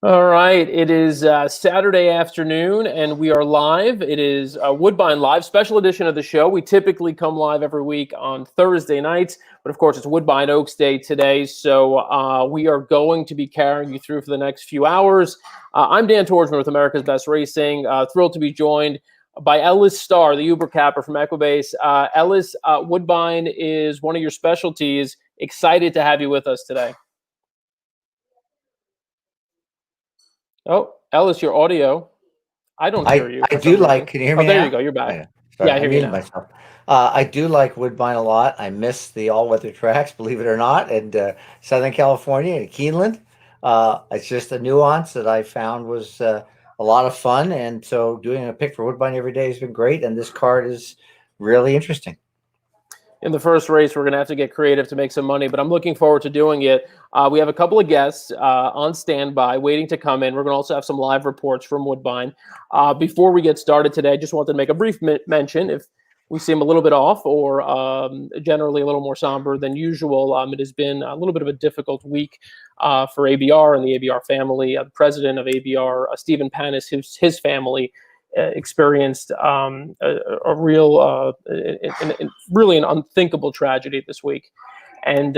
All right, it is Saturday afternoon, and we are live. It is Woodbine Live, special edition of the show. We typically come live every week on Thursday nights, but of course it's Woodbine Oaks Day today, so we are going to be carrying you through for the next few hours. I'm Dan Tordjman with America's Best Racing. Thrilled to be joined by Ellis Starr, the Uber capper from Equibase. Ellis, Woodbine is one of your specialties. Excited to have you with us today. Oh, Ellis, your audio. I don't hear you. I do like. Can you hear me? Oh, there now? you go. You're back. Oh, yeah. Sorry, Yeah, I hear you now. myself. I do like Woodbine a lot. I miss the all-weather tracks, believe it or not, and Southern California and Keeneland. It's just a nuance that I found was a lot of fun, and so doing a pick for Woodbine every day has been great. And this card is really interesting. In the first race, we're going to have to get creative to make some money, but I'm looking forward to doing it. We have a couple of guests on standby waiting to come in. We're going to also have some live reports from Woodbine. Before we get started today, I just wanted to make a brief mention. If we seem a little bit off or generally a little more somber than usual, it has been a little bit of a difficult week for ABR and the ABR family. The president of ABR, Stephen Panis, his family, experienced a real, really an unthinkable tragedy this week. And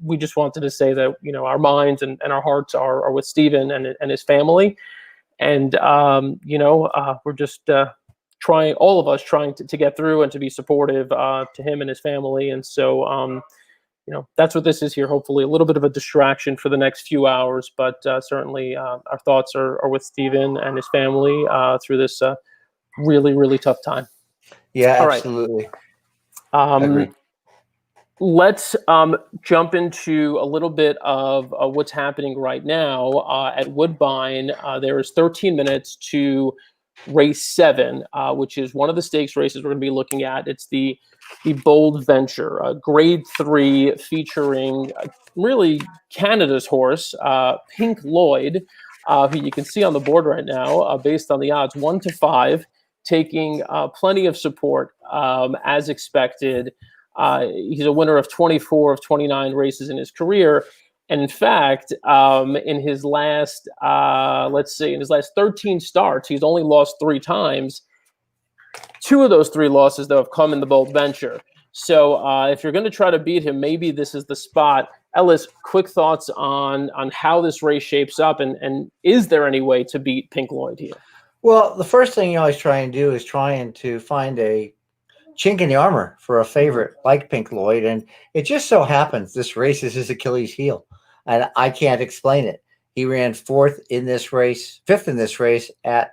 we just wanted to say that, our minds and our hearts are with Stephen and his family. And, we're just trying, all of us trying to get through and to be supportive to him and his family. And so, that's what this is here. Hopefully a little bit of a distraction for the next few hours, but certainly our thoughts are with Stephen and his family through this really, really tough time. Yeah, absolutely. Agree. Let's jump into a little bit of what's happening right now at Woodbine. There is 13 minutes to race 7, which is one of the stakes races we're going to be looking at. It's the Bold Venture, grade 3, featuring really Canada's horse, Pink Lloyd, who you can see on the board right now, based on the odds 1-5, taking plenty of support as expected. He's a winner of 24 of 29 races in his career. And in fact, in his last, in his last 13 starts, he's only lost 3 times. 2 of those 3 losses, though, have come in the Bold Venture. So if you're going to try to beat him, maybe this is the spot. Ellis, quick thoughts on how this race shapes up, and is there any way to beat Pink Lloyd here? Well, the first thing you always try and do is trying to find a chink in the armor for a favorite like Pink Lloyd, and it just so happens this race is his Achilles heel, and I can't explain it. He ran 5th in this race at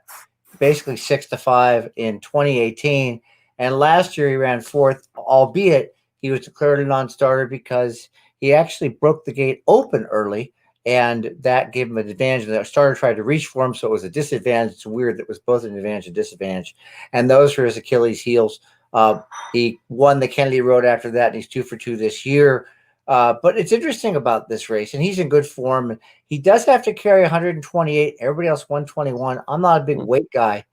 basically 6-5 in 2018, and last year he ran 4th, albeit he was declared a non-starter because he actually broke the gate open early, and that gave him an advantage. The starter tried to reach for him, so it was a disadvantage. It's weird that it was both an advantage and disadvantage, and those were his Achilles heels. He won the Kennedy Road after that, and he's 2 for 2 this year. But it's interesting about this race, and he's in good form. He does have to carry 128. Everybody else 121. I'm not a big weight guy.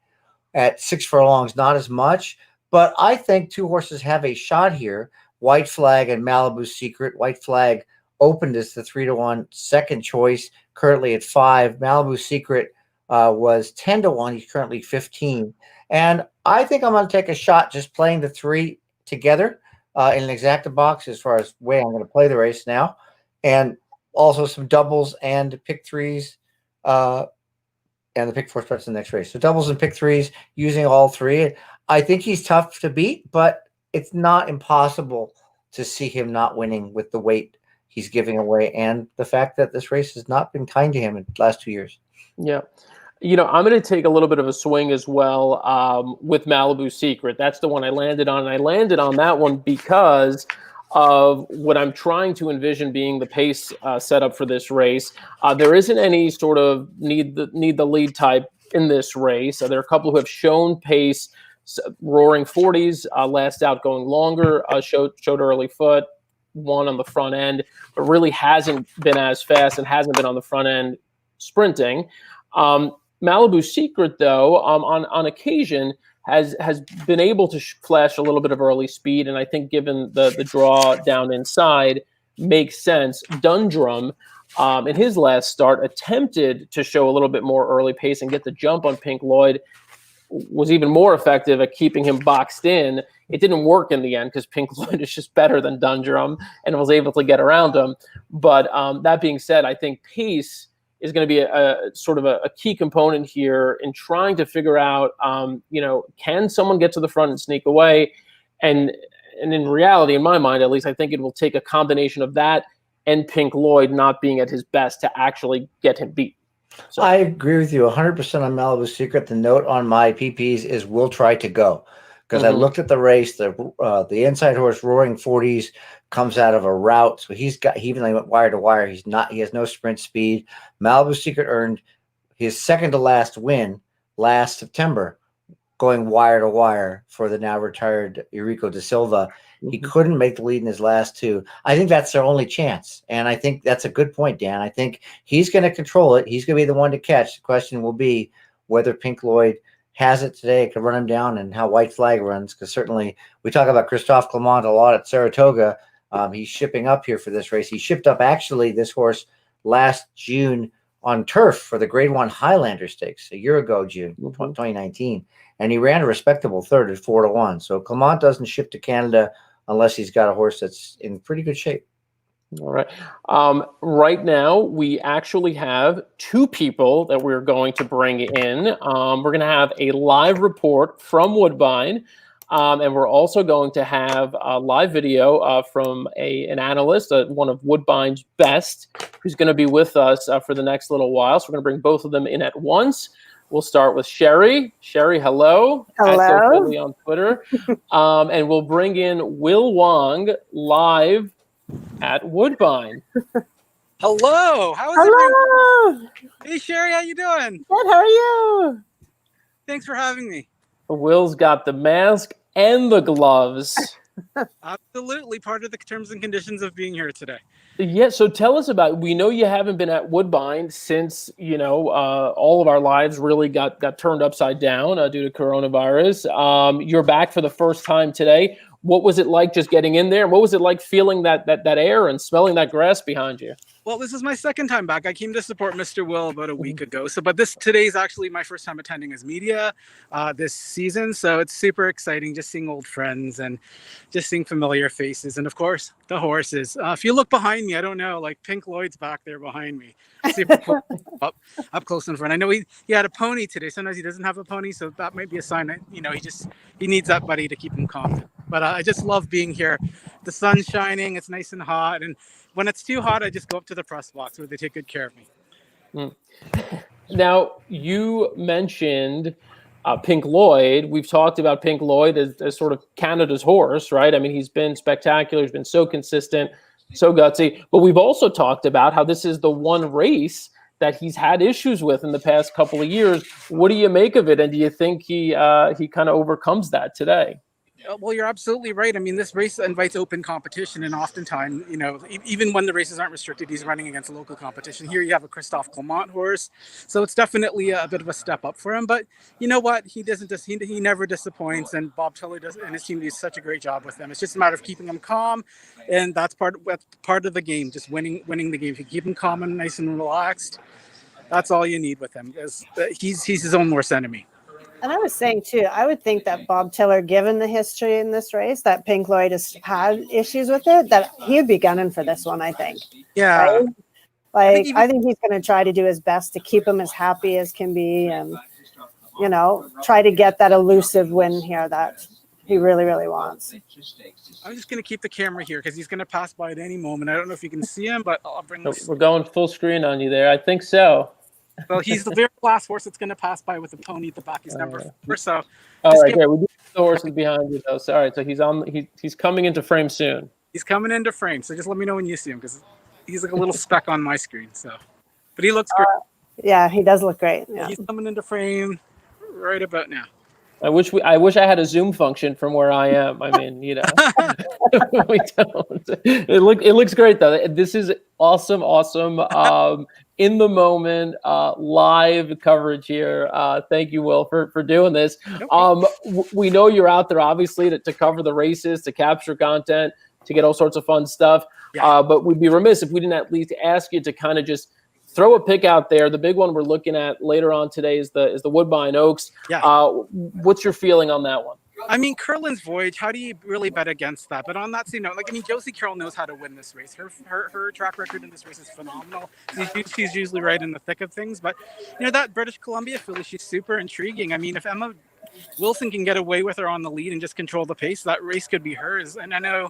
At 6 furlongs, not as much. But I think 2 horses have a shot here. White Flag and Malibu Secret. White Flag opened as the 3-1 second choice, currently at 5. Malibu Secret was 10-1. He's currently 15. And I think I'm going to take a shot just playing the 3 together in an exacta box as far as way I'm going to play the race now. And also some doubles and pick 3s. And the pick 4 starts in the next race. So doubles and pick 3s using all 3. I think he's tough to beat, but it's not impossible to see him not winning with the weight he's giving away and the fact that this race has not been kind to him in the last 2 years. Yeah. I'm going to take a little bit of a swing as well with Malibu Secret. That's the one I landed on. And I landed on that one because of what I'm trying to envision being the pace setup for this race. There isn't any sort of need the lead type in this race. There are a couple who have shown pace, roaring 40s, last out going longer, showed early foot, won on the front end, but really hasn't been as fast and hasn't been on the front end sprinting. Malibu Secret, though, on occasion has been able to flash a little bit of early speed, and I think given the draw down inside makes sense. Dundrum in his last start, attempted to show a little bit more early pace and get the jump on Pink Lloyd, was even more effective at keeping him boxed in. It didn't work in the end because Pink Lloyd is just better than Dundrum and was able to get around him. But that being said, I think pace is going to be a sort of a key component here in trying to figure out, can someone get to the front and sneak away? And in reality, in my mind, at least, I think it will take a combination of that and Pink Lloyd not being at his best to actually get him beat. So I agree with you 100% on Malibu Secret. The note on my PPs is we'll try to go, because I looked at the race. The inside horse Roaring 40s comes out of a route, so he even though he went wire to wire, he has no sprint speed. Malibu Secret earned his second to last win last September, going wire to wire for the now retired Eurico da Silva. He couldn't make the lead in his last two. I think that's their only chance. And I think that's a good point, Dan. I think he's going to control it. He's going to be the one to catch. The question will be whether Pink Lloyd has it today, can run him down, and how White Flag runs. Because certainly we talk about Christophe Clement a lot at Saratoga. He's shipping up here for this race. He shipped up actually this horse last June on turf for the Grade 1 Highlander Stakes a year ago, June 2019. And he ran a respectable third at 4-1. So Clement doesn't ship to Canada unless he's got a horse that's in pretty good shape. All right. Right now, we actually have two people that we're going to bring in. We're going to have a live report from Woodbine, and we're also going to have a live video from an analyst, one of Woodbine's best, who's going to be with us for the next little while. So we're going to bring both of them in at once. We'll start with Sherry. Sherry, hello. Hello. On Twitter. And we'll bring in Will Wong live at Woodbine. Hello. How is Hello. Hey, Sherry, how you doing? Good. How are you? Thanks for having me. Will's got the mask and the gloves. Absolutely part of the terms and conditions of being here today. Yeah, so tell us about, we know you haven't been at Woodbine since, all of our lives really got turned upside down due to coronavirus. You're back for the first time today. What was it like just getting in there? What was it like feeling that air and smelling that grass behind you? Well, this is my second time back. I came to support Mr. Will about a week ago. But today is actually my first time attending as media this season. So it's super exciting just seeing old friends and just seeing familiar faces. And of course, the horses. If you look behind me, I don't know, like Pink Lloyd's back there behind me. Super close, up close in front. I know he had a pony today. Sometimes he doesn't have a pony. So that might be a sign that, he needs that buddy to keep him calm. But I just love being here. The sun's shining. It's nice and hot. And when it's too hot, I just go up to the press box where they take good care of me. Now, you mentioned Pink Lloyd. We've talked about Pink Lloyd as sort of Canada's horse, right? I mean, he's been spectacular. He's been so consistent, so gutsy. But we've also talked about how this is the one race that he's had issues with in the past couple of years. What do you make of it? And do you think he kind of overcomes that today? Well, you're absolutely right. I mean, this race invites open competition, and oftentimes, even when the races aren't restricted, he's running against local competition. Here you have a Christophe Clement horse, so it's definitely a bit of a step up for him. But you know what? He never disappoints, and Bob Tiller and his team do such a great job with them. It's just a matter of keeping him calm, and that's part of the game. Just winning the game. If you keep him calm and nice and relaxed, that's all you need with him. Because he's his own worst enemy. And I was saying, too, I would think that Bob Tiller, given the history in this race, that Pink Lloyd has had issues with it, that he'd be gunning for this one, I think. Yeah. Right? I think he's going to try to do his best to keep him as happy as can be and, try to get that elusive win here that he really, really wants. I'm just going to keep the camera here because he's going to pass by at any moment. I don't know if you can see him, but I'll bring this. We're going full screen on you there. I think so. Well, he's the very last horse that's going to pass by with a pony at the back. He's number 4. So, all right, great. We do have the horses behind you, though. So, all right, so he's coming into frame soon. He's coming into frame. So just let me know when you see him because he's like a little speck on my screen. So, but he looks great. Yeah, he does look great. Yeah. He's coming into frame right about now. I wish I had a Zoom function from where I am. I mean, we don't. It looks great though. This is awesome. In the moment, live coverage here. Thank you, Will, for doing this. We know you're out there obviously to cover the races, to capture content. to get all sorts of fun stuff. Yeah. But we'd be remiss if we didn't at least ask you to kind of just throw a pick out there. The big one we're looking at later on today is the Woodbine Oaks. Yeah. What's your feeling on that one? I mean, Curlin's Voyage, how do you really bet against that? But on that same note, Josie Carroll knows how to win this race. Her track record in this race is phenomenal. She's usually right in the thick of things. But, that British Columbia filly, she's super intriguing. I mean, if Emma Wilson can get away with her on the lead and just control the pace, that race could be hers. And I know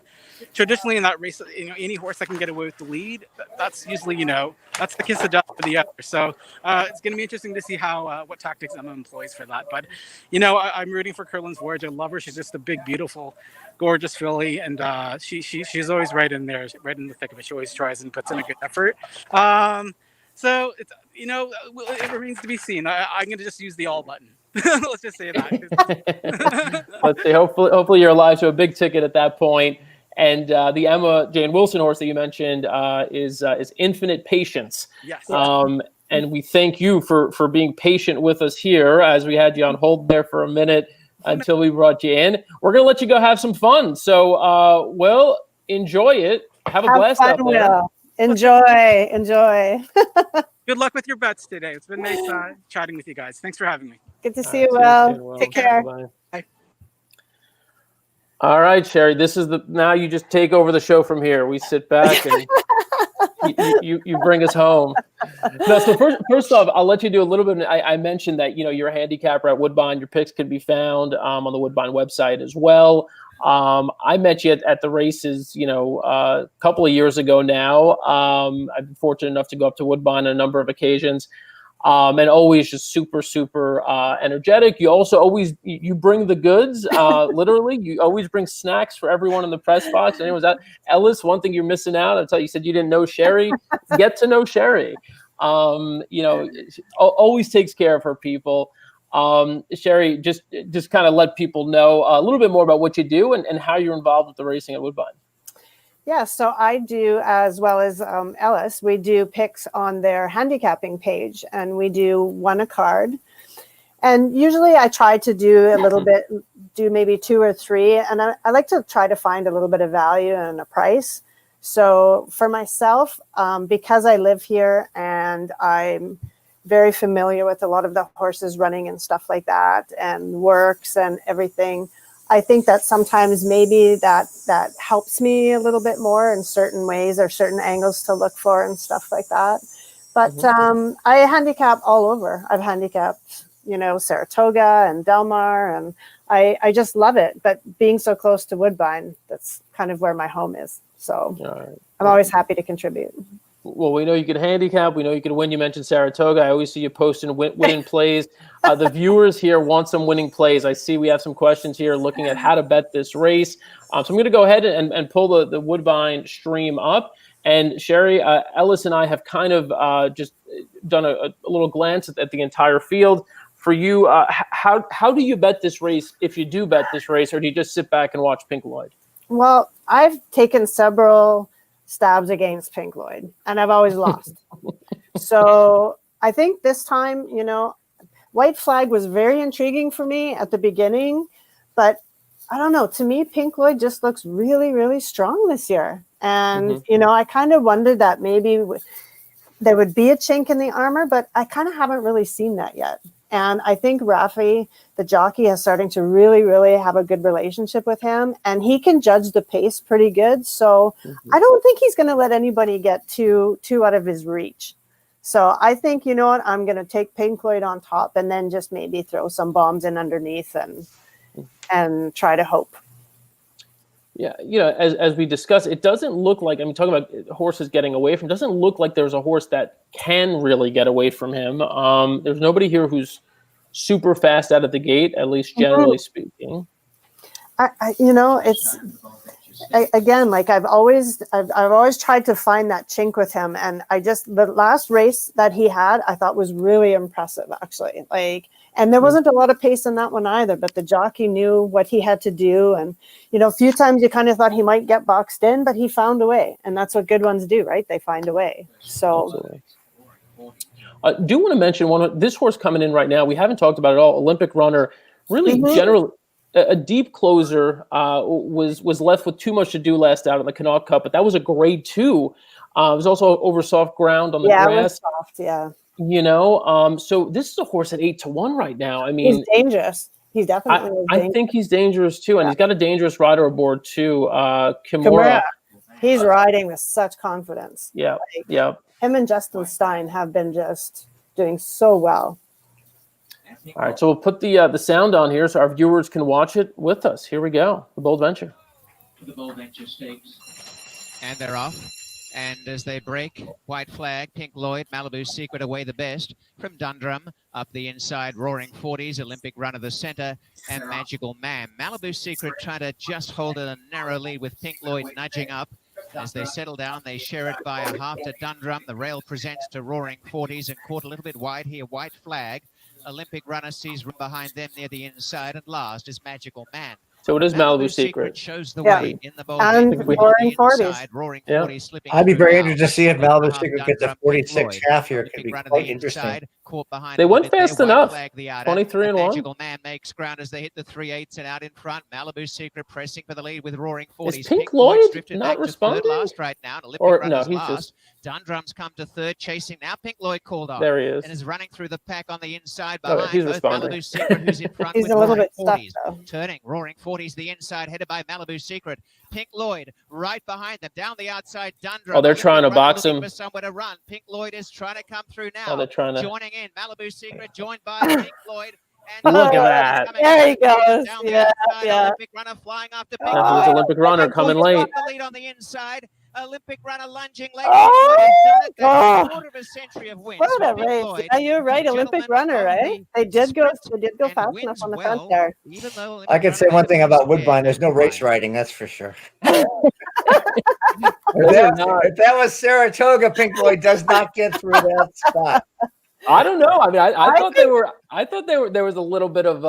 traditionally in that race, any horse that can get away with the lead, that's usually, that's the kiss of death for the other. So it's going to be interesting to see what tactics Emma employs for that. But, I'm rooting for Curlin's Voyage. I love her. She's just a big, beautiful, gorgeous filly. And she's always right in there, right in the thick of it. She always tries and puts in a good effort. So it's, it remains to be seen. I'm going to just use the all button. Let's just say that. Let's see. Hopefully you're alive to a big ticket at that point. And the Emma Jane Wilson horse that you mentioned is Infinite Patience. Yes. And we thank you for being patient with us here as we had you on hold there for a minute until we brought you in. We're going to let you go have some fun. So, Will, enjoy it. Have a blast out there. Will. Enjoy. Good luck with your bets today. It's been nice chatting with you guys. Thanks for having me. Good to see you, Will. Take care. Bye. All right, Sherry. This is now you just take over the show from here. We sit back and you bring us home. No, so first off, I'll let you do a little bit. I mentioned that you're a handicapper at Woodbine. Your picks can be found on the Woodbine website as well. I met you at the races, a couple of years ago now. I've been fortunate enough to go up to Woodbine on a number of occasions, and always just super, super energetic. You also you bring the goods, literally. You always bring snacks for everyone in the press box. And it was at Ellis. One thing you're missing out. I tell you said you didn't know Sherry. Get to know Sherry. Always takes care of her people. Sherry, just kind of let people know a little bit more about what you do and how you're involved with the racing at Woodbine. Yeah, so I do, as well as Ellis, we do picks on their handicapping page, and we do one a card. And usually I try to do a little bit, do maybe 2 or 3, and I like to try to find a little bit of value and a price. So for myself, because I live here and I'm very familiar with a lot of the horses running and stuff like that, and works and everything, I think that sometimes maybe that helps me a little bit more in certain ways or certain angles to look for and stuff like that. But I handicap all over. I've handicapped, Saratoga and Del Mar, and I just love it. But being so close to Woodbine, that's kind of where my home is. So I'm always happy to contribute. Well, we know you can handicap. We know you can win. You mentioned Saratoga. I always see you posting winning plays. The viewers here want some winning plays. I see we have some questions here looking at how to bet this race. So I'm going to go ahead and pull the Woodbine stream up. And Sherry, Ellis and I have kind of just done a little glance at the entire field. For you, how do you bet this race if you do bet this race, or do you just sit back and watch Pink Lloyd? Well, I've taken several stabs against Pink Lloyd, and I've always lost. So I think this time, White Flag was very intriguing for me at the beginning, but I don't know. To me, Pink Lloyd just looks really, really strong this year. And, I kind of wondered that maybe there would be a chink in the armor, but I kind of haven't really seen that yet. And I think Rafi, the jockey, is starting to really, really have a good relationship with him, and he can judge the pace pretty good. So I don't think he's going to let anybody get too out of his reach. So I think, I'm going to take Pink Lloyd on top and then just maybe throw some bombs in underneath and try to hope. Yeah, as we discussed, it doesn't look like, talking about horses getting away from, doesn't look like there's a horse that can really get away from him. There's nobody here who's super fast out of the gate, at least generally speaking. Again, like I've always tried to find that chink with him, and the last race that he had, I thought was really impressive, actually. And there wasn't a lot of pace in that one either, but the jockey knew what he had to do. And, a few times you kind of thought he might get boxed in, but he found a way. And that's what good ones do, right? They find a way. So I do want to mention this horse coming in right now. We haven't talked about it at all. Olympic runner, really a deep closer was left with too much to do last out in the Connaught Cup, but that was a grade 2. It was also over soft ground on the Yeah, it grass. was soft. Yeah. So this is a horse at 8-1 right now. I mean, He's dangerous. He's definitely I think he's dangerous too, and he's got a dangerous rider aboard too, Kimura. He's riding with such confidence. Yeah, Like, yeah. him and Justin Stein have been just doing so well. All right, so we'll put the sound on here so our viewers can watch it with us. Here we go, the Bold Venture. The Bold Venture Stakes. And they're off. And as they break, white flag, Pink Lloyd, Malibu Secret away the best. From Dundrum, up the inside, Roaring 40s, Olympic Runner the center, and Magical Man. Malibu Secret trying to just hold a narrow lead with Pink Lloyd nudging up. As they settle down, they share it by a half to Dundrum. The rail presents to Roaring 40s and caught a little bit wide here, white flag. Olympic Runner sees room behind them near the inside, and last is Magical Man. So it is Malibu Secret. Shows the way in the Bold And Venture. Roaring 40s. Roaring Yeah. 40s slipping I'd be through very now. interested to see if Malibu Secret gets a Dundrum, 46 Lloyd. half here. It could Olympic be Runner quite the interesting. inside, caught behind They them a went bit there, fast white enough. flag the outer. 23 and 1. Magical Man makes ground as they hit the 3/8 and out in front. Malibu Secret pressing for the lead with Roaring 40s. Is Pink Lloyd drifted not back responding? to third last right now. And Olympic Or no, Runner's he's last. just Dundrum's come to third, chasing now. Pink Lloyd called off. there. He is. And is running through the pack on the inside Oh, behind he's both responding. Malibu Secret, who's in front He's with a little Roaring bit stuck 40s. though. Turning, Roaring 40s the inside, headed by Malibu Secret. Pink Lloyd right behind them, down the outside, Dundrum. Oh, they're trying to Runner box looking him. for somewhere to run. Pink Lloyd is trying to come through now. Oh, they're trying to. Joining in, Malibu Secret joined by Pink Lloyd. Look at Dundrum that. is coming There he down goes. down the Yeah, outside, yeah. Olympic Runner flying after Pink Now here's Lloyd. Olympic Runner coming Pink Lloyd's late. got the lead on the inside. Olympic Runner lunging late. Oh! Pink Lloyd has done it. That's Oh! a quarter of a century of wins. What for a Pink race. Lloyd. Yeah, you're right. Olympic Gentlemen runner, of right? the They did go sprint fast and enough wins on the well, front there. even though I can Olympic say Runner one thing was about scared Woodbine. There's no and race quiet. riding, that's for sure. Those are not- If that was Saratoga, Pink Lloyd does not get through that spot. I don't know. I mean, I I thought they were. I thought they were. There was a little bit of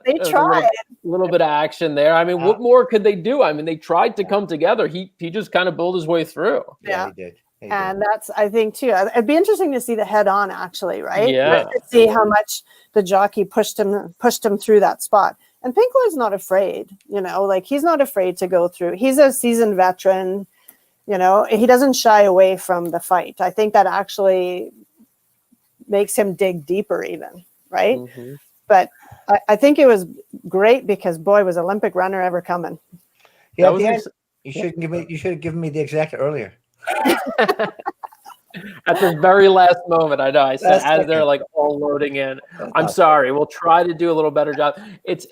They there was a tried. little bit of action there. I mean, what more could they do? I mean, they tried to come together. He just kind of built his way through. Yeah. He did. He And did. that's, I think, too. It'd be interesting to see the head on, actually, right? Yeah. To see how much the jockey pushed him through that spot. And Pink Lloyd's not afraid, like he's not afraid to go through. He's a seasoned veteran, he doesn't shy away from the fight. I think that actually makes him dig deeper even, right? Mhm. But I think it was great because, boy, was Olympic Runner ever coming. Yeah, That was Dan, ex- you should have given me the exact earlier. At the very last moment, I know. I said Last as they're second. like all loading in. I'm sorry. We'll try to do a little better job. It's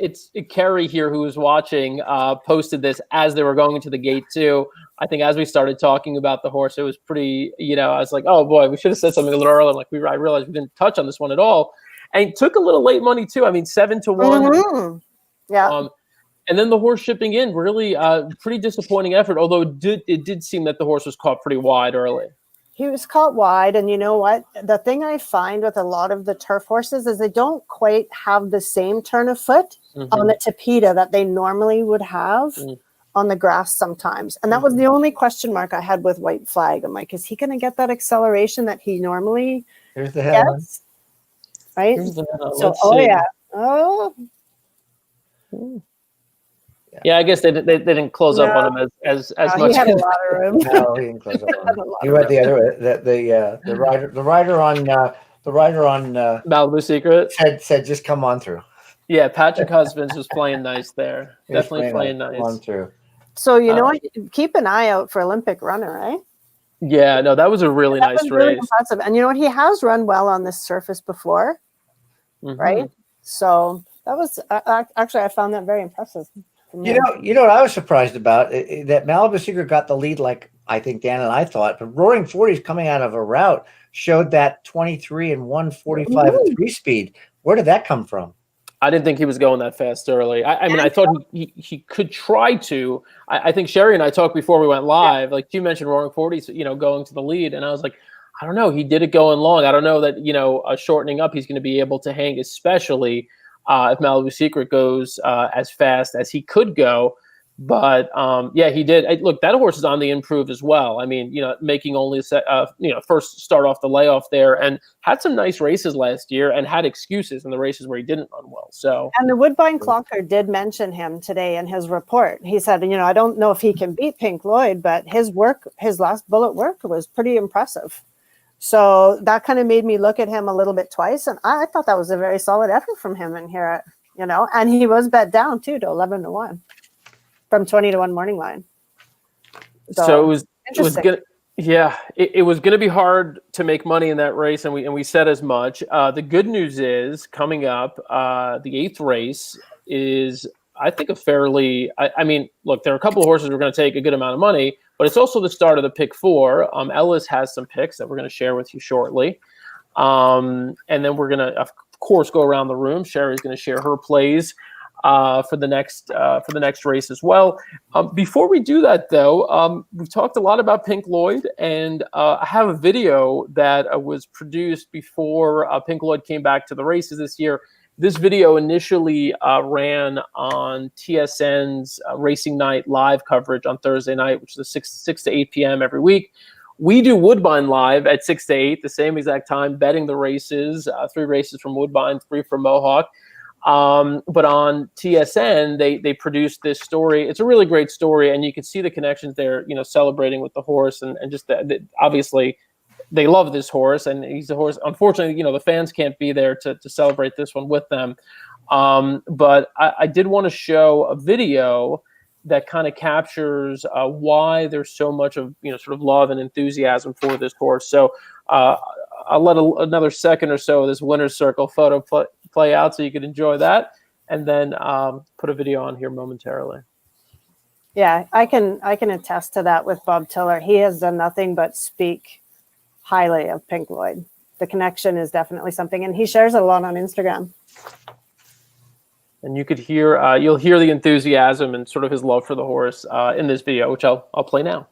Carrie here who was watching posted this as they were going into the gate too. I think as we started talking about the horse, it was pretty. I was like, oh boy, we should have said something a little earlier. Like I realized we didn't touch on this one at all, and it took a little late money too. I mean, 7-1. Mhm. Yeah. And then the horse shipping in, really pretty disappointing effort. Although it did seem that the horse was caught pretty wide early. He was caught wide, and you know what? The thing I find with a lot of the turf horses is they don't quite have the same turn of foot on the tapeta that they normally would have on the grass sometimes. And that was the only question mark I had with White Flag. I'm like, is he going to get that acceleration that he normally Here's the headline. gets? Right? Here's the- So, let's see. yeah. Oh, Yeah, I guess they didn't close up on him as no, much. he had a lot of room. No, he didn't close up on Had it. a lot He of went room. the other way. The rider on Malibu Secret. said just come on through. Yeah, Patrick Husbands was playing nice there. He was Definitely playing Come nice. on through. So, you know what? Keep an eye out for Olympic Runner, right? Yeah, no, that was a really That nice was really race. impressive. And you know what? He has run well on this surface before, Mhm. right? So that was actually, I found that very impressive. from You him. know what I was surprised about that Malibu Secret got the lead, like I think Dan and I thought, but Roaring 40s coming out of a route showed that 23 and 145 Ooh. 3-speed. Where did that come from? I didn't think he was going that fast early. I mean, I thought he could try to. I think Sherry and I talked before we went live. Like you mentioned, Roaring 40s, going to the lead, and I was like, I don't know. He did it going long. I don't know that shortening up, he's going to be able to hang, especially if Malibu Secret goes as fast as he could go. But yeah, he did. Look, that horse is on the improve as well. I mean, making only first start off the layoff there, and had some nice races last year, and had excuses in the races where he didn't run well. So, and the Woodbine Clocker did mention him today in his report. He said, I don't know if he can beat Pink Lloyd, but his last bullet work was pretty impressive. So that kind of made me look at him a little bit twice, and I thought that was a very solid effort from him in here. And he was bet down too to 11-1. From 20-1 morning line. So it was gonna, it was gonna be hard to make money in that race, and we said as much. The good news is coming up, the 8th race is, I think, a fairly. I mean, look, there are a couple of horses who are going to take a good amount of money, but it's also the start of the pick 4. Ellis has some picks that we're going to share with you shortly, and then we're going to, of course, go around the room. Sherry's going to share her plays for the next race as well. Before we do that, though, we've talked a lot about Pink Lloyd, and I have a video that was produced before Pink Lloyd came back to the races this year. This video initially ran on TSN's Racing Night live coverage on Thursday night, which is 6 to 8 p.m. every week. We do Woodbine live at 6 to 8, the same exact time, betting the races, 3 races from Woodbine, 3 from Mohawk. But on TSN, they produced this story. It's a really great story, and you can see the connections there, celebrating with the horse, and just obviously they love this horse, and he's a horse. Unfortunately, the fans can't be there to celebrate this one with them. But I did want to show a video that kind of captures why there's so much of, sort of love and enthusiasm for this horse. So I'll let another second or so of this winner's circle photo play out so you can enjoy that, and then put a video on here momentarily. Yeah, I can attest to that with Bob Tiller. He has done nothing but speak highly of Pink Lloyd. The connection is definitely something, and he shares it a lot on Instagram. And you could hear, you'll hear the enthusiasm and sort of his love for the horse in this video, which I'll play now.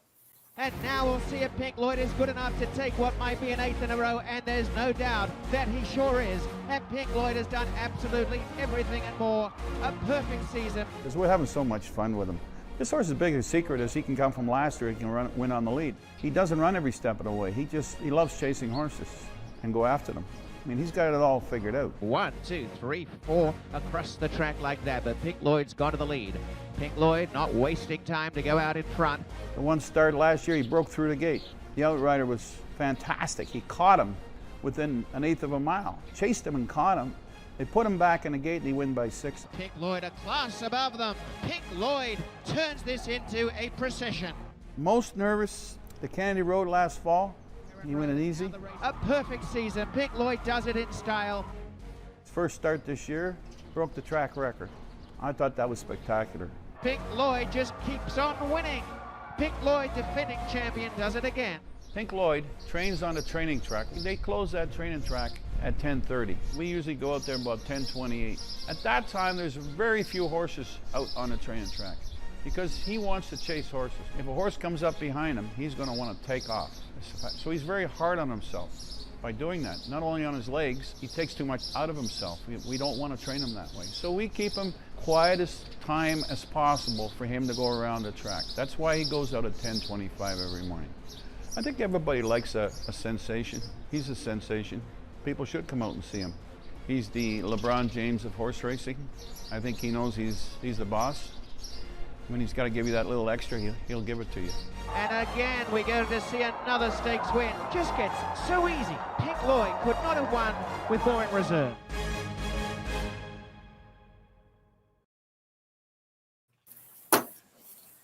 And now we'll see if Pink Lloyd is good enough to take what might be an 8th in a row, and there's no doubt that he sure is. And Pink Lloyd has done absolutely everything and more. A perfect season. Because we're having so much fun with him. This horse's biggest secret is he can come from last year, he can win on the lead. He doesn't run every step of the way. He loves chasing horses and go after them. I mean, he's got it all figured out. 1, 2, 3, 4 across the track like that, but Pink Lloyd's got to the lead. Pink Lloyd not wasting time to go out in front. The one start last year, he broke through the gate. The outrider was fantastic. He caught him within an 1/8 of a mile. Chased him and caught him. They put him back in the gate and he won by 6. Pink Lloyd a class above them. Pink Lloyd turns this into a procession. Most nervous, the Kennedy Road last fall. He went it easy. A perfect season. Pink Lloyd does it in style. His first start this year, broke the track record. I thought that was spectacular. Pink Lloyd just keeps on winning. Pink Lloyd, defending champion, does it again. Pink Lloyd trains on the training track. They close that training track at 10:30. We usually go out there about 10:28. At that time, there's very few horses out on the training track because he wants to chase horses. If a horse comes up behind him, he's going to want to take off. So he's very hard on himself by doing that. Not only on his legs, he takes too much out of himself. We don't want to train him that way. So we keep him quietest time as possible for him to go around the track. That's why he goes out at 10:25 every morning. I think everybody likes a sensation. He's a sensation. People should come out and see him. He's the LeBron James of horse racing. I think he knows he's the boss. When he's got to give you that little extra, he'll give it to you. And again, we're going to see another stakes win. Just gets so easy. Pink Lloyd could not have won with more in reserve.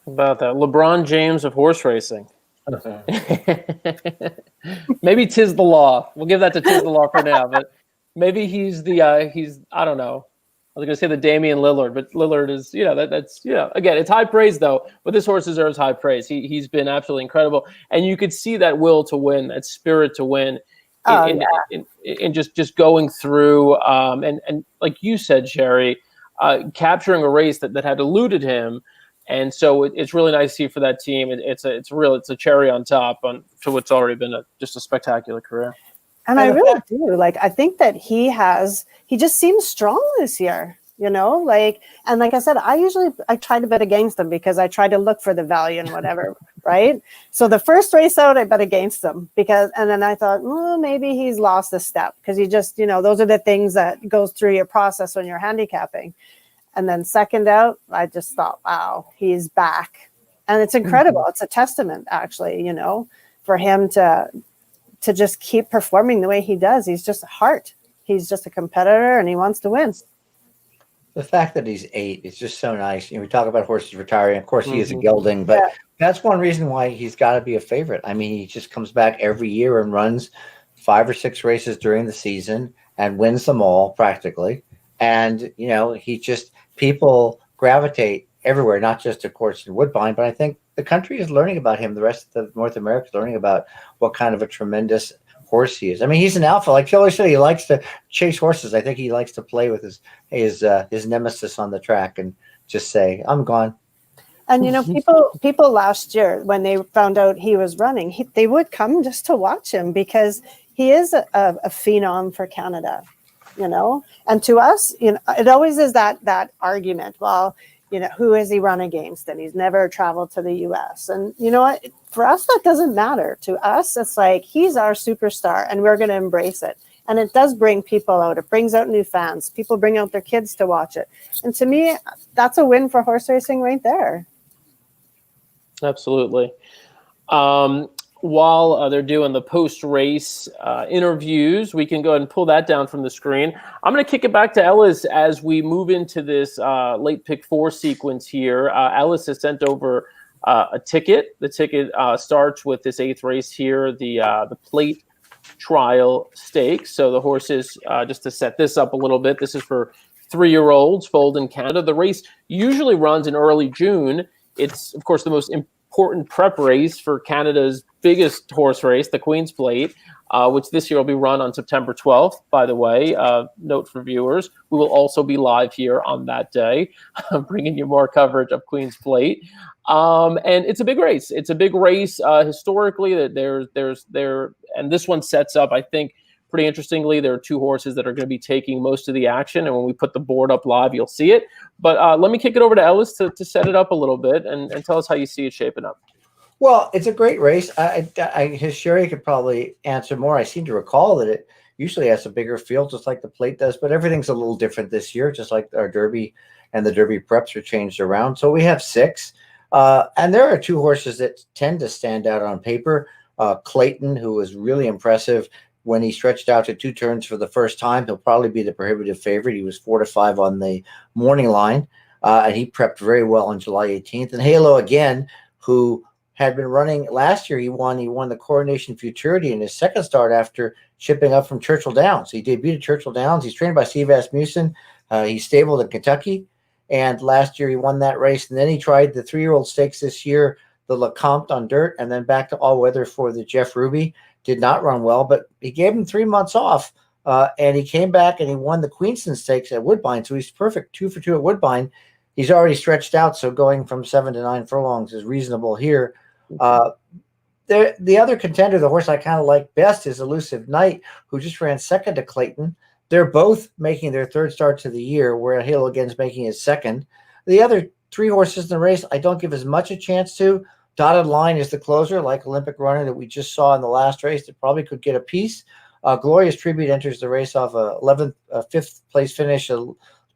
About that, LeBron James of horse racing. Maybe 'tis the law. We'll give that to 'tis the law for now. But maybe he's I don't know. I was going to say the Damian Lillard, but Lillard is, that's again, it's high praise though. But this horse deserves high praise. He's been absolutely incredible, and you could see that will to win, that spirit to win, in just going through and like you said, Sherry, capturing a race that had eluded him. And so it's really nice to see for that team. It's a cherry on top to what's already been just a spectacular career. And I really do. I think that he just seems strong this year. you know, and like I said, I try to bet against them because I try to look for the value and whatever, right? So the first race out, I bet against them and then I thought, maybe he's lost a step because he just, those are the things that goes through your process when you're handicapping. And then second out, I just thought, wow, he's back. And it's incredible. It's a testament, actually, for him to just keep performing the way he does. He's just a heart. He's just a competitor and he wants to win. The fact that he's 8 is just so nice. We talk about horses retiring. Of course, he is a gelding, but that's one reason why he's got to be a favorite. I mean, he just comes back every year and runs 5 or 6 races during the season and wins them all practically. And, people gravitate everywhere, not just, of course, in Woodbine, but I think the country is learning about him. The rest of North America is learning about what kind of a tremendous horse he is. I mean, he's an alpha. Like Kelly said, he likes to chase horses. I think he likes to play with his nemesis on the track and just say, "I'm gone." And people last year when they found out he was running, they would come just to watch him because he is a phenom for Canada, And to us, it always is that argument. Well, who has he run against? And he's never traveled to the U.S. And you know what? For us, that doesn't matter. To us, it's like he's our superstar and we're going to embrace it. And it does bring people out. It brings out new fans. People bring out their kids to watch it. And to me, that's a win for horse racing right there. Absolutely. While they're doing the post-race interviews, we can go ahead and pull that down from the screen. I'm going to kick it back to Ellis as we move into this late pick 4 sequence here. Ellis has sent over a ticket. The ticket starts with this 8th race here, the plate trial stakes. So the horses, just to set this up a little bit, this is for 3-year-olds foaled in Canada. The race usually runs in early June. It's, of course, the most important prep race for Canada's biggest horse race, the Queen's Plate, which this year will be run on September 12th, by the way. Note for viewers, we will also be live here on that day, bringing you more coverage of Queen's Plate. And it's a big race. It's a big race historically. And this one sets up, I think, pretty interestingly, there are 2 horses that are going to be taking most of the action. And when we put the board up live, you'll see it. But let me kick it over to Ellis to set it up a little bit and tell us how you see it shaping up. Well, it's a great race. Sherry could probably answer more. I seem to recall that it usually has a bigger field, just like the plate does. But everything's a little different this year, just like our Derby and the Derby preps are changed around. So we have 6. And there are 2 horses that tend to stand out on paper. Clayton, who was really impressive when he stretched out to 2 turns for the first time. He'll probably be the prohibitive favorite. He was 4-5 on the morning line, and he prepped very well on July 18th. And Halo again, who had been running last year, he won the Coronation Futurity in his second start after shipping up from Churchill Downs. He debuted at Churchill Downs. He's trained by Steve Asmussen. He's stabled in Kentucky, and last year he won that race. And then he tried the 3-year-old stakes this year, the LeCompte on dirt, and then back to all weather for the Jeff Ruby. Did not run well, but he gave him 3 months off, and he came back and he won the Queenston Stakes at Woodbine. So he's perfect, 2 for 2 at Woodbine. He's already stretched out, so going from 7 to 9 furlongs is reasonable here. The other contender, the horse I kind of like best, is Elusive Knight, who just ran second to Clayton. They're both making their 3rd starts of the year, where Halo again is making his 2nd. The other 3 horses in the race, I don't give as much a chance to. Dotted Line is the closer, like Olympic Runner that we just saw in the last race, that probably could get a piece. Glorious Tribute enters the race off a 5th place finish,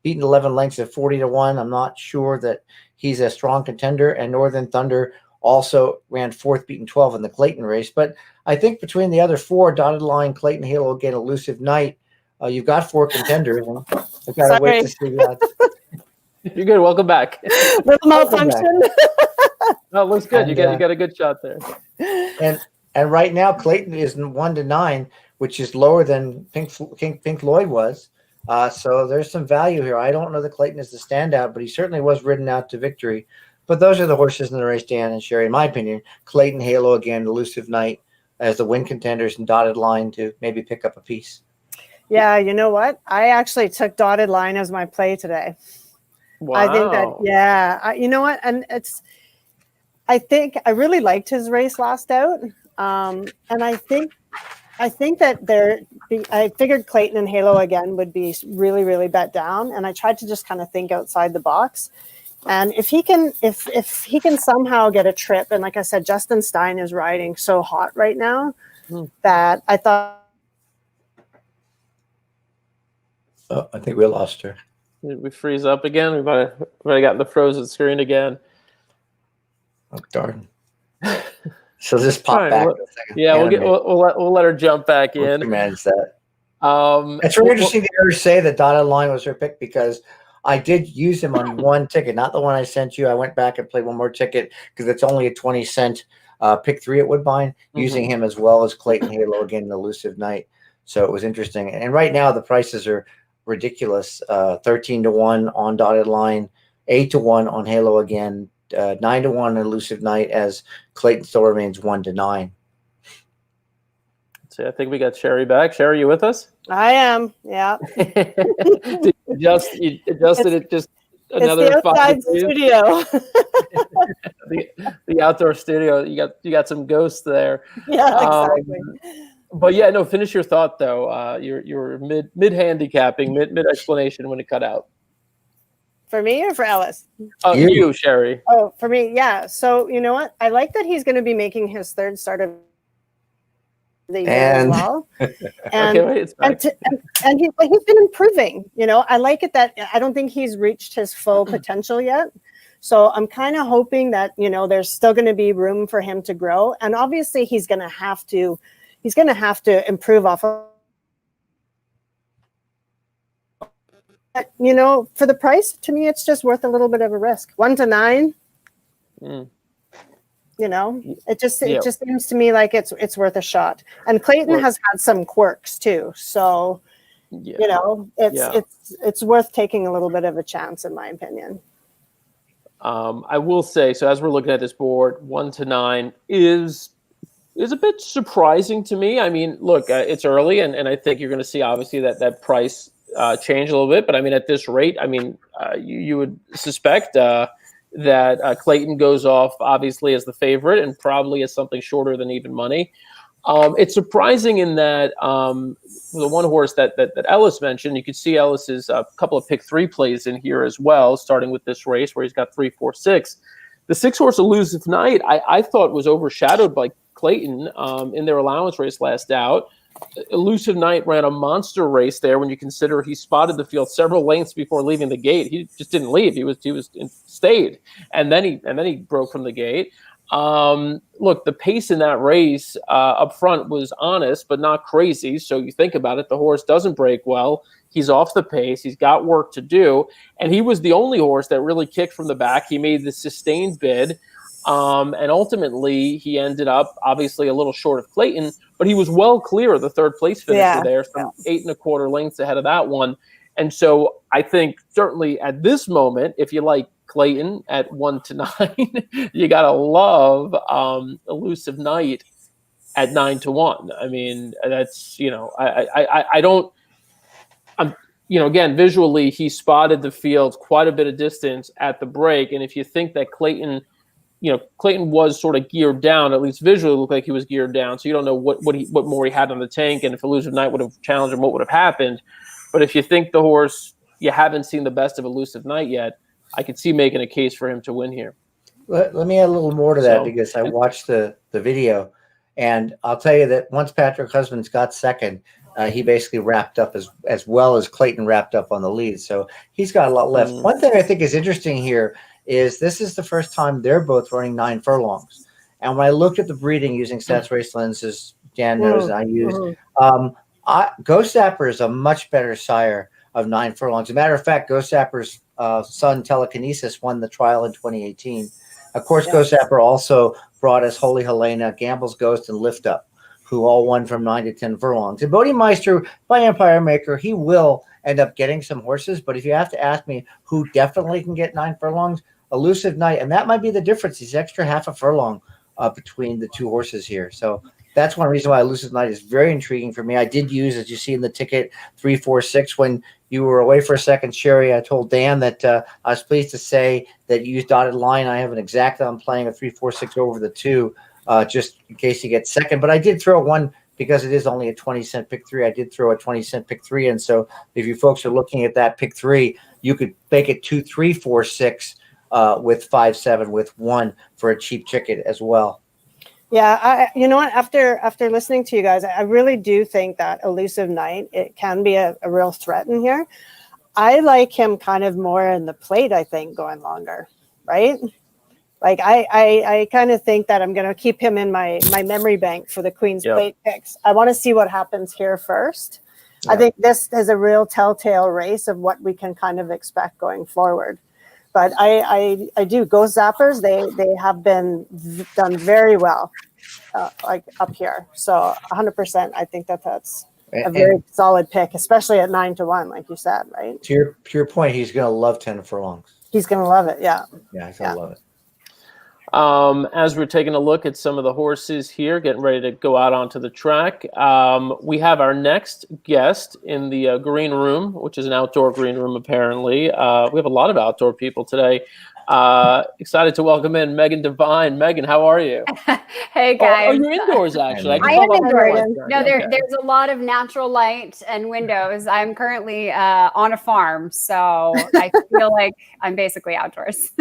beaten 11 lengths at 40-1. I'm not sure that he's a strong contender. And Northern Thunder also ran 4th, beaten 12 in the Clayton race. But I think between the other 4, Dotted Line, Clayton, Halo, again, Elusive Knight, you've got 4 contenders. I've got to wait to see that. You're good. Welcome back. Little malfunction. No, it looks good. You got a good shot there. And right now Clayton is 1-9, which is lower than Pink Lloyd was. So there's some value here. I don't know that Clayton is the standout, but he certainly was ridden out to victory. But those are the horses in the race, Dan and Sherry, in my opinion. Clayton, Halo again, Elusive Knight as the win contenders, and Dotted Line to maybe pick up a piece. Yeah, you know what? I actually took Dotted Line as my play today. Wow. I think that, you know what? And I think I really liked his race last out. And I think I think that I figured Clayton and Halo again would be really, really bet down, and I tried to just kind of think outside the box. And if he can somehow get a trip, and like I said, Justin Stein is riding so hot right now that I thought. Oh, I think we lost her. Did we freeze up again? We might have gotten the frozen screen again. Oh, darn. So just pop back. Yeah, we'll let her jump back in. Manage that. It's Um, really interesting to hear her say that dotted line was her pick, because I did use him on one ticket, not the one I sent you. I went back and played one more ticket because it's only a 20-cent pick 3 at Woodbine, using him as well as Clayton Halo again, an elusive night. So it was interesting. And right now the prices are ridiculous. 13-1 on dotted line, 8-1 on Halo again, 9-1 elusive night, as Clayton still remains 1-9. So I think we got Sherry back. Sherry, you with us? I am, yeah. You adjusted it just another it's the outside 5 degrees. Studio. the outdoor studio. You got some ghosts there. Yeah, exactly. But yeah, no. Finish your thought though. You're mid handicapping, mid explanation when it cut out. For me or for Ellis? You, Sherry. Oh, for me, yeah. So you know what? I like that he's going to be making his third start of the year as well. And okay, wait, it's back. and he's been improving. You know, I like it that I don't think he's reached his full potential yet. So I'm kind of hoping that, you know, there's still going to be room for him to grow. And obviously he's going to have to improve off of. But, you know, for the price, to me, it's just worth a little bit of a risk. 1-9. You know, it just seems to me like it's worth a shot. And Clayton has had some quirks too, so you know, it's worth taking a little bit of a chance, in my opinion. I will say, so as we're looking at this board, 1-9 is a bit surprising to me. I mean, look, it's early, and I think you're going to see obviously that price change a little bit. But I mean, at this rate, I mean, you would suspect that Clayton goes off obviously as the favorite, and probably as something shorter than even money. It's surprising in that the one horse that Ellis mentioned, you could see Ellis's couple of pick 3 plays in here as well, starting with this race where he's got 3, 4, 6. The 6-horse Elusive Night, I thought was overshadowed by Clayton in their allowance race last out. Elusive Night ran a monster race there when you consider he spotted the field several lengths before leaving the gate. He just didn't leave. He stayed, and then he broke from the gate. Look, the pace in that race up front was honest, but not crazy. So you think about it, the horse doesn't break well. He's off the pace. He's got work to do. And he was the only horse that really kicked from the back. He made the sustained bid. And ultimately he ended up obviously a little short of Clayton, but he was well clear of the third place finisher there, some 8 1/4 lengths ahead of that one. And so I think certainly at this moment, if you like Clayton at 1-9, you got to love Elusive Night at 9-1. I mean, that's, you know, you know, again, visually, he spotted the field quite a bit of distance at the break. And if you think that Clayton was sort of geared down, at least visually looked like he was geared down. So you don't know what more he had on the tank. And if Elusive Night would have challenged him, what would have happened. But if you think the horse, you haven't seen the best of Elusive Night yet, I could see making a case for him to win here. Let me add a little more to that, because I watched the video, and I'll tell you that once Patrick Husbands got second, he basically wrapped up as well as Clayton wrapped up on the lead. So he's got a lot left. One thing I think is interesting here is this is the first time they're both running 9 furlongs. And when I looked at the breeding using Stats Race lenses, Dan knows I used, Ghost Zapper is a much better sire of 9 furlongs. As a matter of fact, Ghost Zapper's son Telekinesis won the trial in 2018. Of course, Ghost Zapper also brought us Holy Helena, Gamble's Ghost, and Lift Up, who all won from 9 to 10 furlongs. And Bodemeister, by Empire Maker, he will end up getting some horses. But if you have to ask me who definitely can get 9 furlongs, Elusive Night. And that might be the difference. He's extra half a furlong between the two horses here. So that's one reason why Elusive Night is very intriguing for me. I did use, as you see in the ticket, 3, 4, 6. When you were away for a second, Sherry, I told Dan that I was pleased to say that you used dotted line. I have an exact. I'm playing a 3, 4, 6 over the 2, just in case he gets second. But I did throw one because it is only a 20-cent pick three. I did throw a 20-cent pick three. And so if you folks are looking at that pick three, you could make it 2, 3, 4, 6 with 5, 7 with 1 for a cheap ticket as well. Yeah, you know what? After listening to you guys, I really do think that Elusive Knight, it can be a real threat in here. I like him kind of more in the plate, I think, going longer, right? Like I kind of think that I'm going to keep him in my memory bank for the Queen's Plate picks. I want to see what happens here first. I think this is a real telltale race of what we can kind of expect going forward. But I do. Ghost Zappers, they have been done very well, like up here. So 100%, I think that's a very solid pick, especially at 9-1, like you said, right? To your point, he's going to love 10 furlongs. He's going to love it, yeah. Yeah, he's going to love it. As we're taking a look at some of the horses here, getting ready to go out onto the track, we have our next guest in the green room, which is an outdoor green room, apparently. We have a lot of outdoor people today. Excited to welcome in Megan Devine. Megan, how are you? Hey, guys. Oh, you're indoors, actually. I am indoors. No, there's a lot of natural light and windows. I'm currently on a farm, so I feel like I'm basically outdoors.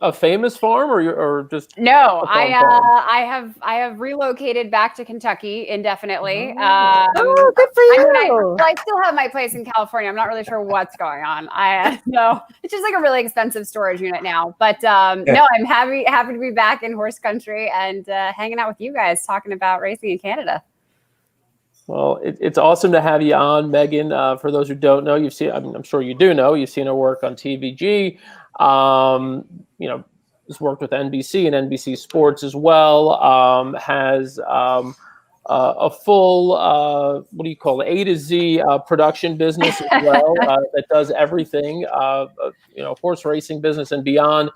a famous farm, or just no? I have relocated back to Kentucky indefinitely. Oh, good for you. I still have my place in California. I'm not really sure what's going on. No, it's just like a really expensive storage unit now. But no, I'm happy to be back in horse country and hanging out with you guys talking about racing in Canada. Well, it's awesome to have you on, Megan. For those who don't know, you've seen, I'm sure you do know, you've seen her work on TVG. Has worked with NBC and NBC Sports as well. Has a full, what do you call it, A to Z production business as well that does everything, horse racing business and beyond.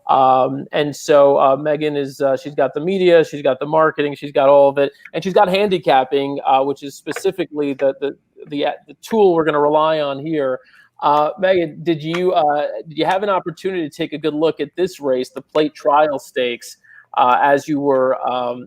And so Megan is, she's got the media, she's got the marketing, she's got all of it, and she's got handicapping, which is specifically the tool we're going to rely on here. Megan, did you have an opportunity to take a good look at this race, the Plate Trial Stakes, as you were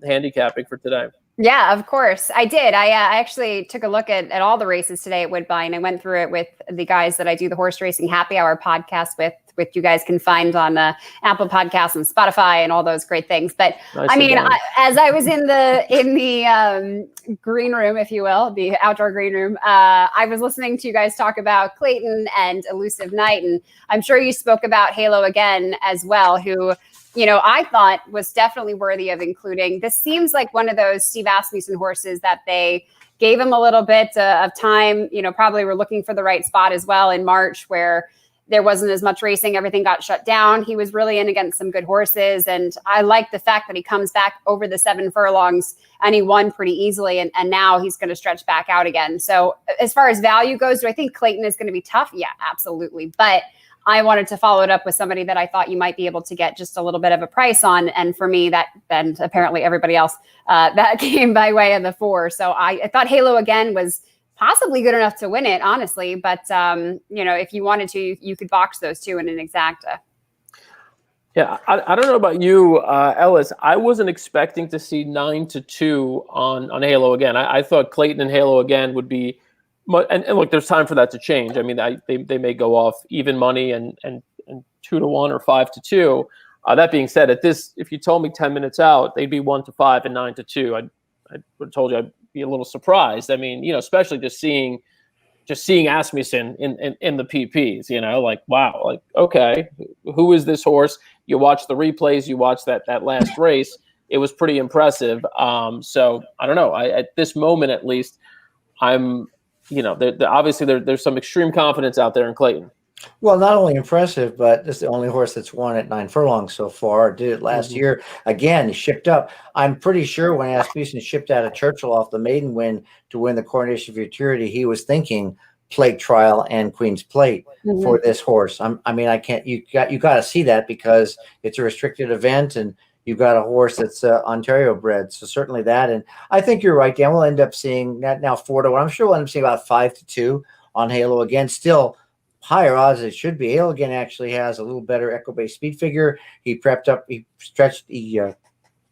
handicapping for today? Yeah, of course. I did. I actually took a look at all the races today at Woodbine. I went through it with the guys that I do the Horse Racing Happy Hour podcast with, which you guys can find on Apple Podcasts and Spotify and all those great things. But as I was in the green room, if you will, the outdoor green room, I was listening to you guys talk about Clayton and Elusive Knight. And I'm sure you spoke about Halo Again as well, who I thought was definitely worthy of including. This seems like one of those Steve Asmussen horses that they gave him a little bit of time, probably were looking for the right spot as well in March where there wasn't as much racing. Everything got shut down. He was really in against some good horses. And I like the fact that he comes back over the 7 furlongs and he won pretty easily. And now he's going to stretch back out again. So as far as value goes, do I think Clayton is going to be tough? Yeah, absolutely. But I wanted to follow it up with somebody that I thought you might be able to get just a little bit of a price on. And for me, and apparently everybody else, that came by way of the 4. So I thought Halo Again was possibly good enough to win it, honestly. But, if you wanted to, you could box those two in an exacta. Yeah, I don't know about you, Ellis. I wasn't expecting to see 9-2 on Halo Again. I thought Clayton and Halo Again would be, and look, there's time for that to change. I mean, they may go off even money and 2-1 or 5-2. That being said, if you told me 10 minutes out, they'd be 1-5 and 9-2. I would have told you I'd be a little surprised. I mean, especially just seeing Asmussen in the PPs, like, wow, like, okay, who is this horse? You watch the replays, you watch that last race, it was pretty impressive. So I don't know. At this moment, at least, I'm, obviously there's some extreme confidence out there in Clayton. Well, not only impressive, but this is the only horse that's won at 9 furlongs so far. Did it last year. Again, he shipped up. I'm pretty sure when Asmussen shipped out of Churchill off the maiden win to win the Coronation Futurity, he was thinking Plate Trial and Queen's Plate for this horse. I can't. You got to see that because it's a restricted event and you've got a horse that's Ontario bred. So certainly that. And I think you're right, Dan. We'll end up seeing that now 4-1. I'm sure we'll end up seeing about 5-2 on Halo Again. Still higher odds it should be. Halo Again actually has a little better echo-based speed figure. He prepped up, he stretched, he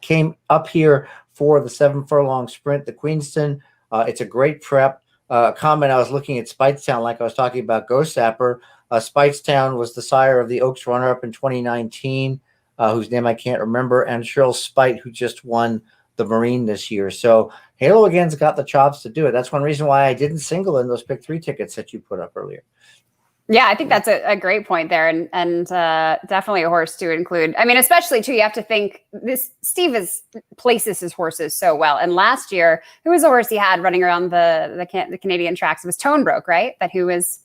came up here for the 7 furlong sprint, the Queenston. It's a great prep. Comment, I was looking at Speightstown, like I was talking about Ghost Sapper. Speightstown was the sire of the Oaks runner-up in 2019, whose name I can't remember, and Cheryl Spite, who just won the Marine this year. So Halo Again's got the chops to do it. That's one reason why I didn't single in those pick 3 tickets that you put up earlier. Yeah, I think that's a great point there, and definitely a horse to include. I mean, especially too, you have to think this. Steve places his horses so well. And last year, who was the horse he had running around the Canadian tracks? It was Tonebroke, right? That who was,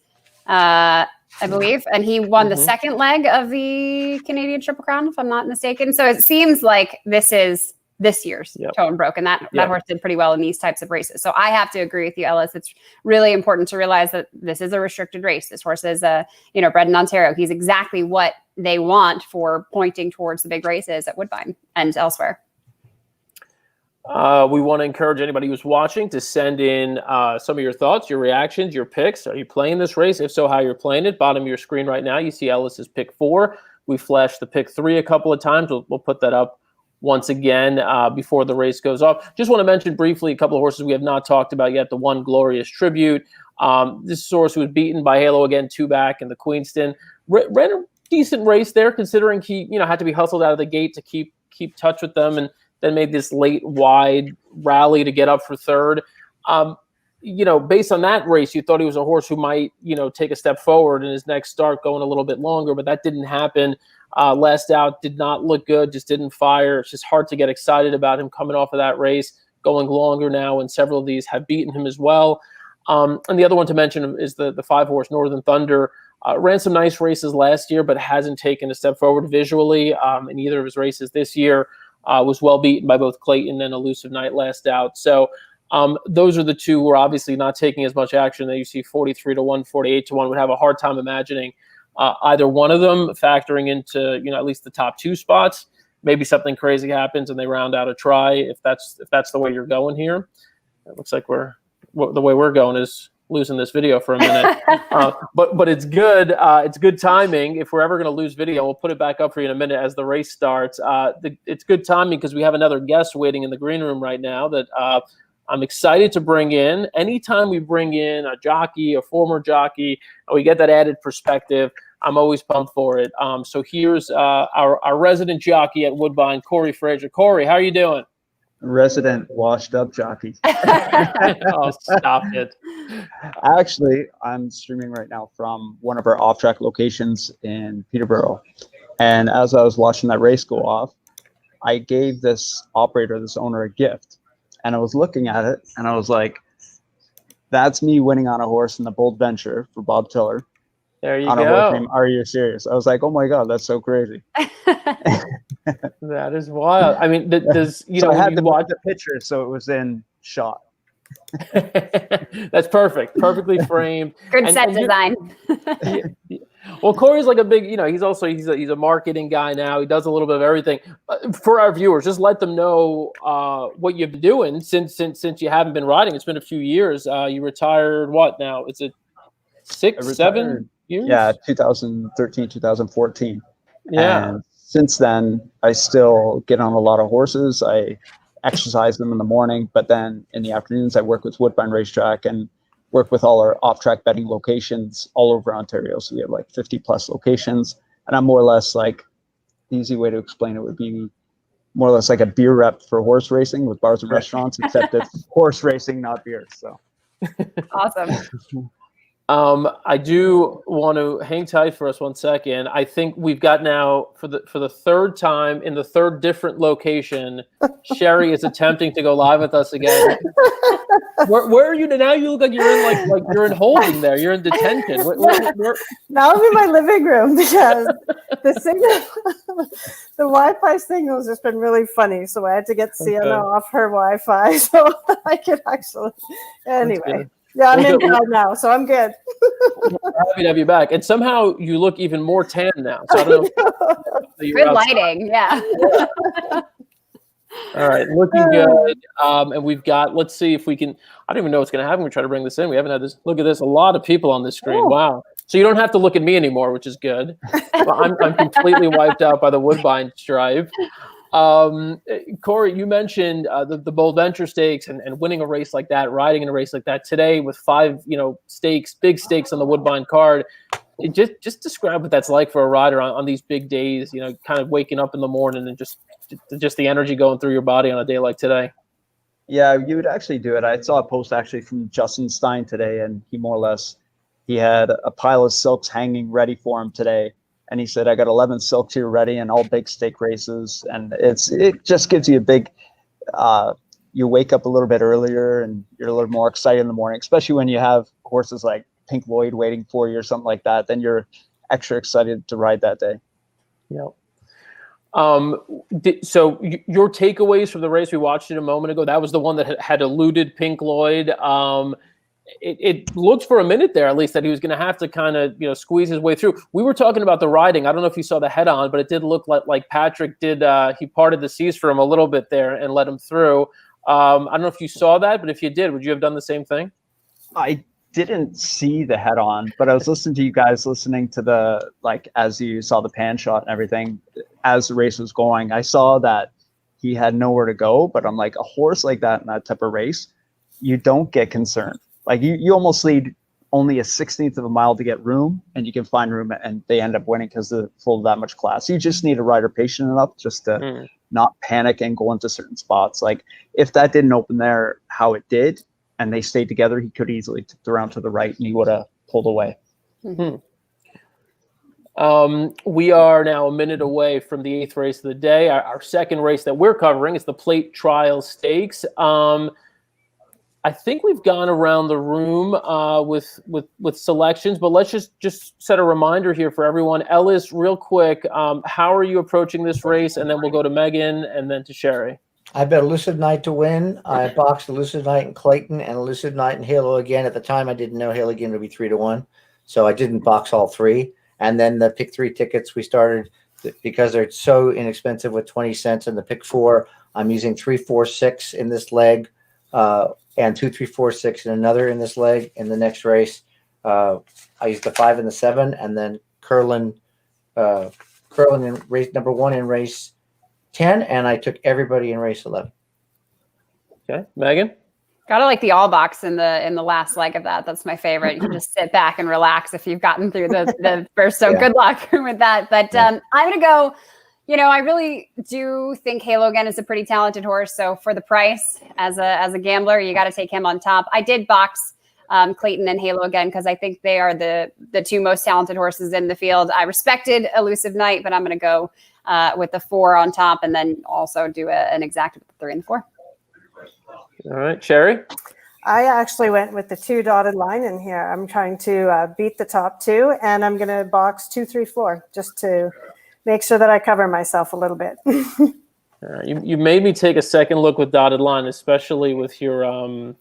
I believe, and he won the second leg of the Canadian Triple Crown, if I'm not mistaken. So it seems like this is this year's Tonebroke, and that horse did pretty well in these types of races. So I have to agree with you, Ellis. It's really important to realize that this is a restricted race. This horse is bred in Ontario. He's exactly what they want for pointing towards the big races at Woodbine and elsewhere. We want to encourage anybody who's watching to send in some of your thoughts, your reactions, your picks. Are you playing this race? If so, how you're playing it. Bottom of your screen right now, you see Ellis's pick 4. We flashed the pick 3 a couple of times. We'll put that up once again before the race goes off. Just want to mention briefly a couple of horses we have not talked about yet. The One Glorious Tribute. This horse was beaten by Halo Again 2 back in the Queenston. Ran a decent race there, considering he had to be hustled out of the gate to keep touch with them, and then made this late wide rally to get up for third. Based on that race, you thought he was a horse who might take a step forward in his next start, going a little bit longer, but that didn't happen. Last out did not look good, just didn't fire. It's just hard to get excited about him coming off of that race, going longer now, and several of these have beaten him as well. And the other one to mention is the 5-horse Northern Thunder. Ran some nice races last year, but hasn't taken a step forward visually in either of his races this year. Was well beaten by both Clayton and Elusive Knight last out. So those are the two who are obviously not taking as much action. That you see 43-1, 48-1. Would have a hard time imagining either one of them factoring into at least the top 2 spots. Maybe something crazy happens and they round out a try. If that's the way you're going here, it looks like the way we're going is losing this video for a minute. But it's good. It's good timing. If we're ever going to lose video, we'll put it back up for you in a minute as the race starts. It's good timing because we have another guest waiting in the green room right now that I'm excited to bring in. Anytime we bring in a jockey, a former jockey, and we get that added perspective, I'm always pumped for it. So here's our resident jockey at Woodbine, Corey Fraser. Corey, how are you doing? Resident washed up jockey. Oh, stop it. Actually, I'm streaming right now from one of our off-track locations in Peterborough. And as I was watching that race go off, I gave this owner, a gift. And I was looking at it, and I was like, that's me winning on a horse in the Bold Venture for Bob Tiller. There you on go. A horse named Are You Serious? I was like, oh my God, that's so crazy. That is wild. I mean, does I had to watch the picture, so it was in shot. That's perfect. Perfectly framed. Good set design. Well, Corey's like a big, he's a marketing guy now. He does a little bit of everything. For our viewers, just let them know what you've been doing since you haven't been riding. It's been a few years. You retired. What now? Is it 6, 7 years? Yeah, 2013, 2014. Yeah. And since then, I still get on a lot of horses. I exercise them in the morning, but then in the afternoons, I work with Woodbine Racetrack and work with all our off-track betting locations all over Ontario. So we have like 50 plus locations. And I'm more or less like, the easy way to explain it would be more or less like a beer rep for horse racing with bars and restaurants, except it's horse racing, not beer. So awesome. I do want to hang tight for us one second. I think we've got now for the third time in the third different location, Sherry is attempting to go live with us again. Where are you now? You look like you're in like you're in holding there. You're in detention. Where? Now I'm in my living room because the signal, the Wi-Fi signal has just been really funny. So I had to get Sienna off her Wi-Fi so I could actually. Anyway. Yeah, I'm in bed now, so I'm good. Happy to have you back. And somehow you look even more tan now. So I don't know. Good lighting, yeah. All right, looking good. And we've got, let's see if we can, I don't even know what's going to happen. We try to bring this in. We haven't had this. Look at this. A lot of people on this screen. Wow. So you don't have to look at me anymore, which is good. I'm completely wiped out by the Woodbine stripe. Corey, you mentioned the Bold Venture Stakes and winning a race like that, riding in a race like that today with 5, stakes, big stakes on the Woodbine card. Just describe what that's like for a rider on these big days, kind of waking up in the morning and just the energy going through your body on a day like today. Yeah, you would actually do it. I saw a post actually from Justin Stein today, and he had a pile of silks hanging ready for him today. And he said, I got 11 silks here ready and all big stake races. And it just gives you a big, you wake up a little bit earlier and you're a little more excited in the morning, especially when you have horses like Pink Lloyd waiting for you or something like that. Then you're extra excited to ride that day. Yeah. So your takeaways from the race we watched it a moment ago, that was the one that had eluded Pink Lloyd. It looked for a minute there, at least, that he was going to have to kind of, squeeze his way through. We were talking about the riding. I don't know if you saw the head on, but it did look like Patrick did. He parted the seas for him a little bit there and let him through. I don't know if you saw that, but if you did, would you have done the same thing? I didn't see the head on, but I was listening to you guys listening to as you saw the pan shot and everything as the race was going. I saw that he had nowhere to go, but I'm like, a horse like that in that type of race, you don't get concerned. Like you almost need only a 16th of a mile to get room, and you can find room, and they end up winning because they're full of that much class. You just need a rider patient enough just to not panic and go into certain spots. Like if that didn't open there how it did, and they stayed together, he could easily tip around to the right, and he would have pulled away. Mm-hmm. We are now a minute away from the 8th race of the day. Our second race that we're covering is the Plate Trial Stakes. I think we've gone around the room with selections, but let's just set a reminder here for everyone. Ellis, real quick, how are you approaching this race? And then we'll go to Megan and then to Sherry. I bet Elusive Knight to win. I boxed Elusive Knight and Clayton and Elusive Knight and Halo again. At the time, I didn't know Halo again would be 3-1, so I didn't box all three. And then the pick 3 tickets we started because they're so inexpensive with 20 cents. And the pick 4, I'm using 3, 4, 6 in this leg. And 2, 3, 4, 6 and another in this leg. In the next race, I used the 5 and the 7, and then curling in race number 1 in race 10, and I took everybody in race 11. Okay, Megan. Gotta like the all box in the last leg of that. That's my favorite. You can just sit back and relax if you've gotten through the first. So good luck with that. But I'm gonna go. I really do think Halo again is a pretty talented horse. So for the price, as a gambler, you got to take him on top. I did box Clayton and Halo again because I think they are the 2 most talented horses in the field. I respected Elusive Knight, but I'm going to go with the 4 on top, and then also do an exact with the 3 and the 4. All right, Sherry. I actually went with the 2 dotted line in here. I'm trying to beat the top 2, and I'm going to box 2, 3, 4 just to make sure that I cover myself a little bit. You made me take a second look with dotted line, especially with your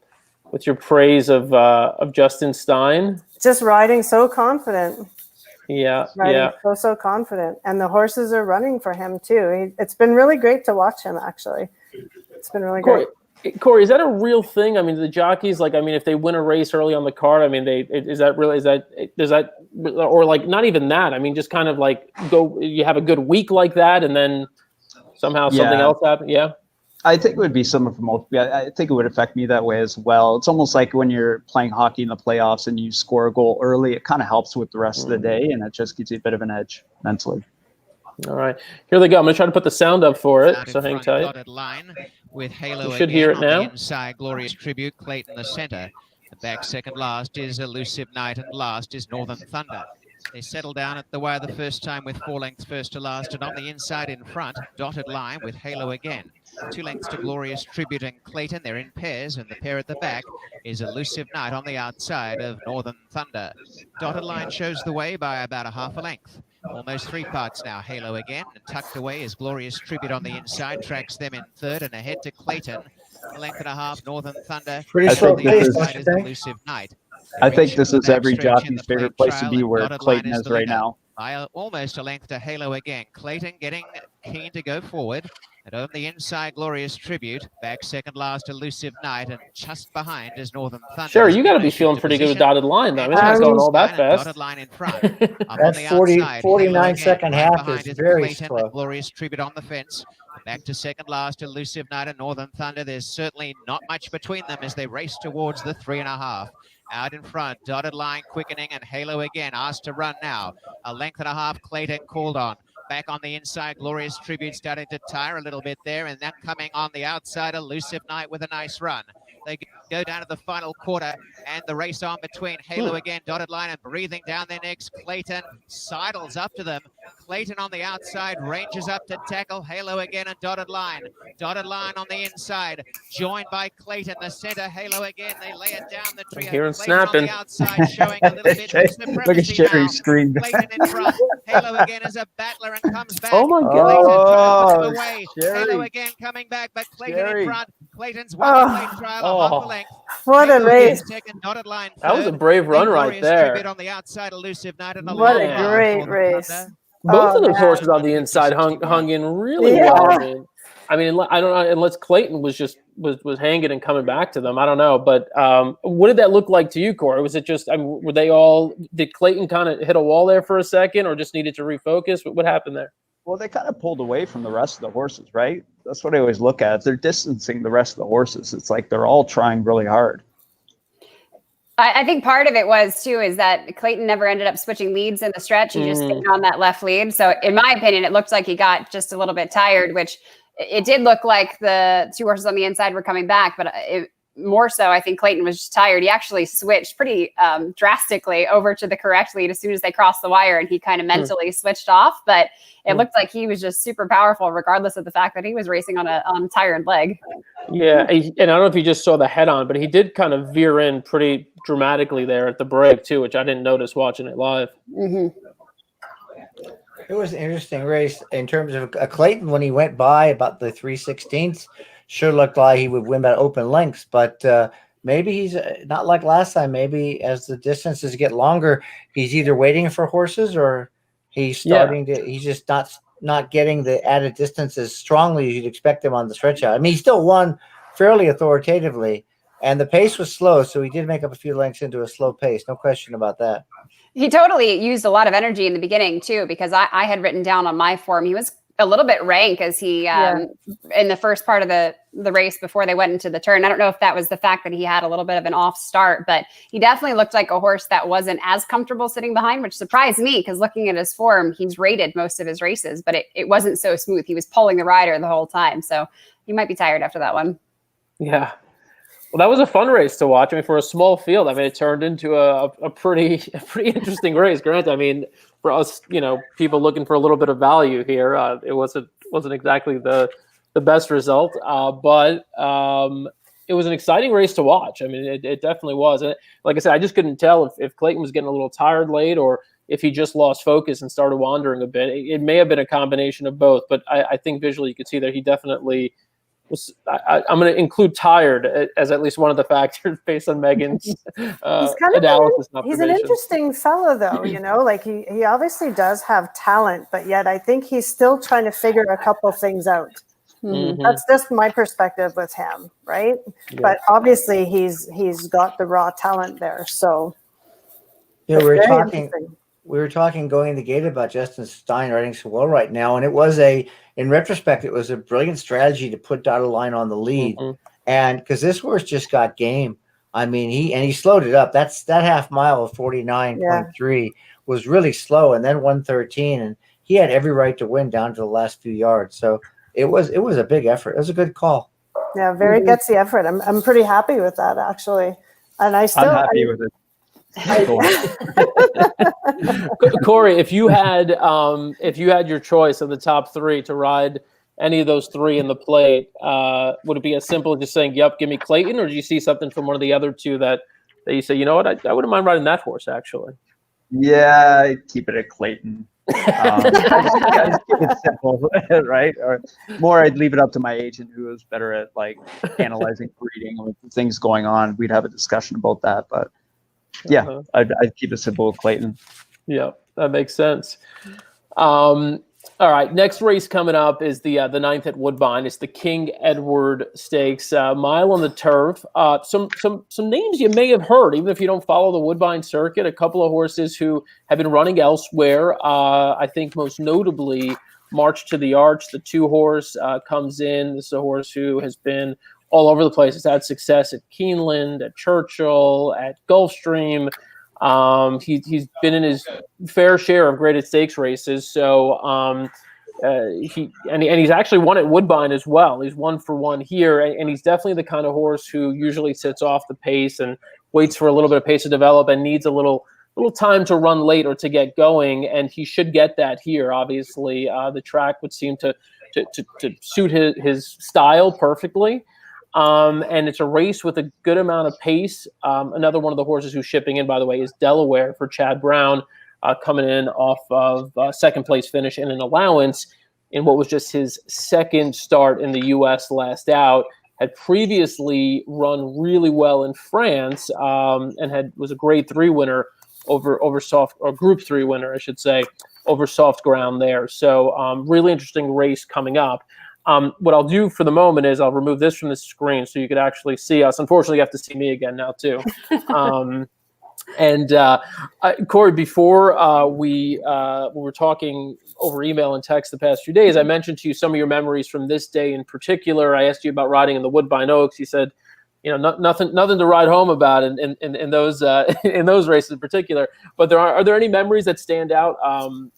praise of Justin Stein. Just riding so confident. Yeah, So confident, and the horses are running for him too. It's been really great to watch him. Actually, it's been really great. Corey, is that a real thing? I mean, the jockeys, if they win a race early on the card, I mean, or not even that? I mean, just kind of you have a good week like that, and then somehow something else happens. Yeah. I think it would be similar for most. I think it would affect me that way as well. It's almost like when you're playing hockey in the playoffs and you score a goal early, it kind of helps with the rest of the day, and it just gives you a bit of an edge mentally. All right, here they go. I'm going to try to put the sound up for it, so hang tight. Dotted line with Halo you should hear it now. On the inside, Glorious Tribute, Clayton the center. The back second last is Elusive Knight, and last is Northern Thunder. They settle down at the wire the first time with 4 lengths first to last, and on the inside in front, dotted line with Halo again. 2 lengths to Glorious Tribute and Clayton. They're in pairs, and the pair at the back is Elusive Knight on the outside of Northern Thunder. Dotted line shows the way by about a half a length. Almost 3 parts now. Halo again, and tucked away is Glorious Tribute on the inside, tracks them in third, and ahead to Clayton. A length and a half, Northern Thunder. Pretty slow pace, is Elusive Knight. I think this is every jockey's favorite place to be, where Clayton is right now. By almost a length to Halo again. Clayton getting keen to go forward. And on the inside, Glorious Tribute. Back second last, Elusive Knight. And just behind is Northern Thunder. Sure, you got to be feeling pretty good with dotted line, though. I mean, it's not going all that fast. Dotted line in front. Up on That the 40, outside, 49 Halo second again. half Right is very Clayton, slow. Glorious Tribute on the fence. Back to second last, Elusive Knight and Northern Thunder. There's certainly not much between them as they race towards the 3.5. Out in front, dotted line quickening, and Halo again asked to run now. A length and a half, Clayton called on. Back on the inside, Glorious Tribute starting to tire a little bit there, and then coming on the outside, Elusive Knight with a nice run. They go down to the final quarter, and the race on between Halo again, dotted line, and breathing down their necks. Clayton sidles up to them. Clayton on the outside, ranges up to tackle Halo again, and dotted line. Dotted line on the inside, joined by Clayton. The center, Halo again. They lay it down the trio. Hearing Clayton snapping. on the outside, showing a little bit of supremacy Look at Sherry's screen. Clayton in front. Halo again as a battler and comes back. Oh my Clayton God. trying to put him away. Sherry. Halo again coming back, but Clayton Sherry. in front. Clayton's won the late trial of half a length. What a Halo race. again second, dotted line That was a third. brave run Then right Glorious there. Tribute on the outside, Elusive Knight and What a great race. Both of those man. horses on the inside hung in really Yeah. well. I mean, I don't know, unless Clayton was just was hanging and coming back to them. I don't know, but what did that look like to you, Corey? Was it just? I mean, were they all? Did Clayton kind of hit a wall there for a second, or just needed to refocus? What happened there? Well, they kind of pulled away from the rest of the horses, right? That's what I always look at. They're distancing the rest of the horses. It's like they're all trying really hard. I think part of it was too is that Clayton never ended up switching leads in the stretch. He just stayed on that left lead. So in my opinion, it looked like he got just a little bit tired, which it did look like the two horses on the inside were coming back, but more so, I think Clayton was just tired. He actually switched pretty drastically over to the correct lead as soon as they crossed the wire, and he kind of mentally switched off. But it looked like he was just super powerful, regardless of the fact that he was racing on a tired leg. Yeah, and I don't know if you just saw the head on, but he did kind of veer in pretty dramatically there at the break too, which I didn't notice watching it live. It was an interesting race in terms of Clayton when he went by about the 3/16. Sure looked like he would win by open lengths, but maybe he's not like last time. Maybe as the distances get longer, he's either waiting for horses or he's starting to. He's just not getting the added distance as strongly as you'd expect him on the stretch out. I mean, he still won fairly authoritatively, and the pace was slow, so he did make up a few lengths into a slow pace. No question about that. He totally used a lot of energy in the beginning too, because I had written down on my form he was a little bit rank as he in the first part of the race before they went into the turn. I don't know if that was the fact that he had a little bit of an off start, but he definitely looked like a horse that wasn't as comfortable sitting behind, which surprised me because looking at his form, he's rated most of his races, but it wasn't so smooth. He was pulling the rider the whole time. So he might be tired after that one. Yeah. Well, that was a fun race to watch. I mean, for a small field, I mean, it turned into a pretty interesting race. Granted, I mean, for us, people looking for a little bit of value here, it wasn't exactly the best result, but it was an exciting race to watch. I mean, it definitely was. And like I said, I just couldn't tell if Clayton was getting a little tired late or if he just lost focus and started wandering a bit. It may have been a combination of both, but I think visually you could see that he definitely was. I'm going to include tired as at least one of the factors based on Megan's analysis. He's an interesting fellow, though. Like he obviously does have talent, but yet I think he's still trying to figure a couple things out. Mm-hmm. That's just my perspective with him, right? Yeah. But obviously he's got the raw talent there. So we were talking going the gate about Justin Stein riding so well right now, and in retrospect, it was a brilliant strategy to put dotted line on the lead, and because this horse just got game. I mean, he slowed it up. That half mile of 49.3 was really slow, and then 113, and he had every right to win down to the last few yards. So it was a big effort. It was a good call. Yeah, very gutsy effort. I'm pretty happy with that actually, and I'm happy with it. Corey, if you had your choice of the top three to ride any of those three in the plate, would it be as simple as just saying, "Yep, give me Clayton," or do you see something from one of the other two that you say, "You know what, I wouldn't mind riding that horse actually"? Yeah, I'd keep it at Clayton. I just keep it simple, right? Or more, I'd leave it up to my agent, who is better at like analyzing breeding with things going on. We'd have a discussion about that, but. Yeah, I'd keep it simple with Clayton. Yeah, that makes sense. All right, next race coming up is the 9th at Woodbine. It's the King Edward Stakes, mile on the turf. Some names you may have heard, even if you don't follow the Woodbine circuit. A couple of horses who have been running elsewhere. I think most notably March to the Arch, the 2-horse, comes in. This is a horse who has been all over the place. Has had success at Keeneland, at Churchill, at Gulfstream. He's been in his fair share of graded stakes races. So he's actually won at Woodbine as well. He's 1 for 1 here, and he's definitely the kind of horse who usually sits off the pace and waits for a little bit of pace to develop and needs a little time to run late or to get going. And he should get that here. Obviously, the track would seem to suit his style perfectly. And it's a race with a good amount of pace. Another one of the horses who's shipping in, by the way, is Delaware for Chad Brown, coming in off of second place finish in an allowance in what was just his second start in the U.S. last out. Had previously run really well in France and was a Grade 3 winner over soft, or Group 3 winner, I should say, over soft ground there. So really interesting race coming up. What I'll do for the moment is I'll remove this from the screen so you could actually see us. Unfortunately, you have to see me again now too. Corey, before we were talking over email and text the past few days, I mentioned to you some of your memories from this day in particular. I asked you about riding in the Woodbine Oaks. You said, nothing to ride home about in those in those races in particular. But are there any memories that stand out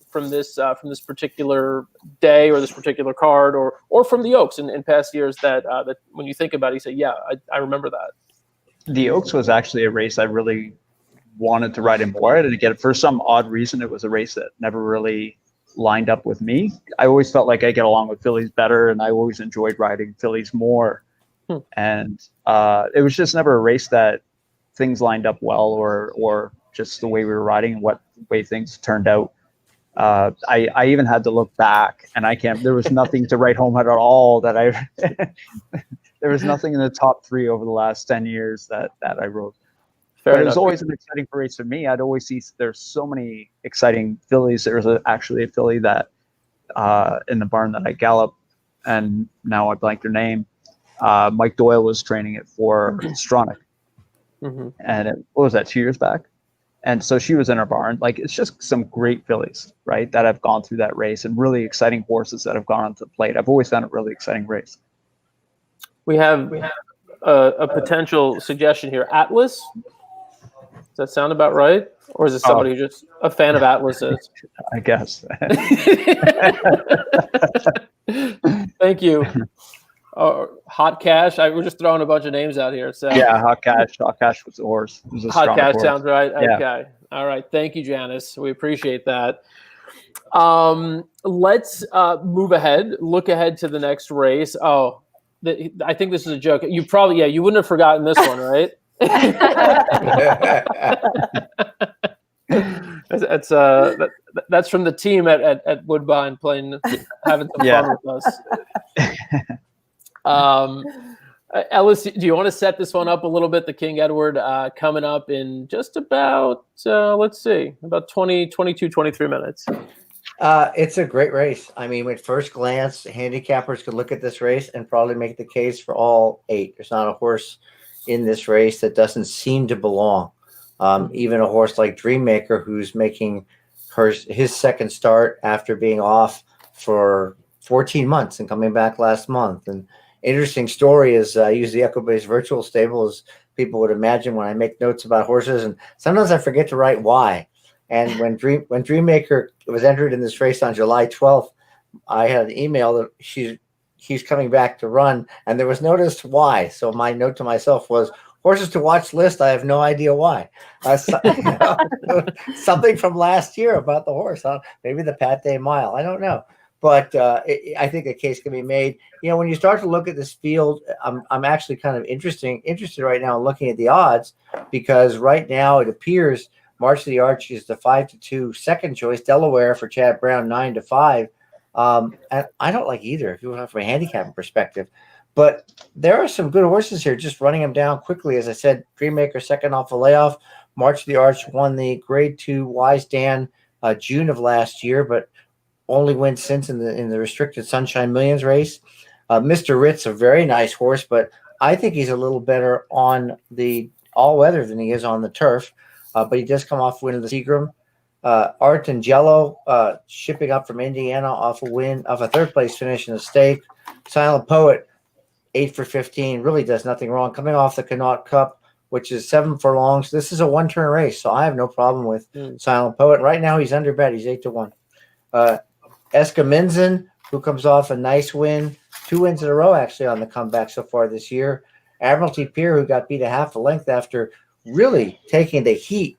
from this particular day or this particular card or from the Oaks in past years that when you think about it, you say, yeah, I remember that. The Oaks was actually a race I really wanted to ride in more. And again, for some odd reason, it was a race that never really lined up with me. I always felt like I get along with fillies better, and I always enjoyed riding fillies more. And it was just never a race that things lined up well, or just the way we were riding and what way things turned out. I even had to look back, and there was nothing to write home at all that there was nothing in the top 3 over the last 10 years that I wrote. Fair but enough. It was always an exciting race for me. I'd always see there's so many exciting fillies. There was actually a filly that in the barn that I gallop, and now I blank their name. Mike Doyle was training it for Stronach. Mm-hmm. And what was that, 2 years back? And so she was in our barn. Like, it's just some great fillies, right, that have gone through that race, and really exciting horses that have gone onto the plate. I've always found it a really exciting race. We have a potential suggestion here. Atlas? Does that sound about right? Or is it somebody who's just a fan of Atlas's? I guess. Thank you. Hot Cash. We're just throwing a bunch of names out here. So yeah, Hot Cash. Hot Cash was a horse. It was a Hot Cash horse. sounds right. Yeah. Okay. All right. Thank you, Janice. We appreciate that. Let's move ahead. Look ahead to the next race. I think this is a joke. You wouldn't have forgotten this one, right? That's from the team at Woodbine having some fun with us. Ellis, do you want to set this one up a little bit? The King Edward coming up in just about, about 22, 23 minutes. It's a great race. I mean, at first glance, handicappers could look at this race and probably make the case for all 8. There's not a horse in this race that doesn't seem to belong. Even a horse like Dreammaker, who's making his second start after being off for 14 months and coming back last month. And interesting story is I use the Echo-based virtual stable, as people would imagine, when I make notes about horses, and sometimes I forget to write why. And when Dreammaker was entered in this race on July 12th, I had an email that he's coming back to run, and there was notice why. So my note to myself was, horses to watch list. I have no idea why. Something from last year about the horse. Maybe the Pat Day Mile. I don't know. But I think a case can be made. When you start to look at this field, I'm actually kind of interested right now in looking at the odds, because right now it appears March to the Arch is the 5-2 second choice. Delaware for Chad Brown 9-5. And I don't like either, if you want from a handicapping perspective. But there are some good horses here, just running them down quickly. As I said, Dreammaker second off a layoff. March to the Arch won the Grade 2 Wise Dan June of last year, but only win since in the restricted Sunshine Millions race. Mr. Ritz, a very nice horse, but I think he's a little better on the all-weather than he is on the turf. But he does come off win of the Seagram. Art and Jello shipping up from Indiana off a third place finish in the stake. Silent Poet, 8 for 15, really does nothing wrong. Coming off the Connaught Cup, which is 7 furlongs. This is a one-turn race, so I have no problem with Silent Poet. Right now, he's under bet. He's 8-1. Escaminzin, who comes off a nice win, 2 wins in a row actually on the comeback so far this year. Admiralty Pier, who got beat a half a length after really taking the heat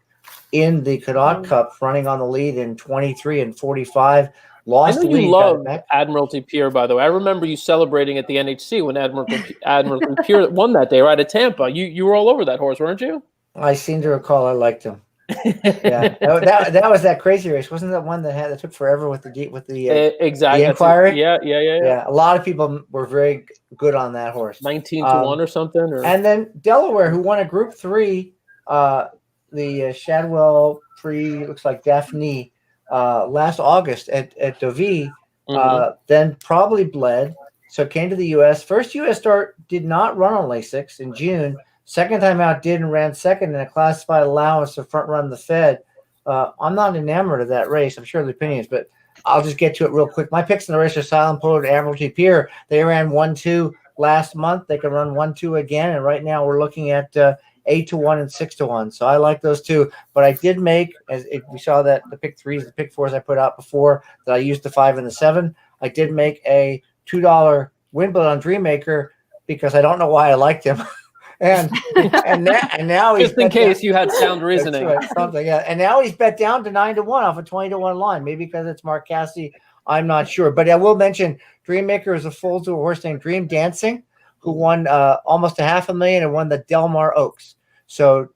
in the Connaught Cup, running on the lead in 23 and 45. Lost I know the lead. you love Admiralty Pier, by the way. I remember you celebrating at the NHC when Admiralty Pier won that day, right at Tampa. You were all over that horse, weren't you? I seem to recall I liked him. Yeah, that was that crazy race, wasn't that one that took forever with the exactly the Inquiry? Yeah. A lot of people were very good on that horse. 19-1 or something. And then Delaware, who won a Group 3, the Shadwell Prix, looks like Daphne, last August at Deauville, then probably bled, so came to the U.S. First U.S. start did not run on Lasix in June. Second time out did and ran second in a classified allowance to front run the Fed. I'm not enamored of that race. I'm sure the opinions, but I'll just get to it real quick. My picks in the race are Silent Poet and Admiralty Pier. They ran 1-2 last month. They can run 1-2 again, and right now we're looking at 8-1 and 6-1. So I like those two. But I did make, as if we saw that the pick 3s, the pick 4s I put out before that I used the 5 and the 7. I did make a $2 win bet on Dreammaker because I don't know why I liked him. And now he's just in case you had sound reasoning. Right, something, yeah. And now he's bet down to 9-1 off a 20-1 line. Maybe because it's Mark Cassidy, I'm not sure. But I will mention Dreammaker is a foal to a horse named Dream Dancing, who won almost $500,000 and won the Delmar Oaks. So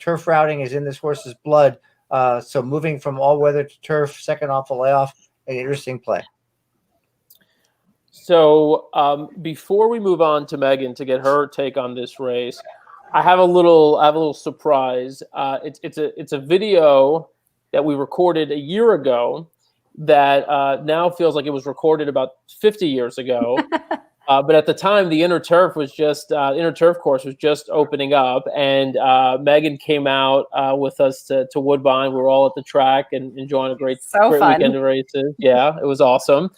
turf routing is in this horse's blood. So moving from all weather to turf, second off the layoff, an interesting play. So before we move on to Megan to get her take on this race, I have a little surprise. It's a video that we recorded a year ago that now feels like it was recorded about 50 years ago. But at the time, the inner turf course was just opening up, and Megan came out with us to Woodbine. We were all at the track and enjoying a great weekend of races. Yeah, it was awesome.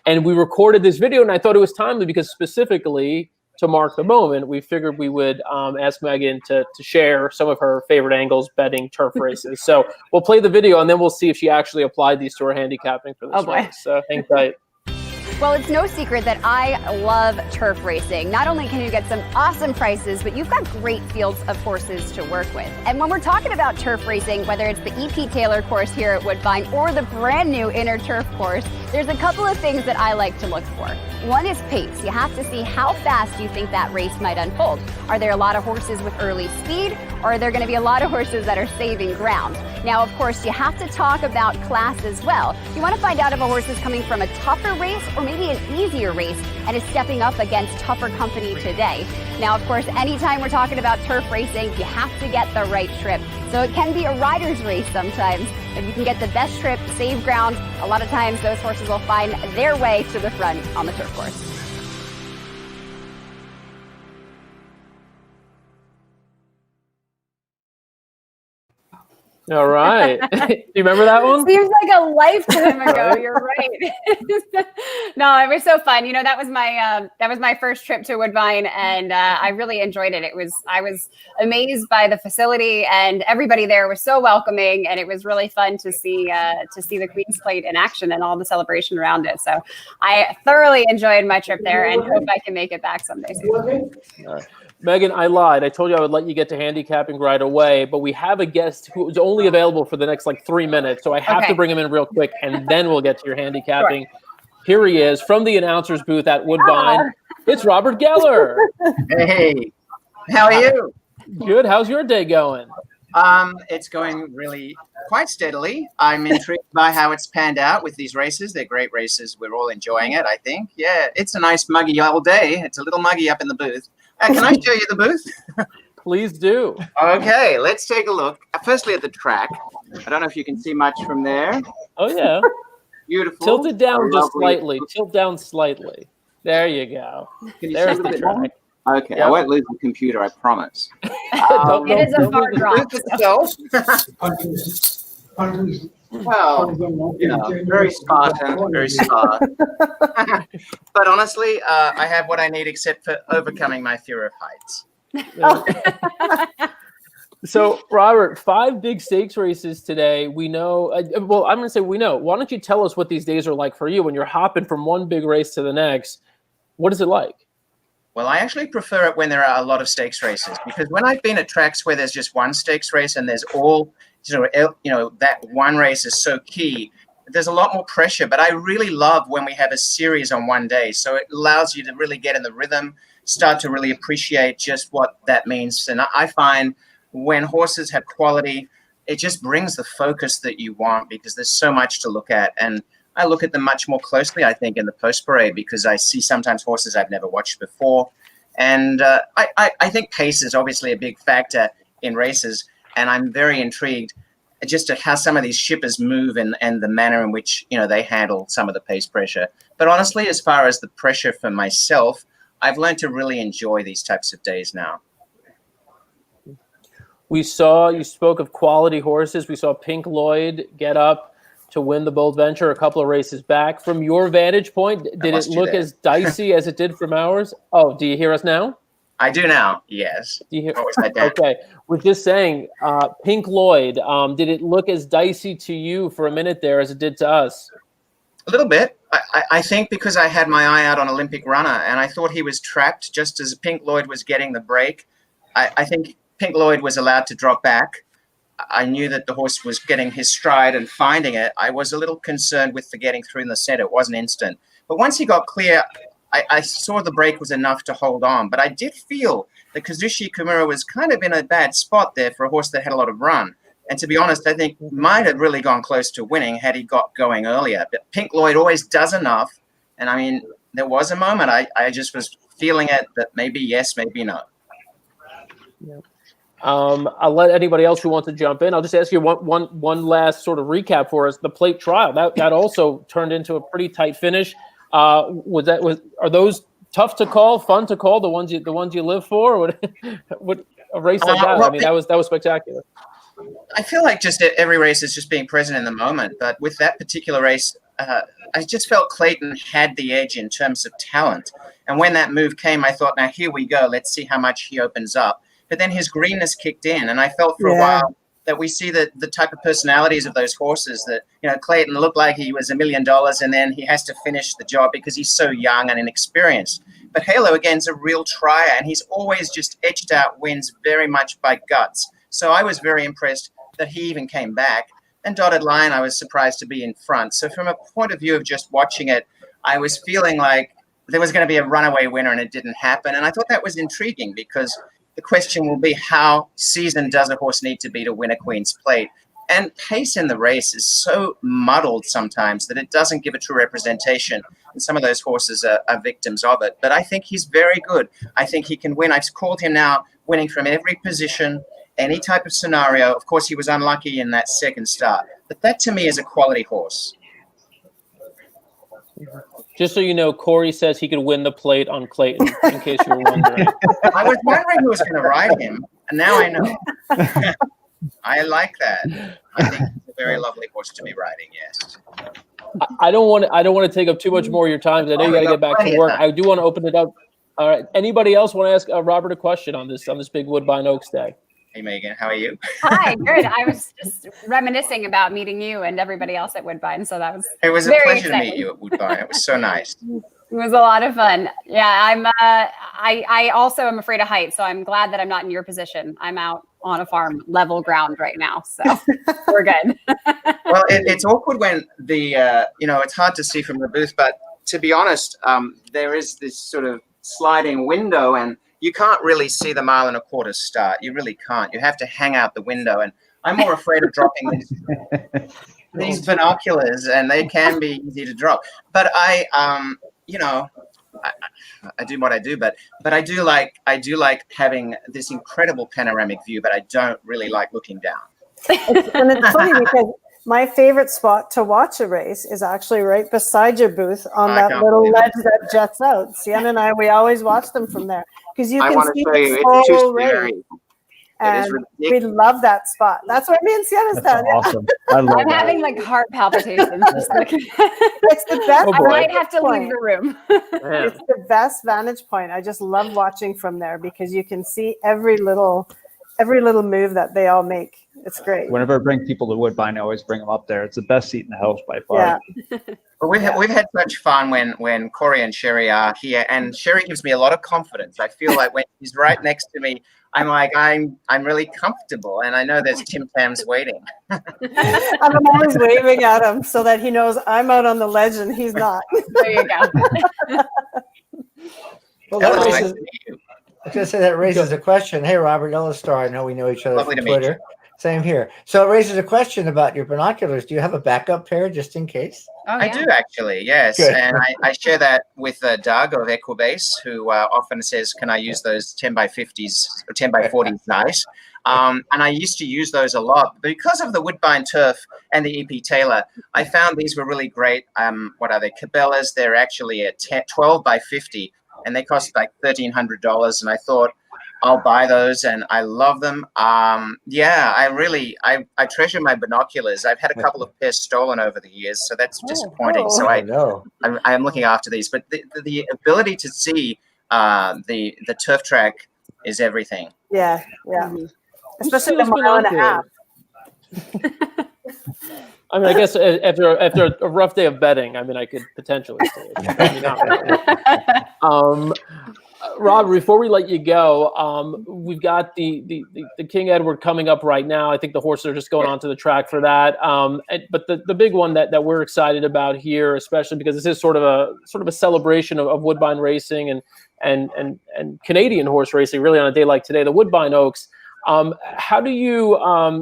And we recorded this video, and I thought it was timely because specifically to mark the moment, we figured we would ask Megan to share some of her favorite angles betting turf races. So we'll play the video, and then we'll see if she actually applied these to her handicapping for this race. So hang tight. Well, it's no secret that I love turf racing. Not only can you get some awesome prices, but you've got great fields of horses to work with. And when we're talking about turf racing, whether it's the E.P. Taylor course here at Woodbine or the brand new inner turf course, there's a couple of things that I like to look for. One is pace. You have to see how fast you think that race might unfold. Are there a lot of horses with early speed, or are there going to be a lot of horses that are saving ground? Now, of course, you have to talk about class as well. You want to find out if a horse is coming from a tougher race or maybe an easier race and is stepping up against tougher company today. Now, of course, anytime we're talking about turf racing, you have to get the right trip. So it can be a rider's race sometimes. If you can get the best trip, save ground, a lot of times those horses will find their way to the front on the turf course. All right. Do you remember that one? Seems like a lifetime ago. You're right. No, it was so fun. You know, that was my first trip to Woodbine, and I really enjoyed it. I was amazed by the facility, and everybody there was so welcoming, and it was really fun to see the Queen's Plate in action and all the celebration around it. So I thoroughly enjoyed my trip there, and hope I can make it back someday soon. All right. Megan, I lied. I told you I would let you get to handicapping right away, but we have a guest who is only available for the next 3 minutes, so I have to bring him in real quick, and then we'll get to your handicapping. Sure. Here he is from the announcer's booth at Woodbine. It's Robert Geller. Hey, how are you? Good. How's your day going? It's going really quite steadily. I'm intrigued by how it's panned out with these races. They're great races. We're all enjoying it, I think. Yeah, it's a nice muggy old day. It's a little muggy up in the booth. Can I show you the booth? Please do. Okay, let's take a look. Firstly at the track. I don't know if you can see much from there. Oh, yeah. Beautiful. Tilt it down A just lovely- slightly. Tilt down slightly. There you go. Can you There's see a the bit more? track. Okay, Yep. I won't lose the computer, I promise. Don't- It is a don't far lose it. drop. Well, you know, very Spartan, very sparse. But honestly, I have what I need except for overcoming my fear of heights. So, Robert, 5 big stakes races today. We know, well, I'm going to say we know. Why don't you tell us what these days are like for you when you're hopping from one big race to the next? What is it like? Well, I actually prefer it when there are a lot of stakes races, because when I've been at tracks where there's just one stakes race and there's all, that one race is so key, there's a lot more pressure. But I really love when we have a series on one day. So it allows you to really get in the rhythm, start to really appreciate just what that means. And I find when horses have quality, it just brings the focus that you want, because there's so much to look at. And I look at them much more closely, I think, in the post-parade, because I see sometimes horses I've never watched before. And I think pace is obviously a big factor in races, and I'm very intrigued just at how some of these shippers move and the manner in which, they handle some of the pace pressure. But honestly, as far as the pressure for myself, I've learned to really enjoy these types of days now. We saw, you spoke of quality horses. We saw Pink Lloyd get up to win the Bold Venture a couple of races back. From your vantage point, did it look as dicey as it did from ours? Oh, do you hear us now? I do now, yes. Do you hear? What was that, Dan? Okay, we're just saying, Pink Lloyd, did it look as dicey to you for a minute there as it did to us? A little bit. I think because I had my eye out on Olympic Runner, and I thought he was trapped just as Pink Lloyd was getting the break. I think Pink Lloyd was allowed to drop back. I knew that the horse was getting his stride and finding it. I was a little concerned with the getting through in the center. It wasn't instant. But once he got clear, I saw the break was enough to hold on. But I did feel that Kazushi Kimura was kind of in a bad spot there for a horse that had a lot of run. And to be honest, I think might have really gone close to winning had he got going earlier. But Pink Lloyd always does enough. And I mean, there was a moment I just was feeling it that maybe yes, maybe no. Yep. I'll let anybody else who wants to jump in. I'll just ask you one last sort of recap for us. The plate trial that also turned into a pretty tight finish. Are those tough to call, fun to call? The ones you live for? What a race like that? Well, I mean, that was spectacular. I feel like just every race is just being present in the moment. But with that particular race, I just felt Clayton had the edge in terms of talent. And when that move came, I thought, now here we go. Let's see how much he opens up. But then his greenness kicked in, and I felt for a while that we see the type of personalities of those horses that, Clayton looked like he was $1 million, and then he has to finish the job because he's so young and inexperienced. But Halo, again, is a real trier, and he's always just edged out wins very much by guts. So I was very impressed that he even came back. And Dotted Line, I was surprised to be in front. So from a point of view of just watching it, I was feeling like there was going to be a runaway winner, and it didn't happen. And I thought that was intriguing, because the question will be, how seasoned does a horse need to be to win a Queen's Plate? And pace in the race is so muddled sometimes that it doesn't give a true representation. And some of those horses are victims of it. But I think he's very good. I think he can win. I've called him now winning from every position, any type of scenario. Of course, he was unlucky in that second start. But that, to me, is a quality horse. Just so you know, Corey says he could win the plate on Clayton, in case you were wondering. I was wondering who was going to ride him, and now I know. I like that. I think it's a very lovely horse to be riding, yes. I don't want to take up too much more of your time, because I know you got to get back to work. I do want to open it up. All right. Anybody else want to ask Robert a question on this big Woodbine Oaks day? Hey, Megan, how are you? Hi, good. I was just reminiscing about meeting you and everybody else at Woodbine, so that was It was a very pleasure exciting. to meet you at Woodbine. It was so nice. It was a lot of fun. Yeah, I also am afraid of heights, so I'm glad that I'm not in your position. I'm out on a farm, level ground right now, so we're good. Well, it's awkward when it's hard to see from the booth, but to be honest, there is this sort of sliding window, and you can't really see the 1.25 mile start. You really can't. You have to hang out the window, and I'm more afraid of dropping these binoculars, and they can be easy to drop. But I do what I do, but I do like having this incredible panoramic view, but I don't really like looking down. And it's funny because My favorite spot to watch a race is actually right beside your booth on I that can't little believe ledge that jets out. Sienna and I, we always watch them from there because you I can want to see show you. the It's too whole race. scary. It is And we ridiculous. love that spot. That's where me and Sienna That's stand. awesome. I love I'm that. having like heart palpitations. Just looking. It's the best. Oh, I boy. might have to leave point. the room. Man. It's the best vantage point. I just love watching from there because you can see every little move that they all make. It's great. Whenever I bring people to Woodbine, I always bring them up there. It's the best seat in the house by far. Yeah. But we've had such fun when Corey and Sherry are here, and Sherry gives me a lot of confidence. I feel like when she's right next to me, I'm like I'm really comfortable, and I know there's Tim Tams waiting. I'm always waving at him so that he knows I'm out on the ledge and he's not. There you go. Well, that Ellis, nice raises, to meet you. I was going to say that raises a question. Hey, Robert Ellistar, I know we know each other Lovely from to meet Twitter. Same here. So it raises a question about your binoculars. Do you have a backup pair just in case? Oh, I do actually, yes, Good. and I share that with Doug of Equibase, who often says, "Can I use those 10x50s or 10x40s nice?" And I used to use those a lot because of the Woodbine turf and the EP Taylor. I found these were really great. What are they? Cabela's. They're actually a 12x50, and they cost like $1,300. And I thought, I'll buy those, and I love them. Yeah, I treasure my binoculars. I've had a couple of pairs stolen over the years, so that's disappointing. So I'm looking after these, but the ability to see the turf track is everything. Yeah. Especially the Who's mile and a half. I mean, I guess after a rough day of betting, I mean, I could potentially see it. I mean, not really. Rob, before we let you go, we've got the King Edward coming up right now. I think the horses are just going onto the track for that. But the big one that we're excited about here, especially because this is sort of a celebration of Woodbine racing and Canadian horse racing, really on a day like today, the Woodbine Oaks. How do you,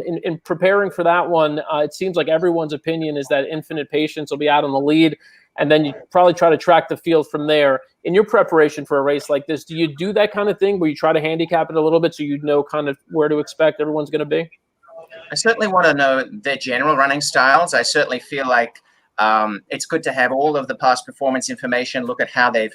in preparing for that one, it seems like everyone's opinion is that Infinite Patience will be out on the lead, and then you probably try to track the field from there. In your preparation for a race like this, do you do that kind of thing where you try to handicap it a little bit so you know kind of where to expect everyone's going to be? I certainly want to know their general running styles. I certainly feel like it's good to have all of the past performance information, look at how they've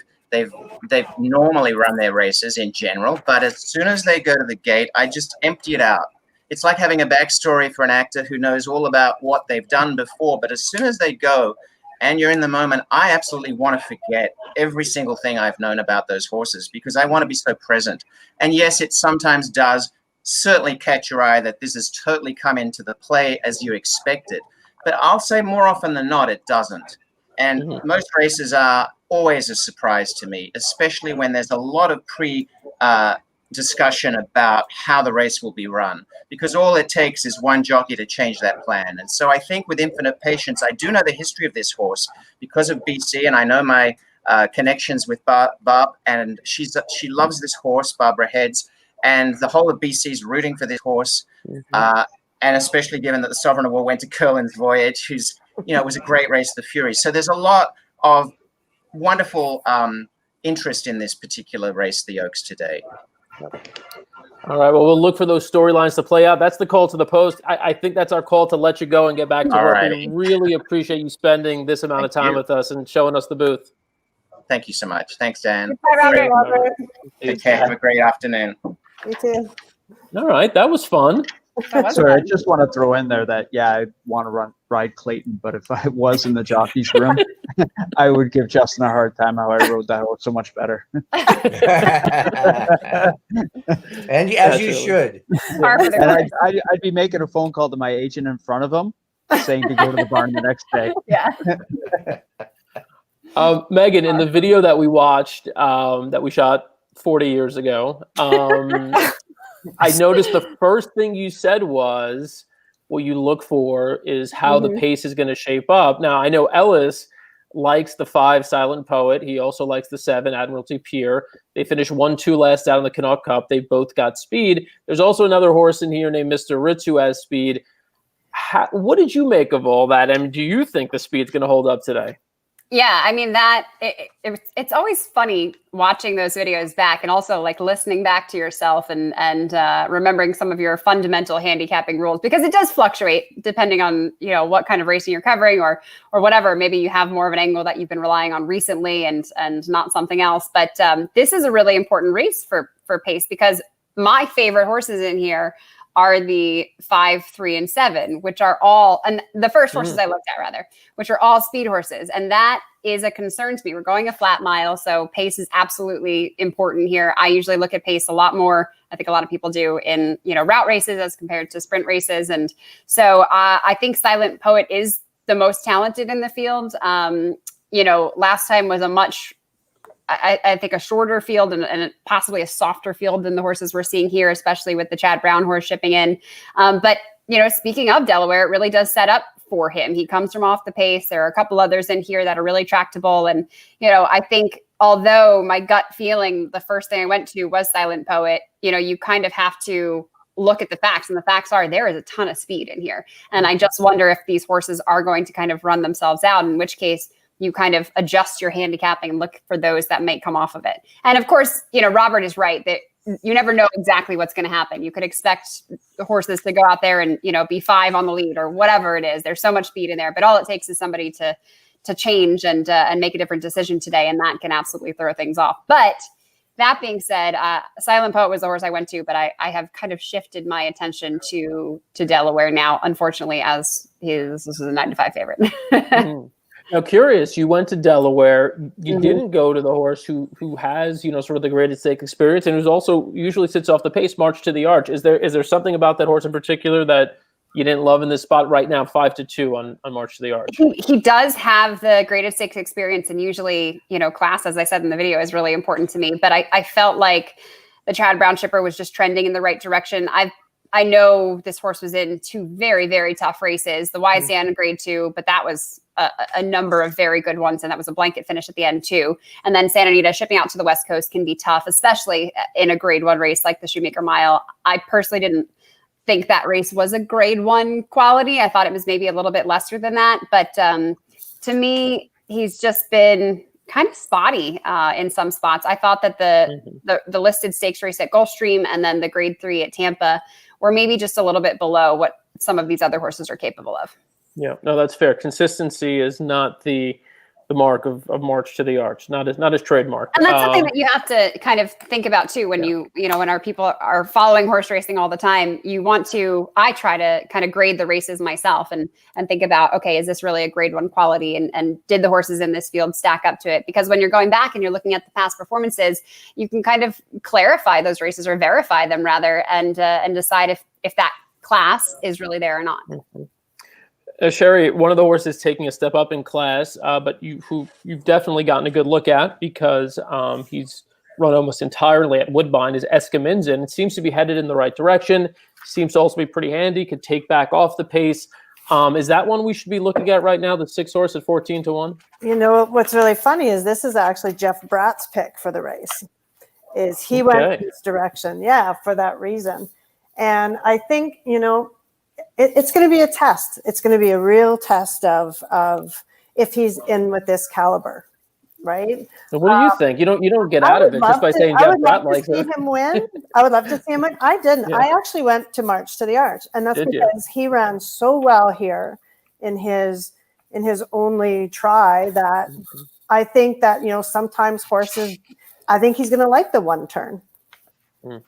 normally run their races in general, but as soon as they go to the gate, I just empty it out. It's like having a backstory for an actor who knows all about what they've done before, but as soon as they go and you're in the moment, I absolutely want to forget every single thing I've known about those horses because I want to be so present. And yes, it sometimes does certainly catch your eye that this has totally come into the play as you expected, but I'll say more often than not, it doesn't. And most races are always a surprise to me, especially when there's a lot of discussion about how the race will be run, because all it takes is one jockey to change that plan. And so I think with Infinite Patience, I do know the history of this horse because of BC, and I know my connections with Barb, and she loves this horse, Barbara Heads, and the whole of BC's rooting for this horse, and especially given that the Sovereign Award went to Curlin's Voyage, who's, it was a great race, the Fury. So there's a lot of wonderful interest in this particular race, the Oaks, today. All right, well, we'll look for those storylines to play out. That's the call to the post. I think that's our call to let you go and get back to work. We really appreciate you spending this amount of time with us and showing us the booth. Thank you so much. Thanks, Dan. Bye, Robert. Take care. Have a great afternoon. You too. All right, that was fun. Sorry, I just want to throw in there that, I want to ride Clayton, but if I was in the jockey's room, I would give Justin a hard time how I rode that horse so much better. And as you should. And I'd be making a phone call to my agent in front of him saying to go to the barn the next day. Yeah. Megan, in the video that we watched, that we shot 40 years ago, I noticed the first thing you said was what you look for is how the pace is going to shape up. Now, I know Ellis likes the 5 Silent Poet. He also likes the 7 Admiralty Pier. They finished 1-2 last out in the Connaught Cup. They both got speed. There's also another horse in here named Mr. Ritz who has speed. What did you make of all that? And do you think the speed's going to hold up today? Yeah, I mean it's always funny watching those videos back, and also like listening back to yourself and remembering some of your fundamental handicapping rules, because it does fluctuate depending on what kind of racing you're covering or whatever. Maybe you have more of an angle that you've been relying on recently and not something else. But this is a really important race for pace, because my favorite horses in here are the 5, 3, and 7, which are all, and the first horses I looked at rather, which are all speed horses. And that is a concern to me. We're going a flat mile, so pace is absolutely important here. I usually look at pace a lot more, I think a lot of people do, in route races as compared to sprint races. And so I think Silent Poet is the most talented in the field. Last time was a much, I think, a shorter field and possibly a softer field than the horses we're seeing here, especially with the Chad Brown horse shipping in. But speaking of Delaware, it really does set up for him. He comes from off the pace. There are a couple others in here that are really tractable. And, I think although my gut feeling, the first thing I went to was Silent Poet, you kind of have to look at the facts, and the facts are there is a ton of speed in here. And I just wonder if these horses are going to kind of run themselves out, in which case you kind of adjust your handicapping and look for those that may come off of it. And of course, Robert is right that you never know exactly what's going to happen. You could expect the horses to go out there and, be 5 on the lead or whatever it is. There's so much speed in there, but all it takes is somebody to change and make a different decision today. And that can absolutely throw things off. But that being said, Silent Poet was the horse I went to, but I have kind of shifted my attention to Delaware now, unfortunately, as this is a 9-5 favorite. Now, curious, you went to Delaware. You didn't go to the horse who has, sort of the graded stake experience, and who's also usually sits off the pace, March to the Arch. Is there something about that horse in particular that you didn't love in this spot right now, 5-2 on March to the Arch? He does have the graded stakes experience, and usually, class, as I said in the video, is really important to me. But I felt like the Chad Brown shipper was just trending in the right direction. I know this horse was in 2 very, very tough races. The Wise Dan grade 2, but that was a number of very good ones, and that was a blanket finish at the end too. And then Santa Anita shipping out to the West Coast can be tough, especially in a grade 1 race like the Shoemaker Mile. I personally didn't think that race was a grade 1 quality. I thought it was maybe a little bit lesser than that. But to me, he's just been kind of spotty in some spots. I thought that the listed stakes race at Gulfstream and then the grade 3 at Tampa were maybe just a little bit below what some of these other horses are capable of. Yeah, no, that's fair. Consistency is not the mark of March to the Arch, not his trademark. And that's something that you have to kind of think about too when when our people are following horse racing all the time. I try to kind of grade the races myself and think about, okay, is this really a grade 1 quality, and did the horses in this field stack up to it? Because when you're going back and you're looking at the past performances, you can kind of clarify those races, or verify them rather, and decide if that class is really there or not. Sherry, one of the horses taking a step up in class, but you've definitely gotten a good look at, because he's run almost entirely at Woodbine, is Escaminzin. It seems to be headed in the right direction. Seems to also be pretty handy, could take back off the pace. Is that one we should be looking at right now, the 6 horse at 14-1? What's really funny is this is actually Jeff Bratt's pick for the race. Is he went in this direction, for that reason. And I think, it's going to be a test. It's going to be a real test of if he's in with this caliber, right? So what do you think? You don't get out of it just by saying Jeff Bratt likes it. I would love to see him win. I would love to see him win. I didn't. Yeah. I actually went to March to the Arch, and that's because he ran so well here in his only try that I think that sometimes horses. I think he's going to like the 1 turn.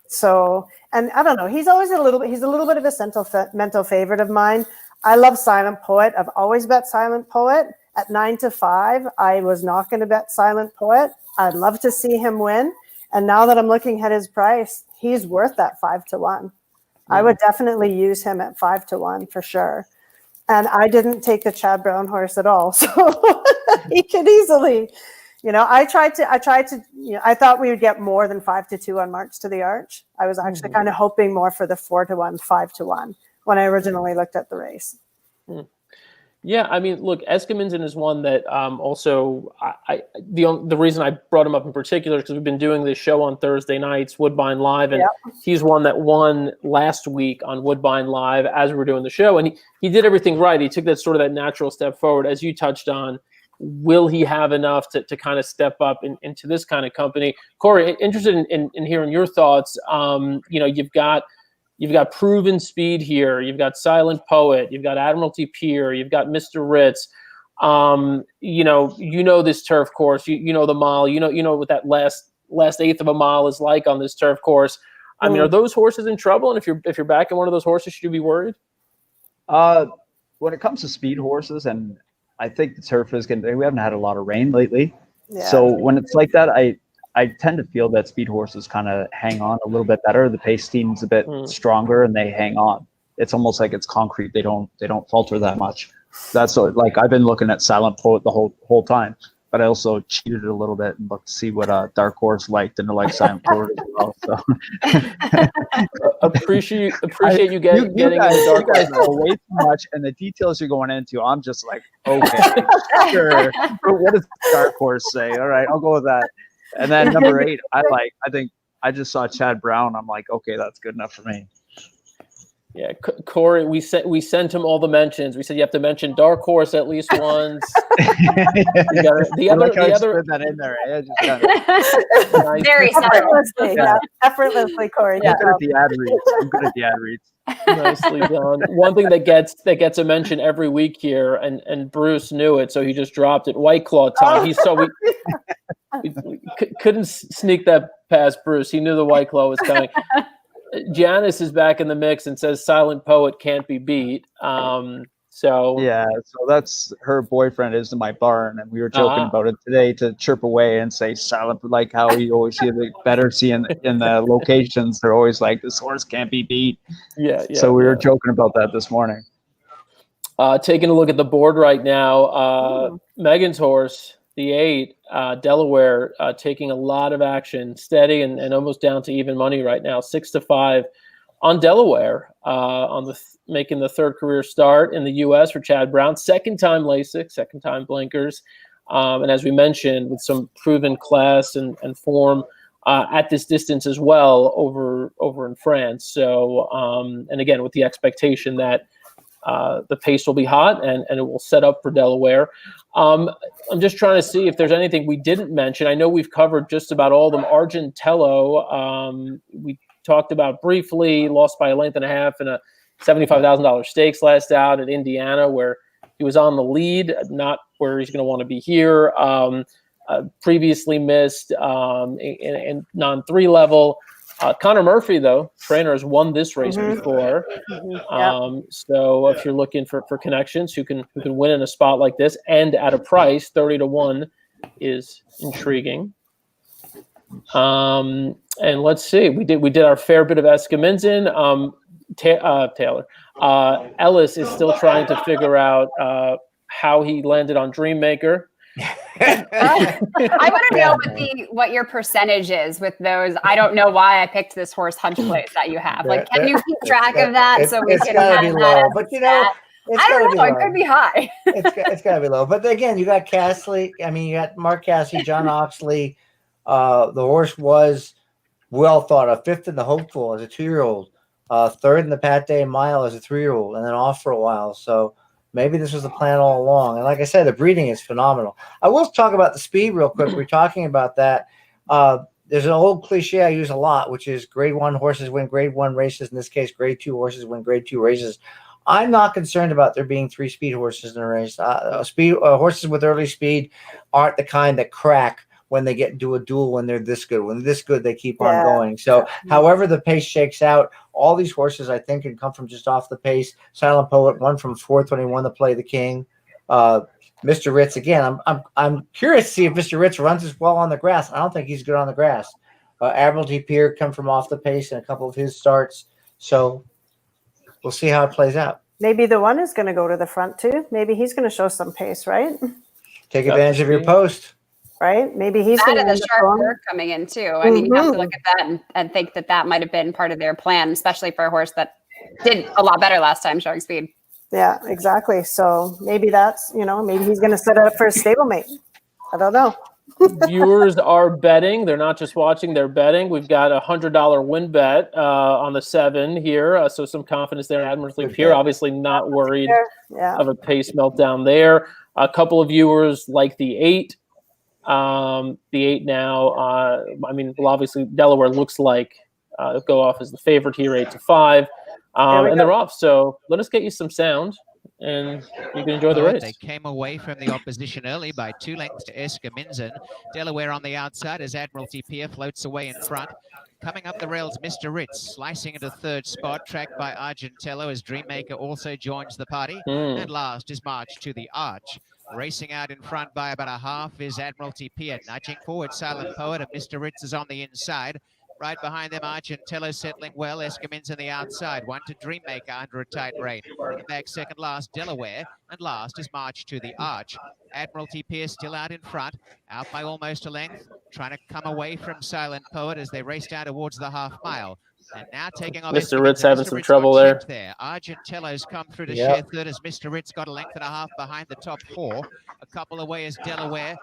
So, and I don't know, he's a little bit of a mental favorite of mine. I love Silent Poet. I've always bet Silent Poet at 9-5. I was not going to bet Silent Poet. I'd love to see him win. And now that I'm looking at his price, he's worth that 5-1. I would definitely use him at 5-1 for sure. And I didn't take the Chad Brown horse at all. So he could easily, I thought we would get more than 5-2 on March to the Arch. I was actually kind of hoping more for the 4-1, 5-1 when I originally looked at the race. Yeah, I mean, look, Escaminzin is one that also the reason I brought him up in particular is because we've been doing this show on Thursday nights, Woodbine Live, and he's one that won last week on Woodbine Live as we were doing the show, and he did everything right. He took that natural step forward, as you touched on. will he have enough to kind of step up into this kind of company? Corey, interested in hearing your thoughts. You've got proven speed here. You've got Silent Poet. You've got Admiralty Pier. You've got Mr. Ritz. This turf course. You know the mile. You know what that last eighth of a mile is like on this turf course. I mean, are those horses in trouble? And if you're backing one of those horses, should you be worried? When it comes to speed horses, and I think the turf is we haven't had a lot of rain lately. Yeah. So when it's like that, I tend to feel that speed horses kind of hang on a little bit better. The pace seems a bit stronger and they hang on. It's almost like it's concrete. They don't falter that much. That's like I've been looking at Silent Poet the whole time, but I also cheated a little bit and looked to see what Dark Horse liked, and I like Silent Poet as well. So appreciate you getting you guys, into Dark you guys Horse. know way too much, and the details you're going into, I'm just like, okay, sure. But what does Dark Horse say? All right, I'll go with that. And then number 8, I think I just saw Chad Brown. I'm like, okay, that's good enough for me. Yeah, Corey, we sent him all the mentions. We said you have to mention Dark Horse at least once. The other that in there. nice. Very Effortlessly, effortlessly, Corey. I'm good at the ad reads. Nicely done. One thing that gets a mention every week here, and Bruce knew it, so he just dropped it. White Claw time. We couldn't sneak that past Bruce. He knew the White Claw was coming. Janice is back in the mix and says Silent Poet can't be beat. So that's her boyfriend is in my barn, and we were joking about it today to chirp away and say Silent, like how you always see the bettors in the locations. They're always like, this horse can't be beat. So we were joking about that this morning. Taking a look at the board right now, Megan's horse, the 8, Delaware, taking a lot of action, steady and almost down to even money right now, 6-5 on Delaware, making the third career start in the U.S. for Chad Brown, second time LASIK, second time blinkers, and as we mentioned, with some proven class and form at this distance as well over in France. So, and again, with the expectation that the pace will be hot and it will set up for Delaware. I'm just trying to see if there's anything we didn't mention. I know we've covered just about all of them. Argentello, we talked about briefly, lost by a length and a half in a $75,000 stakes last out at Indiana, where he was on the lead, not where he's going to want to be here. Previously missed in non-3 level. Connor Murphy, though, trainer, has won this race before. So if you're looking for connections who can win in a spot like this and at a price, 30-1 is intriguing. And let's see, we did our fair bit of Escaminzin. Taylor Ellis is still trying to figure out how he landed on Dreammaker. I want to know what your percentage is with those. I don't know why I picked this horse hunch place that you have. Like, can you keep track of that so we can have be that? low, but I don't know. It could be high. It's got to be low. But again, you got Castley. I mean, you got Mark Cassidy, John Oxley. The horse was well thought of. 5th in the Hopeful as a 2-year-old. 3rd in the Pat Day Mile as a 3-year-old, and then off for a while. So maybe this was the plan all along. And like I said, the breeding is phenomenal. I will talk about the speed real quick. We're talking about that. There's an old cliche I use a lot, which is grade 1 horses win grade 1 races. In this case, grade 2 horses win grade 2 races. I'm not concerned about there being 3 speed horses in a race. Horses with early speed aren't the kind that crack when they get into a duel when they're this good. When they're this good, they keep on going. So however the pace shakes out, all these horses, I think, can come from just off the pace. Silent Poet won from 4th when he won the Play the King. Mr. Ritz, again, I'm curious to see if Mr. Ritz runs as well on the grass. I don't think he's good on the grass. Admiralty Pier come from off the pace in a couple of his starts. So we'll see how it plays out. Maybe the one is going to go to the front too. Maybe he's going to show some pace, right? Take advantage of your post. Right? Maybe he's that going and the sharp work coming in too. I mean, you have to look at that and think that might have been part of their plan, especially for a horse that did a lot better last time showing speed. Yeah, exactly. So maybe that's, maybe he's going to set it up for a stablemate. I don't know. Viewers are betting. They're not just watching, they're betting. We've got a $100 win bet on the 7 here. So some confidence there in Admiralty Pier. Obviously not worried of a pace meltdown there. A couple of viewers like the 8. The 8 now. I mean, well, obviously Delaware looks like go off as the favorite here, 8-5, and they're off. So let us get you some sound, and you can enjoy the race. They came away from the opposition early by 2 lengths to Eskaminsen. Delaware on the outside as Admiralty Pier floats away in front. Coming up the rails, Mr. Ritz slicing into third spot, tracked by Argentello as Dreammaker also joins the party. And last is March to the Arch. Racing out in front by about a half is Admiralty Pier, nudging forward Silent Poet, and Mr. Ritz is on the inside. Right behind them, Argentello settling well. Eskamins on the outside. 1 to Dreammaker under a tight rein. In the back, second last, Delaware. And last is March to the Arch. Admiralty Pier still out in front. Out by almost a length. Trying to come away from Silent Poet as they race down towards the half mile. And now taking on Mr. Ritz having some trouble there. Argentello's come through to share third as Mr. Ritz got a length and a half behind the top 4. A couple away is Delaware.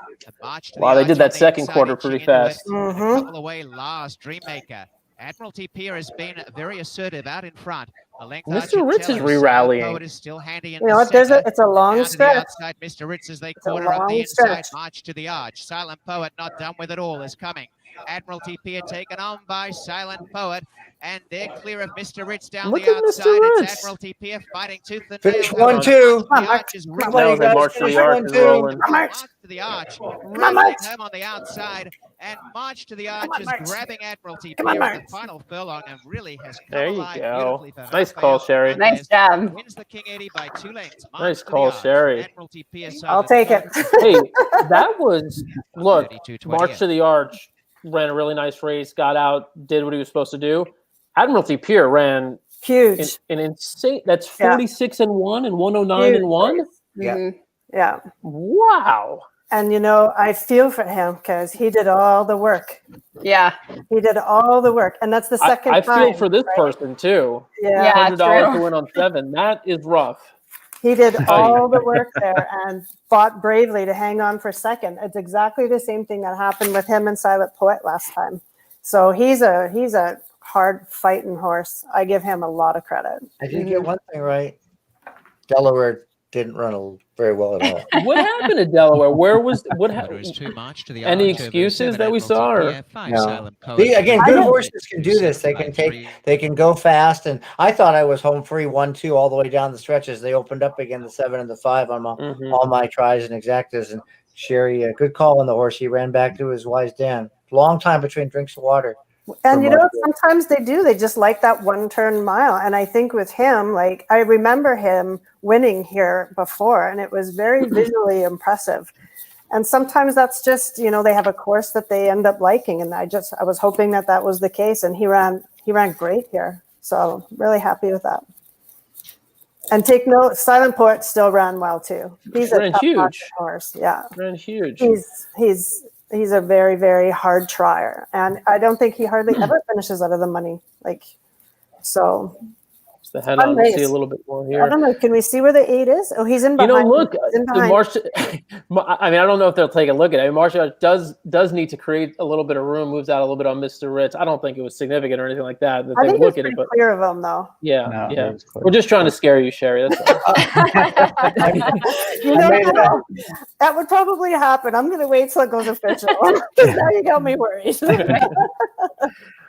Wow, they did that second quarter pretty fast. A couple away last, Dreammaker. Admiralty Pier has been very assertive out in front. A length Mr. Ritz is re-rallying. Is still handy in you know what? It's a long stretch. Outside, Mr. Ritz as they corner up the inside. March to the Arch. Silent Poet not done with it all is coming. Admiralty Pier taken on by Silent Poet, and they're clear of Mr. Ritz down the outside. It's Admiralty Pier fighting tooth and nail. Finish 1-2. The Arch is March to the Arch is rolling. March to the Arch. Rolling home on the outside, and March to the Arch is grabbing Admiralty Pier in the final furlong and really has come alive beautifully for Nice call, Sherry. Nice job. Wins the King 80 by 2 lengths. Nice call, Sherry. Admiralty Pier, I'll take it. Hey, that was, look, March to the Arch ran a really nice race, got out, did what he was supposed to do. Admiralty Pier ran huge, an insane. That's 46-1 and 109-1. Yeah. Wow. And you know, I feel for him because he did all the work. Yeah, he did all the work, and that's the second time. I feel for this person too. Yeah, $100 to win on 7. That is rough. He did all the work there and fought bravely to hang on for second. It's exactly the same thing that happened with him and Silent Poet last time. So he's a hard fighting horse. I give him a lot of credit. I did get one thing right. Delaware didn't run very well at all. What happened to Delaware? What happened? Any Arch excuses that we saw? Or? No. Again, good horses can do this. They can go fast. And I thought I was home free 1-2 all the way down the stretches. They opened up again the 7 and the 5 on all my tries and exactas. And Sherry, a good call on the horse. He ran back to his wise den. Long time between drinks of water. And you know, sometimes they do. They just like that 1-turn mile. And I think with him, like I remember him winning here before, and it was very visually impressive. And sometimes that's just, you know, they have a course that they end up liking. And I was hoping that was the case. And he ran great here. So really happy with that. And take note, Silent Poet still ran well too. He's a huge horse. Yeah, ran huge. He's a very, very hard trier, and I don't think he hardly ever finishes out of the money. Like, so. The head on to see a little bit more here. I don't know. Can we see where the 8 is? Oh, he's in behind. You know, look, March. I mean, I don't know if they'll take a look at it. I mean, March does need to create a little bit of room. Moves out a little bit on Mr. Ritz. I don't think it was significant or anything like that. I think look at it, but clear of him though. Yeah, yeah. We're just trying to scare you, Sherry. That's you know, that would probably happen. I'm going to wait till it goes official. Now you got me worried.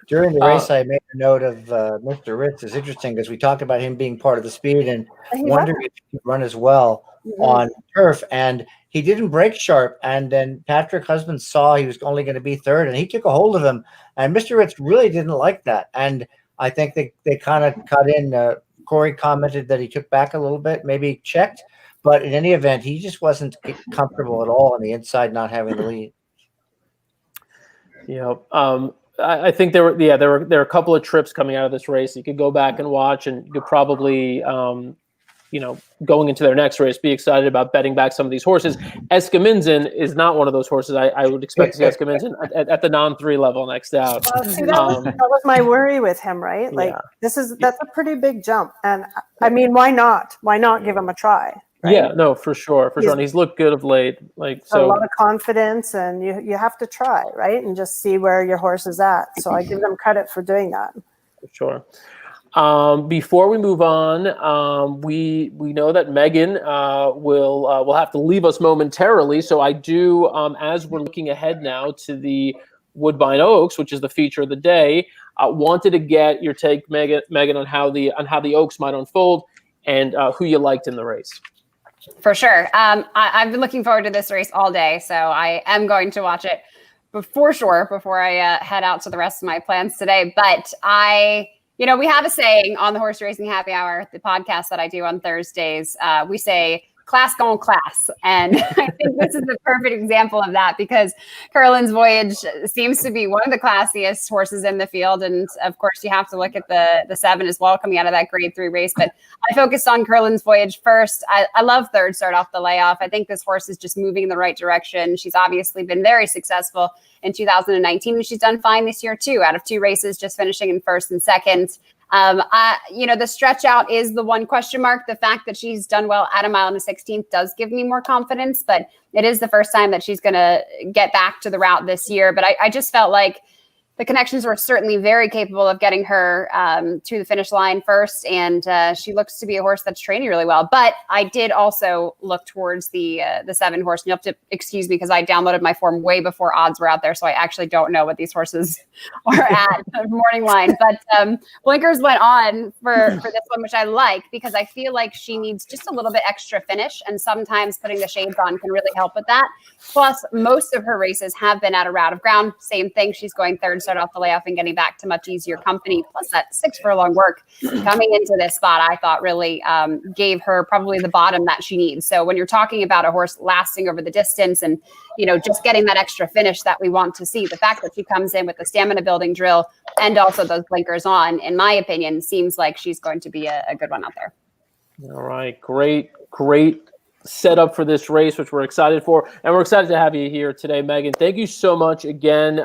During the race, I made a note of Mr. Ritz. It's interesting because we talked about him being part of the speed and wondered if he could run as well on turf. And he didn't break sharp. And then Patrick Husband saw he was only going to be third, and he took a hold of him. And Mr. Ritz really didn't like that. And I think they kind of cut in. Corey commented that he took back a little bit, maybe checked. But in any event, he just wasn't comfortable at all on the inside, not having the lead. Yeah. I think there were a couple of trips coming out of this race. You could go back and watch, and you could probably, going into their next race, be excited about betting back some of these horses. Eskaminsen is not one of those horses. I would expect to see Eskaminsen at the non-3 level next out. See, that was my worry with him, right? Like that's a pretty big jump, and I mean, why not? Why not give him a try? Right? Yeah, no, for sure. And he's looked good of late. So a lot of confidence, and you have to try, right, and just see where your horse is at. So I give them credit for doing that. For sure. Before we move on, we know that Megan will have to leave us momentarily. So I do, as we're looking ahead now to the Woodbine Oaks, which is the feature of the day, wanted to get your take, Megan, on how the Oaks might unfold and who you liked in the race. For sure. I've been looking forward to this race all day, so I am going to watch it for sure before I head out to the rest of my plans today. But we have a saying on the Horse Racing Happy Hour, the podcast that I do on Thursdays. We say, class gon' class. And I think this is the perfect example of that, because Curlin's Voyage seems to be one of the classiest horses in the field. And of course, you have to look at the 7 as well, coming out of that grade 3 race. But I focused on Curlin's Voyage first. I love third start off the layoff. I think this horse is just moving in the right direction. She's obviously been very successful in 2019, and she's done fine this year too, out of 2 races, just finishing in first and second. The stretch out is the one question mark. The fact that she's done well at 1 mile and a 16th does give me more confidence, but it is the first time that she's going to get back to the route this year. But I just felt like the connections were certainly very capable of getting her to the finish line first. And she looks to be a horse that's training really well. But I did also look towards the 7 horse. And you'll have to excuse me because I downloaded my form way before odds were out there. So I actually don't know what these horses are at the morning line. But blinkers went on for this one, which I like, because I feel like she needs just a little bit extra finish. And sometimes putting the shades on can really help with that. Plus, most of her races have been at a route of ground. Same thing. She's going third start off the layoff and getting back to much easier company. Plus that 6 furlong work coming into this spot, I thought really gave her probably the bottom that she needs. So when you're talking about a horse lasting over the distance and, just getting that extra finish that we want to see, the fact that she comes in with the stamina building drill and also those blinkers on, in my opinion, seems like she's going to be a good one out there. All right. Great setup for this race, which we're excited for. And we're excited to have you here today, Megan. Thank you so much again.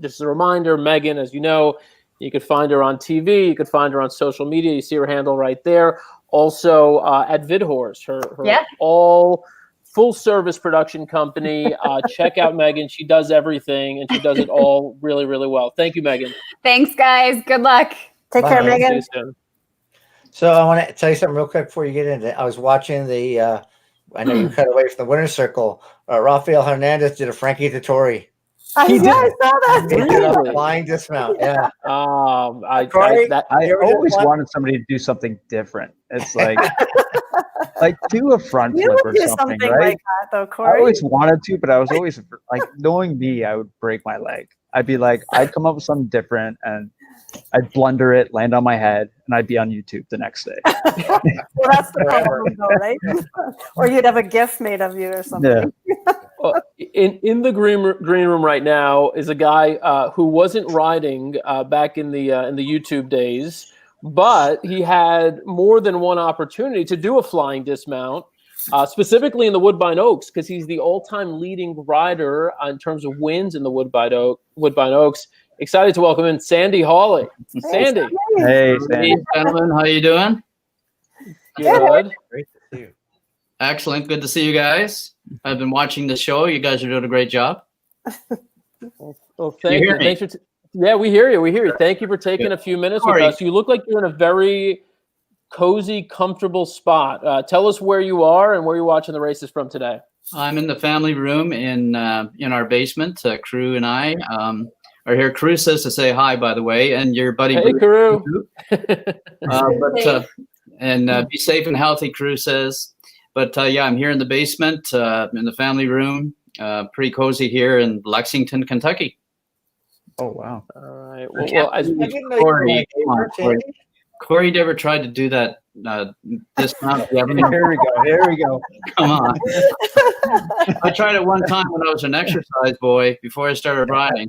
Just a reminder, Megan, as you know, you could find her on TV. You could find her on social media. You see her handle right there. Also at VidHorse, her all full-service production company. Check out Megan. She does everything, and she does it all really, really well. Thank you, Megan. Thanks, guys. Good luck. Take care, Megan. See you soon. So I want to tell you something real quick before you get into it. I was watching I know you cut away from the winner's circle. Rafael Hernandez did a Frankie Dettori. I saw that. He did a flying dismount. Yeah. I always wanted somebody to do something different. It's like do a front flip or something, right? Like that, though, Corey. I always wanted to, but I was always knowing me, I would break my leg. I'd be like, I'd come up with something different and I'd blunder it, land on my head, and I'd be on YouTube the next day. Well, that's the problem, though, right? Or you'd have a GIF made of you or something. Yeah. Well, in the green room right now is a guy who wasn't riding back in the YouTube days, but he had more than one opportunity to do a flying dismount, specifically in the Woodbine Oaks, because he's the all-time leading rider in terms of wins in the Woodbine Oaks. Excited to welcome in Sandy Hawley. Sandy. Hey, Sandy. Hey, gentlemen. How you doing? Good. Great to see you. Excellent. Good to see you guys. I've been watching the show. You guys are doing a great job. Well, thank you. Thanks for yeah, we hear you. We hear you. Thank you for taking a few minutes with us. You look like you're in a very cozy, comfortable spot. Tell us where you are and where you're watching the races from today. I'm in the family room in our basement. Crew and I are here. Crew says to say hi, by the way, and your buddy. Hey, Crew. Be safe and healthy, Crew says. But I'm here in the basement, in the family room. Pretty cozy here in Lexington, Kentucky. Oh, wow. All right. Well, as Corey never tried to do that dismount. Here we go. Come on. I tried it one time when I was an exercise boy before I started riding,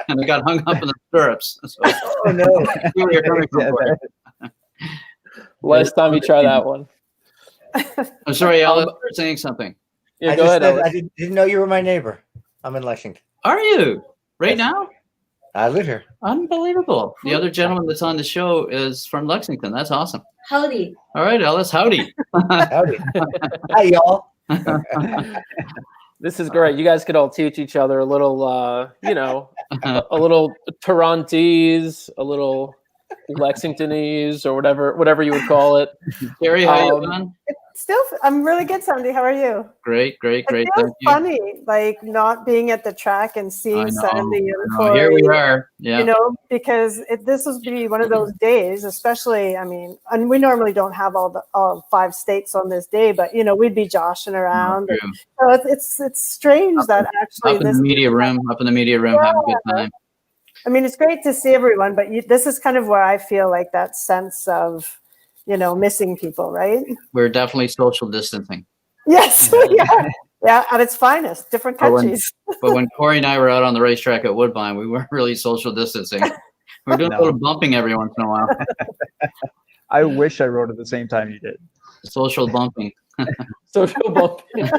and I got hung up in the stirrups. So, oh, no. Last time you try that one. I'm sorry, Alice, for saying something. Yeah, go ahead, Alice. I didn't know you were my neighbor. I'm in Lexington. Are you? Right now? I live here. Unbelievable. The other gentleman that's on the show is from Lexington. That's awesome. Howdy. All right, Ellis. Howdy. Howdy. Hi, y'all. This is great. You guys could all teach each other a little, a little Tarantese, a little Lexingtonese or whatever you would call it. Terry, how you doing? Still, I'm really good, Sandy. How are you? Great. It Thank feels you. funny, like not being at the track and seeing Sandy and Corey. Here we are. Yeah. You know, because this will be one of those days, especially, I mean, and we normally don't have all 5 states on this day, but, you know, we'd be joshing around. And, so it's strange that actually up in the media room, having a good time. I mean, it's great to see everyone, but this is kind of where I feel like that sense of, you know, missing people, right? We're definitely social distancing. Yes, yeah, at its finest, different countries. But when Corey and I were out on the racetrack at Woodbine, we weren't really social distancing. We were doing a little bumping every once in a while. I wish I rode at the same time you did. Social bumping. Social bumping. It's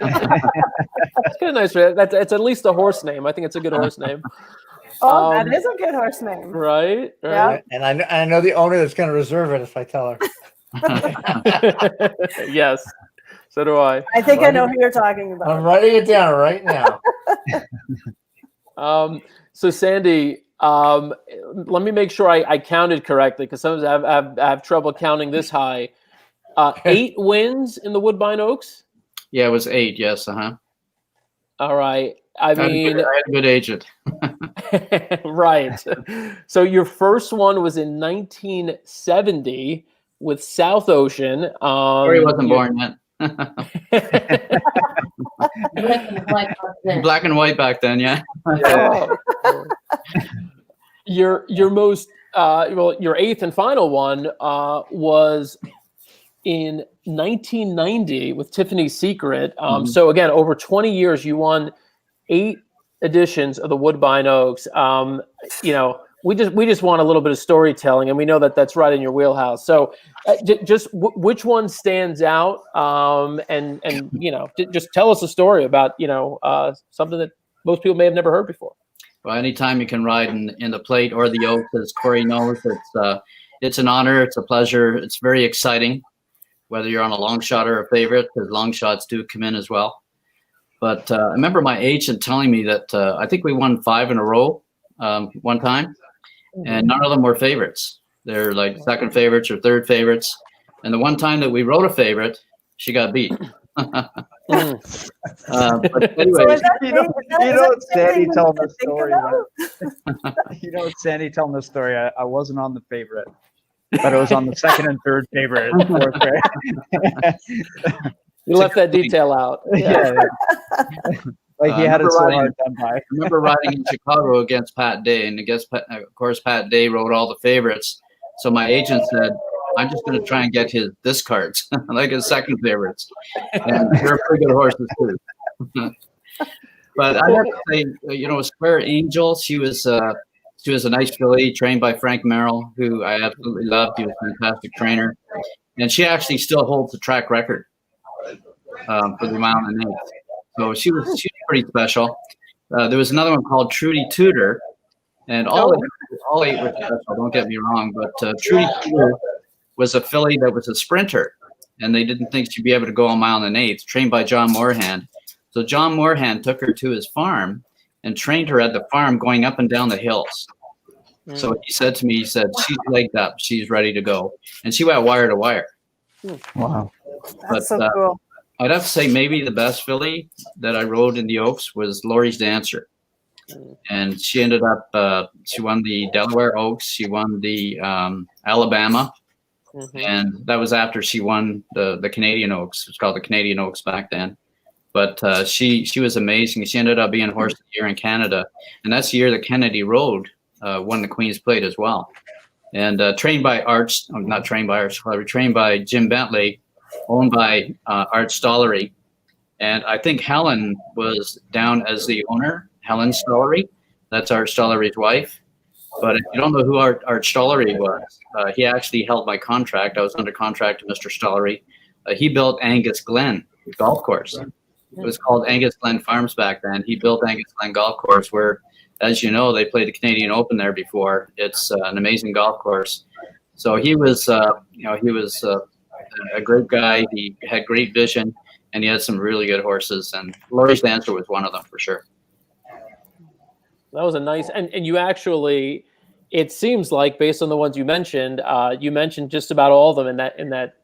kind of nice. It's at least a horse name. I think it's a good horse name. Oh, that is a good horse name. Right? Yeah. And I know the owner that's going to reserve it if I tell her. Yes. So do I. I think I know who you're talking about. I'm writing it down right now. So Sandy, let me make sure I counted correctly, because sometimes I have trouble counting this high. 8 wins in the Woodbine Oaks? Yeah, it was 8. Yes. All right. I mean, I had a good agent. Right. So your first one was in 1970 with South Ocean. Corey wasn't born yet. Black and white back then, yeah. Your most your 8th and final one was in 1990 with Tiffany's Secret. So again, over 20 years, you won 8 editions of the Woodbine Oaks. You know, we just want a little bit of storytelling, and we know that that's right in your wheelhouse. So just which one stands out? And you know, just tell us a story about, you know, something that most people may have never heard before. Well, anytime you can ride in the plate or the Oaks, as Corey knows, it's an honor. It's a pleasure. It's very exciting, whether you're on a long shot or a favorite, because long shots do come in as well. But I remember my agent telling me that I think we won 5 in a row one time, and none of them were favorites. They're like second favorites or third favorites. And the one time that we rode a favorite, she got beat. But anyways, Sandy telling the story. Sandy telling the story. I wasn't on the favorite, but I was on the second and third favorite. You left that detail out. Yeah. Like he had it so hard done by. I remember riding in Chicago against Pat Day, and of course Pat Day rode all the favorites. So my agent said, "I'm just going to try and get this cards, like his second favorites." And they're pretty good horses too. But I have to say, you know, Square Angel, she was a nice filly trained by Frank Merrill, who I absolutely loved. He was a fantastic trainer, and she actually still holds the track record for the mile and an eighth. So she was pretty special. There was another one called Trudy Tudor, and all 8 were special. Don't get me wrong, but Trudy Tudor was a filly that was a sprinter, and they didn't think she'd be able to go a mile and an eighth. Trained by John Moorhand. So John Moorhand took her to his farm and trained her at the farm, going up and down the hills. So he said to me, he said, "She's legged up. She's ready to go," and she went wire to wire. Wow, that's so cool. I'd have to say maybe the best filly that I rode in the Oaks was Laurie's Dancer. And she ended up, she won the Delaware Oaks. She won the Alabama. And that was after she won the Canadian Oaks. It was called the Canadian Oaks back then. But she was amazing. She ended up being Horse of the Year in Canada. And that's the year that Kennedy Road won the Queen's Plate as well. And trained by trained by Jim Bentley, owned by Art Stollery. And I think Helen was down as the owner, Helen Stollery. That's Art Stollery's wife. But if you don't know who Art Stollery was, he actually held my contract. I was under contract to Mr. Stollery. He built Angus Glen Golf Course. It was called Angus Glen Farms back then. He built Angus Glen Golf Course where, as you know, they played the Canadian Open there before. It's an amazing golf course. So he was, a great guy. He had great vision, and he had some really good horses. And Laurie's Dancer was one of them for sure. That was a nice, and you actually, it seems like, based on the ones you mentioned just about all of them in that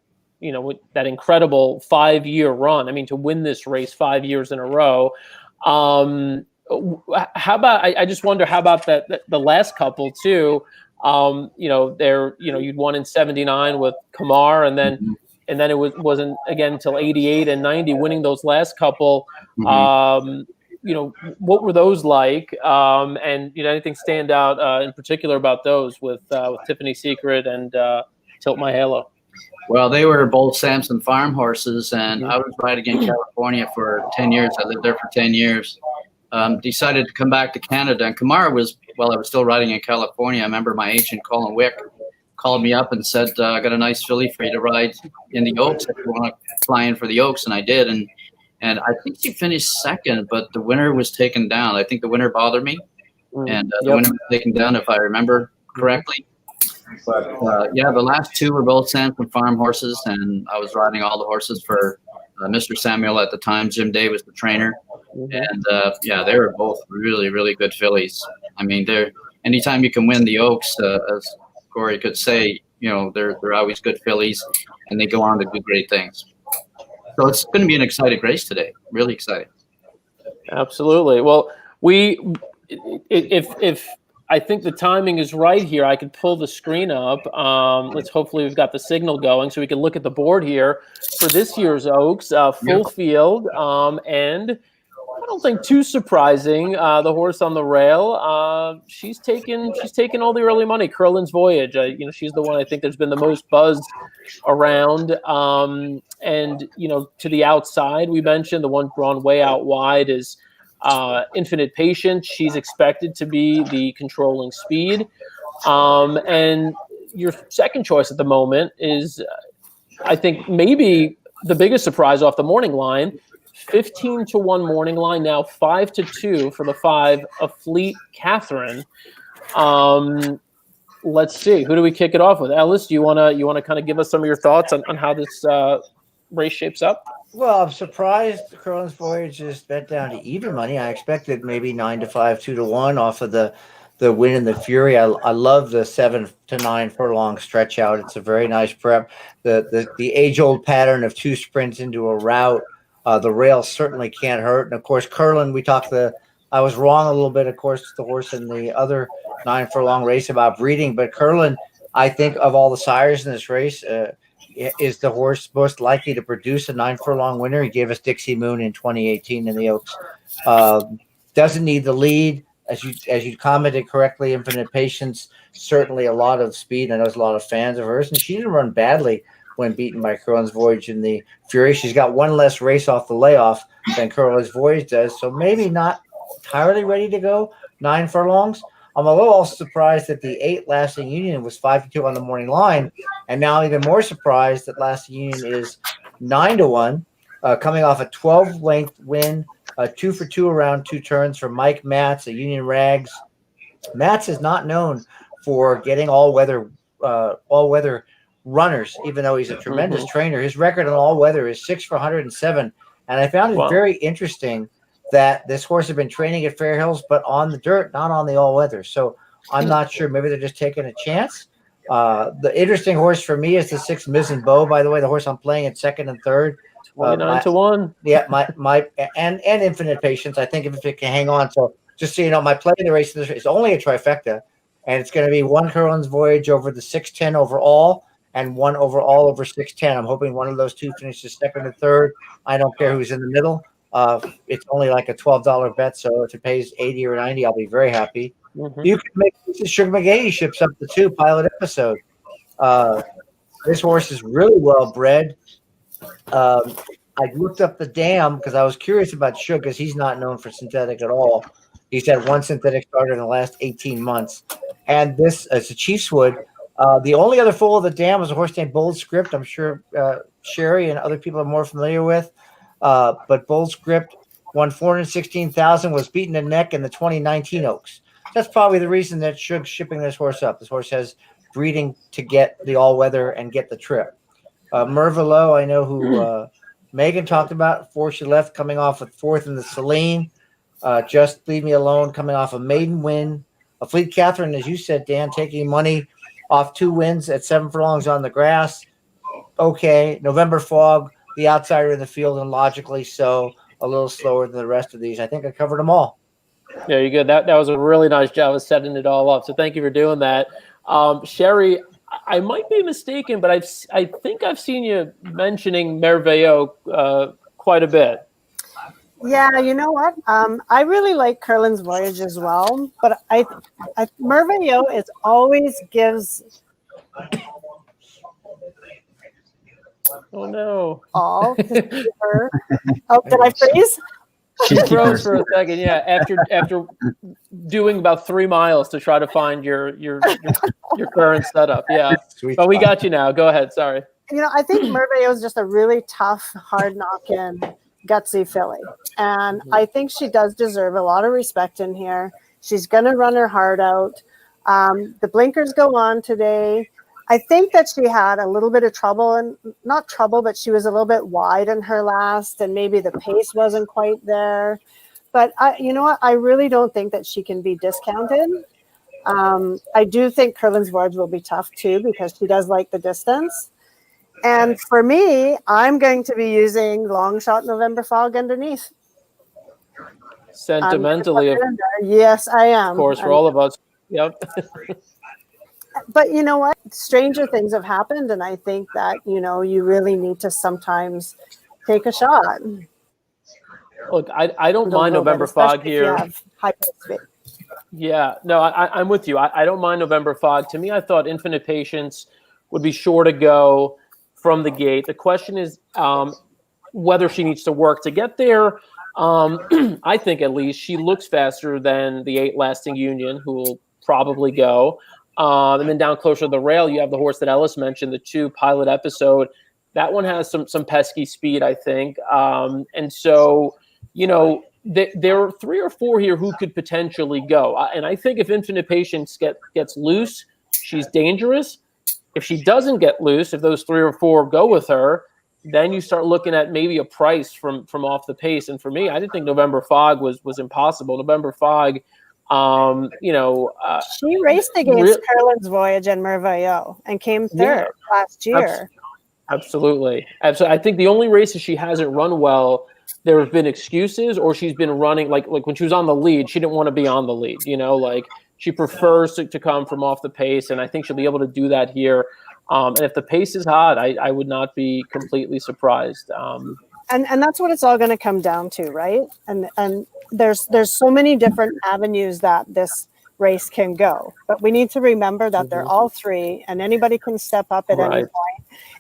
that incredible 5-year run. I mean, to win this race 5 years in a row. How about, I just wonder, how about the last couple too? You'd won in 79 with Kamar, and then it wasn't again until 88 and 90, winning those last couple. What were those like? And anything stand out in particular about those with Tiffany Secret and Tilt My Halo? Well, they were both Samson farm horses, and I was riding in California for 10 years. I lived there for 10 years. Decided to come back to Canada, and Kamara was, while I was still riding in California, I remember my agent, Colin Wick, called me up and said, I got a nice filly for you to ride in the Oaks if you want to fly in for the Oaks, and I did. And I think she finished second, but the winner was taken down. I think the winner bothered me, and the winner was taken down, if I remember correctly. But the last two were both Samson farm horses, and I was riding all the horses for Mr. Samuel at the time. Jim Day was the trainer, and they were both really, really good fillies. I mean, anytime you can win the Oaks, as Corey could say, they're always good fillies, and they go on to do great things. So it's going to be an exciting race today. Really exciting. Absolutely. Well, if I think the timing is right here, I could pull the screen up. Hopefully we've got the signal going so we can look at the board here for this year's Oaks, full field. And I don't think too surprising. The horse on the rail, she's taken all the early money. Curlin's Voyage, she's the one I think there's been the most buzz around. And to the outside, we mentioned the one drawn way out wide is Infinite Patience. She's expected to be the controlling speed. And your second choice at the moment is, I think, maybe the biggest surprise off the morning line. 15-1 morning line, now 5-2 for the 5 of Fleet Catherine. Let's see, who do we kick it off with? Ellis, do you want to kind of give us some of your thoughts on how this race shapes up? Well, I'm surprised Curlin's Voyage is bet down to even money. I expected maybe 9-5, 2-1 off of the Win and the Fury. I love the 7-9 furlong stretch out. It's a very nice prep. The age-old pattern of 2 sprints into a route. The rail certainly can't hurt. And of course, Curlin, I was wrong a little bit, of course, the horse in the other 9 furlong race about breeding, but Curlin, I think of all the sires in this race, is the horse most likely to produce a 9 furlong winner. He gave us Dixie Moon in 2018 in the Oaks. Doesn't need the lead. As you commented correctly, Infinite Patience, certainly a lot of speed. I know there's a lot of fans of hers, and she didn't run badly when beaten by Curlin's Voyage in the Fury. She's got one less race off the layoff than Curlin's Voyage does, so maybe not entirely ready to go 9 furlongs. I'm a little surprised that the 8 Lasting Union was 5-2 on the morning line, and now even more surprised that Lasting Union is 9-1, coming off a 12-length win, 2 for 2 around 2 turns from Mike Matz at Union Rags. Matz is not known for getting all-weather runners, even though he's a tremendous trainer. His record on all-weather is 6 for 107, and I found it very interesting that this horse had been training at Fair Hills, but on the dirt, not on the all-weather. So I'm not sure. Maybe they're just taking a chance. The interesting horse for me is the 6 Mizzen Bow, by the way, the horse I'm playing at 2nd and 3rd. 29-1. Yeah, my and Infinite Patience. I think if it can hang on. So just so you know, my play in the race is only a trifecta, and it's going to be 1 Curlin's Voyage over the 610 overall and 1 overall over 610. I'm hoping one of those 2 finishes 2nd or 3rd. I don't care who's in the middle. It's only like a $12 bet, so if it pays 80 or 90, I'll be very happy. You can make Sugar McGahee ships up the 2 pilot episode. This horse is really well bred. I looked up the dam because I was curious about Sugar, because he's not known for synthetic at all. He's had 1 synthetic starter in the last 18 months. And this is a Chiefswood. The only other foal of the dam was a horse named Bold Script. I'm sure Sherry and other people are more familiar with. But Bold Script won $416,000, was beaten in neck in the 2019 Oaks. That's probably the reason that Sugar's shipping this horse up. This horse has breeding to get the all-weather and get the trip. Mervalo, I know who Megan talked about, 4 she left, coming off with 4th in the Celine. Just Leave Me Alone, coming off a maiden win A Fleet Catherine, as you said, Dan, taking money off 2 wins at 7 furlongs on the grass. Okay. November Fog, the outsider in the field, and logically so, a little slower than the rest of these. I think I covered them all. Yeah, you're good. That was a really nice job of setting it all up. So thank you for doing that. Sherry, I might be mistaken, but I think I've seen you mentioning Merveilleux quite a bit. Yeah, you know what? I really like Curlin's Voyage as well, but I Merveilleux is always gives. Oh no! All to her. Oh, did I freeze? She froze for a second. Yeah, after doing about 3 miles to try to find your current setup. Yeah, but we got you now. Go ahead. Sorry. You know, I think Merveilleux is just a really tough, hard knocking, gutsy filly, and I think she does deserve a lot of respect in here. She's going to run her heart out. The blinkers go on today. I think that she had a little bit of trouble, and not trouble, but she was a little bit wide in her last, and maybe the pace wasn't quite there. But you know what? I really don't think that she can be discounted. I do think Curlin's Voyage will be tough too, because she does like the distance. And for me, I'm going to be using Long Shot November Fog underneath. Sentimentally, yes, I am. Of course, for all of us. Yep. But you know what? Stranger things have happened, and I think that, you know, you really need to sometimes take a shot. Look, I don't mind November Fog here. Yeah, no, I'm with you. I don't mind November Fog. To me, I thought Infinite Patience would be sure to go from the gate. The question is whether she needs to work to get there. I think at least she looks faster than the 8 Lasting Union, who will probably go. And then down closer to the rail, you have the horse that Ellis mentioned, the 2 Pilot Episode. That one has some pesky speed, I think. And so, you know, there are 3 or 4 here who could potentially go. And I think if Infinite Patience gets loose, she's dangerous. If she doesn't get loose, if those 3 or 4 go with her, then you start looking at maybe a price from off the pace. And for me, I didn't think November Fog was impossible. November Fog, you know, she raced against Curlin's Voyage and Merveilleux and came third last year. Absolutely. I think the only races she hasn't run well, there have been excuses, or she's been running like when she was on the lead, she didn't want to be on the lead, you know, like she prefers to come from off the pace. And I think she'll be able to do that here. And if the pace is hot, I would not be completely surprised. And that's what it's all going to come down to, right? And there's so many different avenues that this race can go, but we need to remember that they're all 3, and anybody can step up at any point.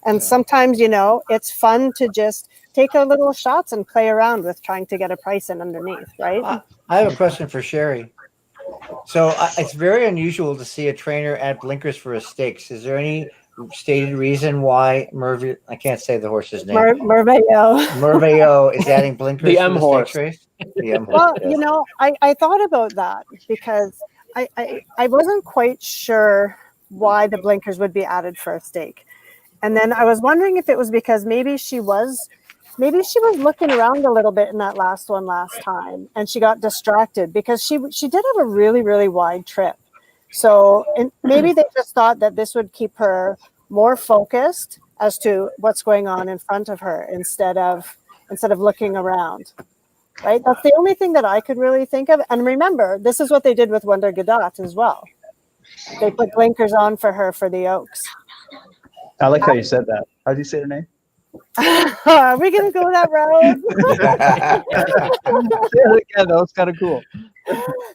And sometimes, you know, it's fun to just take a little shots and play around with trying to get a price in underneath, right? I have a question for Sherry. So it's very unusual to see a trainer add blinkers for a stakes. Is there any stated reason why I can't say the horse's name. Merveilleux is adding blinkers the for M the horse. stakes race? The M horse. Well, yes. you know, I thought about that because I wasn't quite sure why the blinkers would be added for a stake. And then I was wondering if it was because maybe she was looking around a little bit in that last one last time, and she got distracted because she did have a really, really wide trip. So maybe they just thought that this would keep her more focused as to what's going on in front of her instead of looking around. Right? That's the only thing that I could really think of. And remember, this is what they did with Wonder Gadot as well. They put blinkers on for her for the Oaks. I like how you said that. How did you say her name? Are we going to go that road? Yeah, that was kind of cool.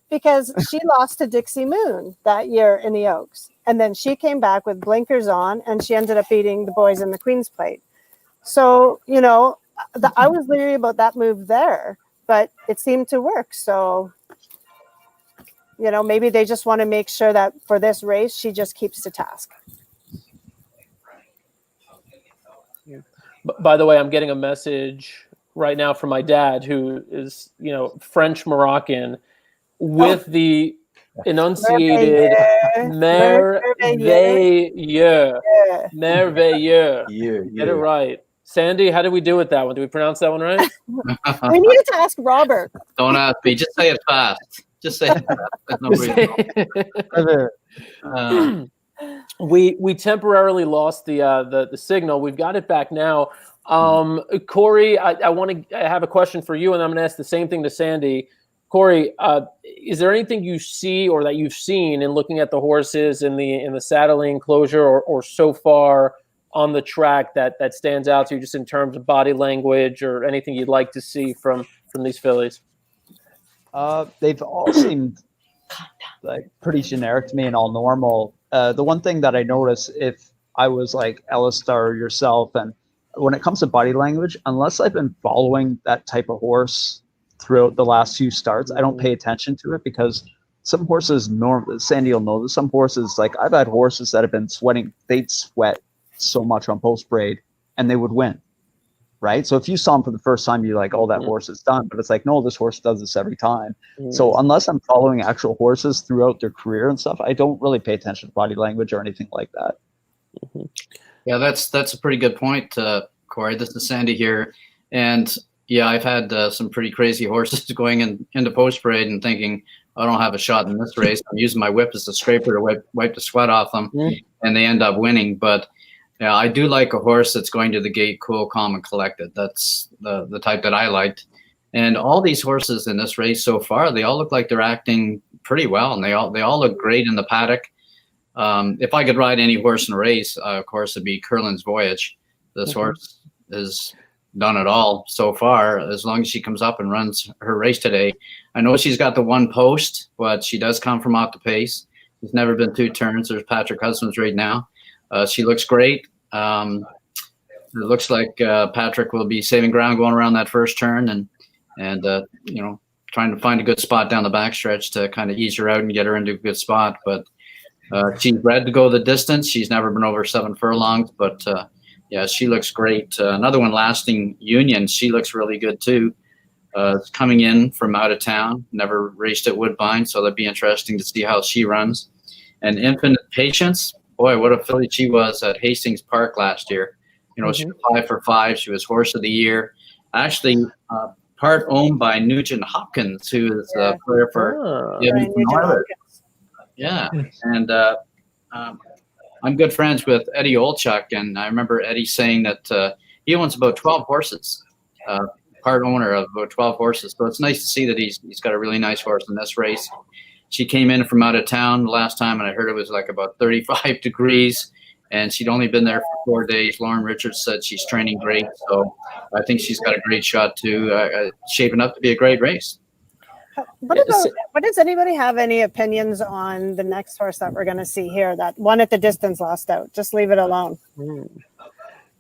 Because she lost to Dixie Moon that year in the Oaks. And then she came back with blinkers on, and she ended up beating the boys in the Queen's Plate. So, you know, I was leery about that move there, but it seemed to work. So, you know, maybe they just want to make sure that for this race, she just keeps to task. By the way, I'm getting a message right now from my dad, who is, you know, French Moroccan, with the enunciated merveilleux. Get it right. Sandy, how did we do with that one? Did we pronounce that one right? We needed to ask Robert. Don't ask me. Just say it fast. Just say that. We temporarily lost the signal. We've got it back now. Corey, I have a question for you, and I'm going to ask the same thing to Sandy. Corey, is there anything you see or that you've seen in looking at the horses in the saddling enclosure or so far on the track that stands out to you, just in terms of body language or anything you'd like to see from these fillies? They've all seemed like pretty generic to me and all normal. The one thing that I notice, if I was like Ellis or yourself, and when it comes to body language, unless I've been following that type of horse throughout the last few starts, I don't pay attention to it, because some horses, Sandy will know this, some horses, like I've had horses that have been sweating, they'd sweat so much on post braid and they would win. Right. So if you saw him for the first time, you're like, oh, that horse is done. But it's like, no, this horse does this every time. So unless I'm following actual horses throughout their career and stuff, I don't really pay attention to body language or anything like that. Yeah, that's a pretty good point, Corey. This is Sandy here. And yeah, I've had some pretty crazy horses going into post braid and thinking, I don't have a shot in this race. I'm using my whip as a scraper to wipe the sweat off them, and they end up winning. But yeah, I do like a horse that's going to the gate cool, calm, and collected. That's the type that I liked. And all these horses in this race so far, they all look like they're acting pretty well, and they all look great in the paddock. If I could ride any horse in a race, of course, it'd be Curlin's Voyage. This horse has done it all so far, as long as she comes up and runs her race today. I know she's got the one post, but she does come from off the pace. She's never been 2 turns. There's Patrick Hudson's right now. She looks great. It looks like Patrick will be saving ground going around that first turn and trying to find a good spot down the backstretch to kind of ease her out and get her into a good spot. But she's bred to go the distance. She's never been over 7 furlongs, but yeah, she looks great. Another one, Lasting Union, she looks really good too. Coming in from out of town, never raced at Woodbine, so that'd be interesting to see how she runs. And Infinite Patience, boy, what a filly she was at Hastings Park last year. She was 5 for 5. She was Horse of the Year. Actually, part owned by Nugent Hopkins, who is a player for Yeah, and I'm good friends with Eddie Olchuk, and I remember Eddie saying that he owns about 12 horses, part owner of about 12 horses. So it's nice to see that he's got a really nice horse in this race. She came in from out of town last time, and I heard it was like about 35 degrees, and she'd only been there for 4 days. Lauren Richards said she's training great, so I think she's got a great shot too, shaping up to be a great race. What does anybody have any opinions on the next horse that we're going to see here? That one at the distance lost out. Just leave it alone.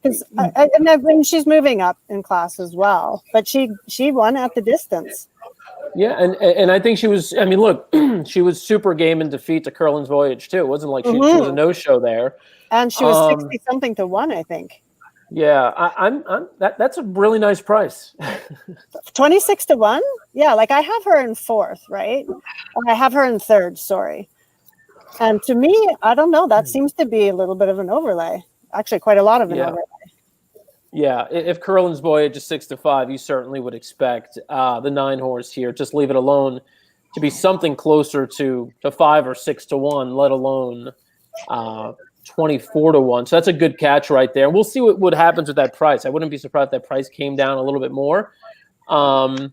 Because and she's moving up in class as well, but she won at the distance. Yeah, and I think she was. I mean, look, she was super game in defeat to Curlin's Voyage too. It wasn't like she was a no-show there. And she was 60 something to 1, I think. Yeah, that's a really nice price. 26 to 1? Yeah, like I have her in 4th, right? I have her in 3rd, sorry. And to me, I don't know, that seems to be a little bit of an overlay. Actually, quite a lot of an overlay. Yeah, if Curlin's Voyage is 6 to 5, you certainly would expect the 9 horse here, just leave it alone, to be something closer to 5 or 6 to 1, let alone 24 to 1. So that's a good catch right there. We'll see what happens with that price. I wouldn't be surprised if that price came down a little bit more. I'm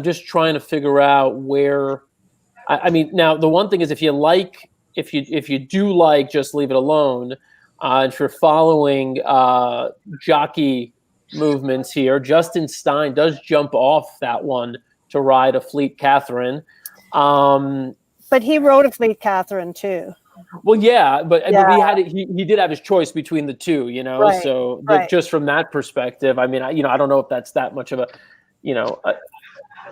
just trying to figure out where. I mean, now the one thing is, if you do like, just leave it alone. If you're following jockey movements here, Justin Stein does jump off that one to ride a Fleet Catherine. But he rode a Fleet Catherine too. Well, yeah, but he did have his choice between the two, Right, so right. Just from that perspective, I mean, I don't know if that's that much of a,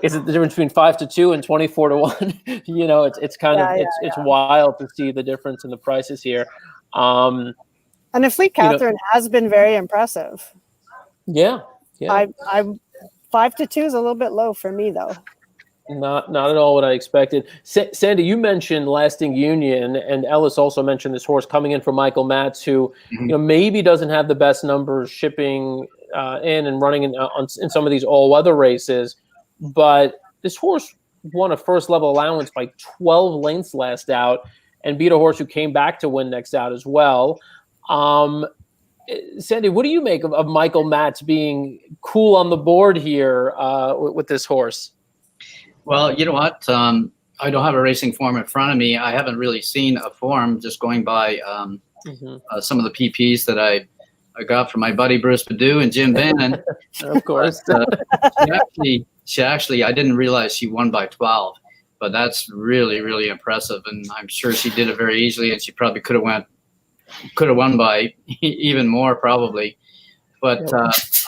is it the difference between 5 to 2 and 24 to 1? It's kind of it's wild to see the difference in the prices here. And the Fleet Catherine has been very impressive. Yeah. I 5 to 2 is a little bit low for me though. Not at all what I expected. Sandy, you mentioned Lasting Union, and Ellis also mentioned this horse coming in from Michael Matz, who maybe doesn't have the best numbers shipping in and running in some of these all-weather races, but this horse won a first level allowance by 12 lengths last out and beat a horse who came back to win next out as well. Sandy, what do you make of Michael Matz being cool on the board here with this horse? Well, you know what? I don't have a racing form in front of me. I haven't really seen a form, just going by some of the PPs that I got from my buddy Bruce Perdue and Jim Bannon. Of course. But, she actually, I didn't realize she won by 12, but that's really, really impressive. And I'm sure she did it very easily, and she probably could have won by even more probably. But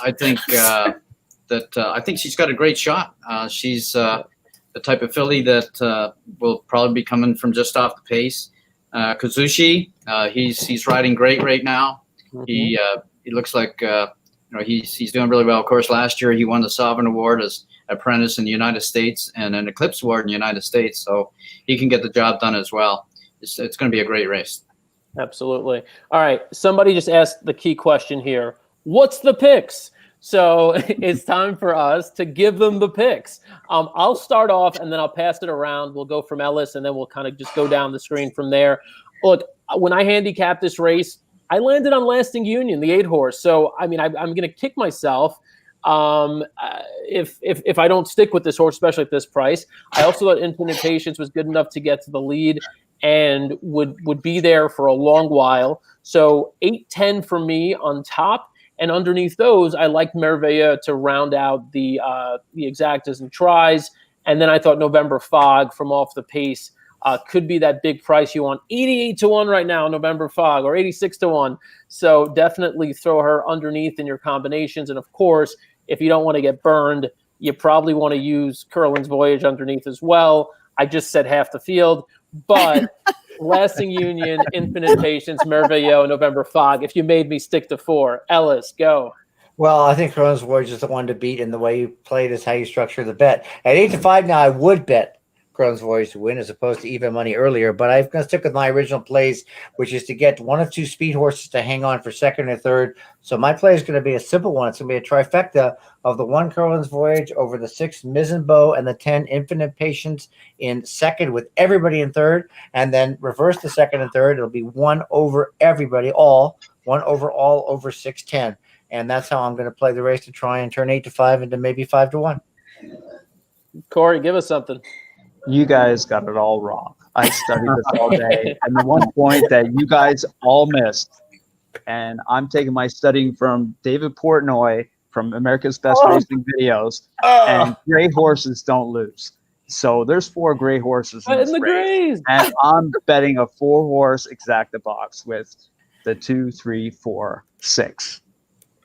I think I think she's got a great shot. She's the type of filly that will probably be coming from just off the pace. Kazushi, he's riding great right now. He looks like he's doing really well. Of course, last year he won the Sovereign Award as apprentice in the United States and an Eclipse Award in the United States, so he can get the job done as well. It's going to be a great race. Absolutely. All right, somebody just asked the key question here. What's the picks? So it's time for us to give them the picks. I'll start off and then I'll pass it around. We'll go from Ellis and then we'll kind of just go down the screen from there. Look, when I handicapped this race, I landed on Lasting Union, the 8-horse. So, I mean, I'm going to kick myself if I don't stick with this horse, especially at this price. I also thought Infinite Patience was good enough to get to the lead and would be there for a long while. So 8-10 for me on top. And underneath those, I liked Merveilleux to round out the exactas and tries. And then I thought November Fog from Off the Pace could be that big price you want. 88-1 right now, November Fog, or 86-1. So definitely throw her underneath in your combinations. And of course, if you don't want to get burned, you probably want to use Curlin's Voyage underneath as well. I just said half the field, but Lasting Union, Infinite Patience, Merveilleux, November Fog. If you made me stick to 4, Ellis, go. Well, I think Curlin's Voyage is the one to beat, and the way you play it is how you structure the bet. At 8-5 now, I would bet Curlin's Voyage to win as opposed to even money earlier, but I'm going to stick with my original plays, which is to get one of two speed horses to hang on for second or third. So my play is going to be a simple one. It's going to be a trifecta of the 1 Curlin's Voyage over the 6 Mizzenbow and the 10 Infinite Patience in second with everybody in third, and then reverse the second and third. It'll be 1 over everybody, 1 over all over 6-10. And that's how I'm going to play the race to try and turn 8-5 into maybe 5-1. Corey, give us something. You guys got it all wrong. I studied this all day. And the one point that you guys all missed, and I'm taking my studying from David Portnoy from America's Best Racing Videos, and gray horses don't lose. So there's 4 gray horses in this race. And I'm betting a 4-horse exacta box with the 2, 3, 4, 6.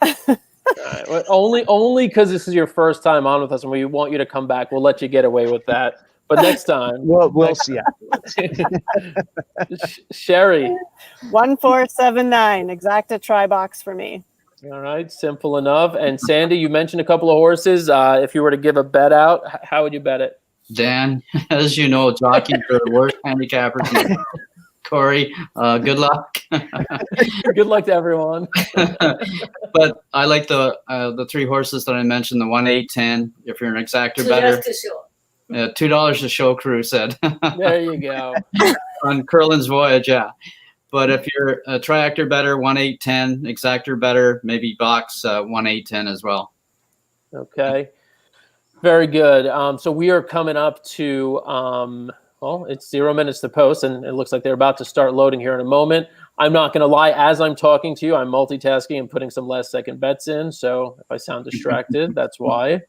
Right. Only because this is your first time on with us and we want you to come back. We'll let you get away with that. But next time, we'll see afterwards. Sherry. 1479, exacta try box for me. All right, simple enough. And Sandy, you mentioned a couple of horses. If you were to give a bet out, how would you bet it? Dan, as you know, jockeying for the worst handicappers. Corey, good luck. Good luck to everyone. But I like the 3 horses that I mentioned, the 1, 8, 10. If you're an exactor better. $2 a show, crew said. There you go. On Curlin's Voyage, yeah. But if you're a triactor better, 1, 8, 10. Exactor better, maybe box 1, 8, 10 as well. Okay. Very good. So we are coming up to, it's 0 minutes to post, and it looks like they're about to start loading here in a moment. I'm not going to lie. As I'm talking to you, I'm multitasking and putting some last-second bets in. So if I sound distracted, that's why.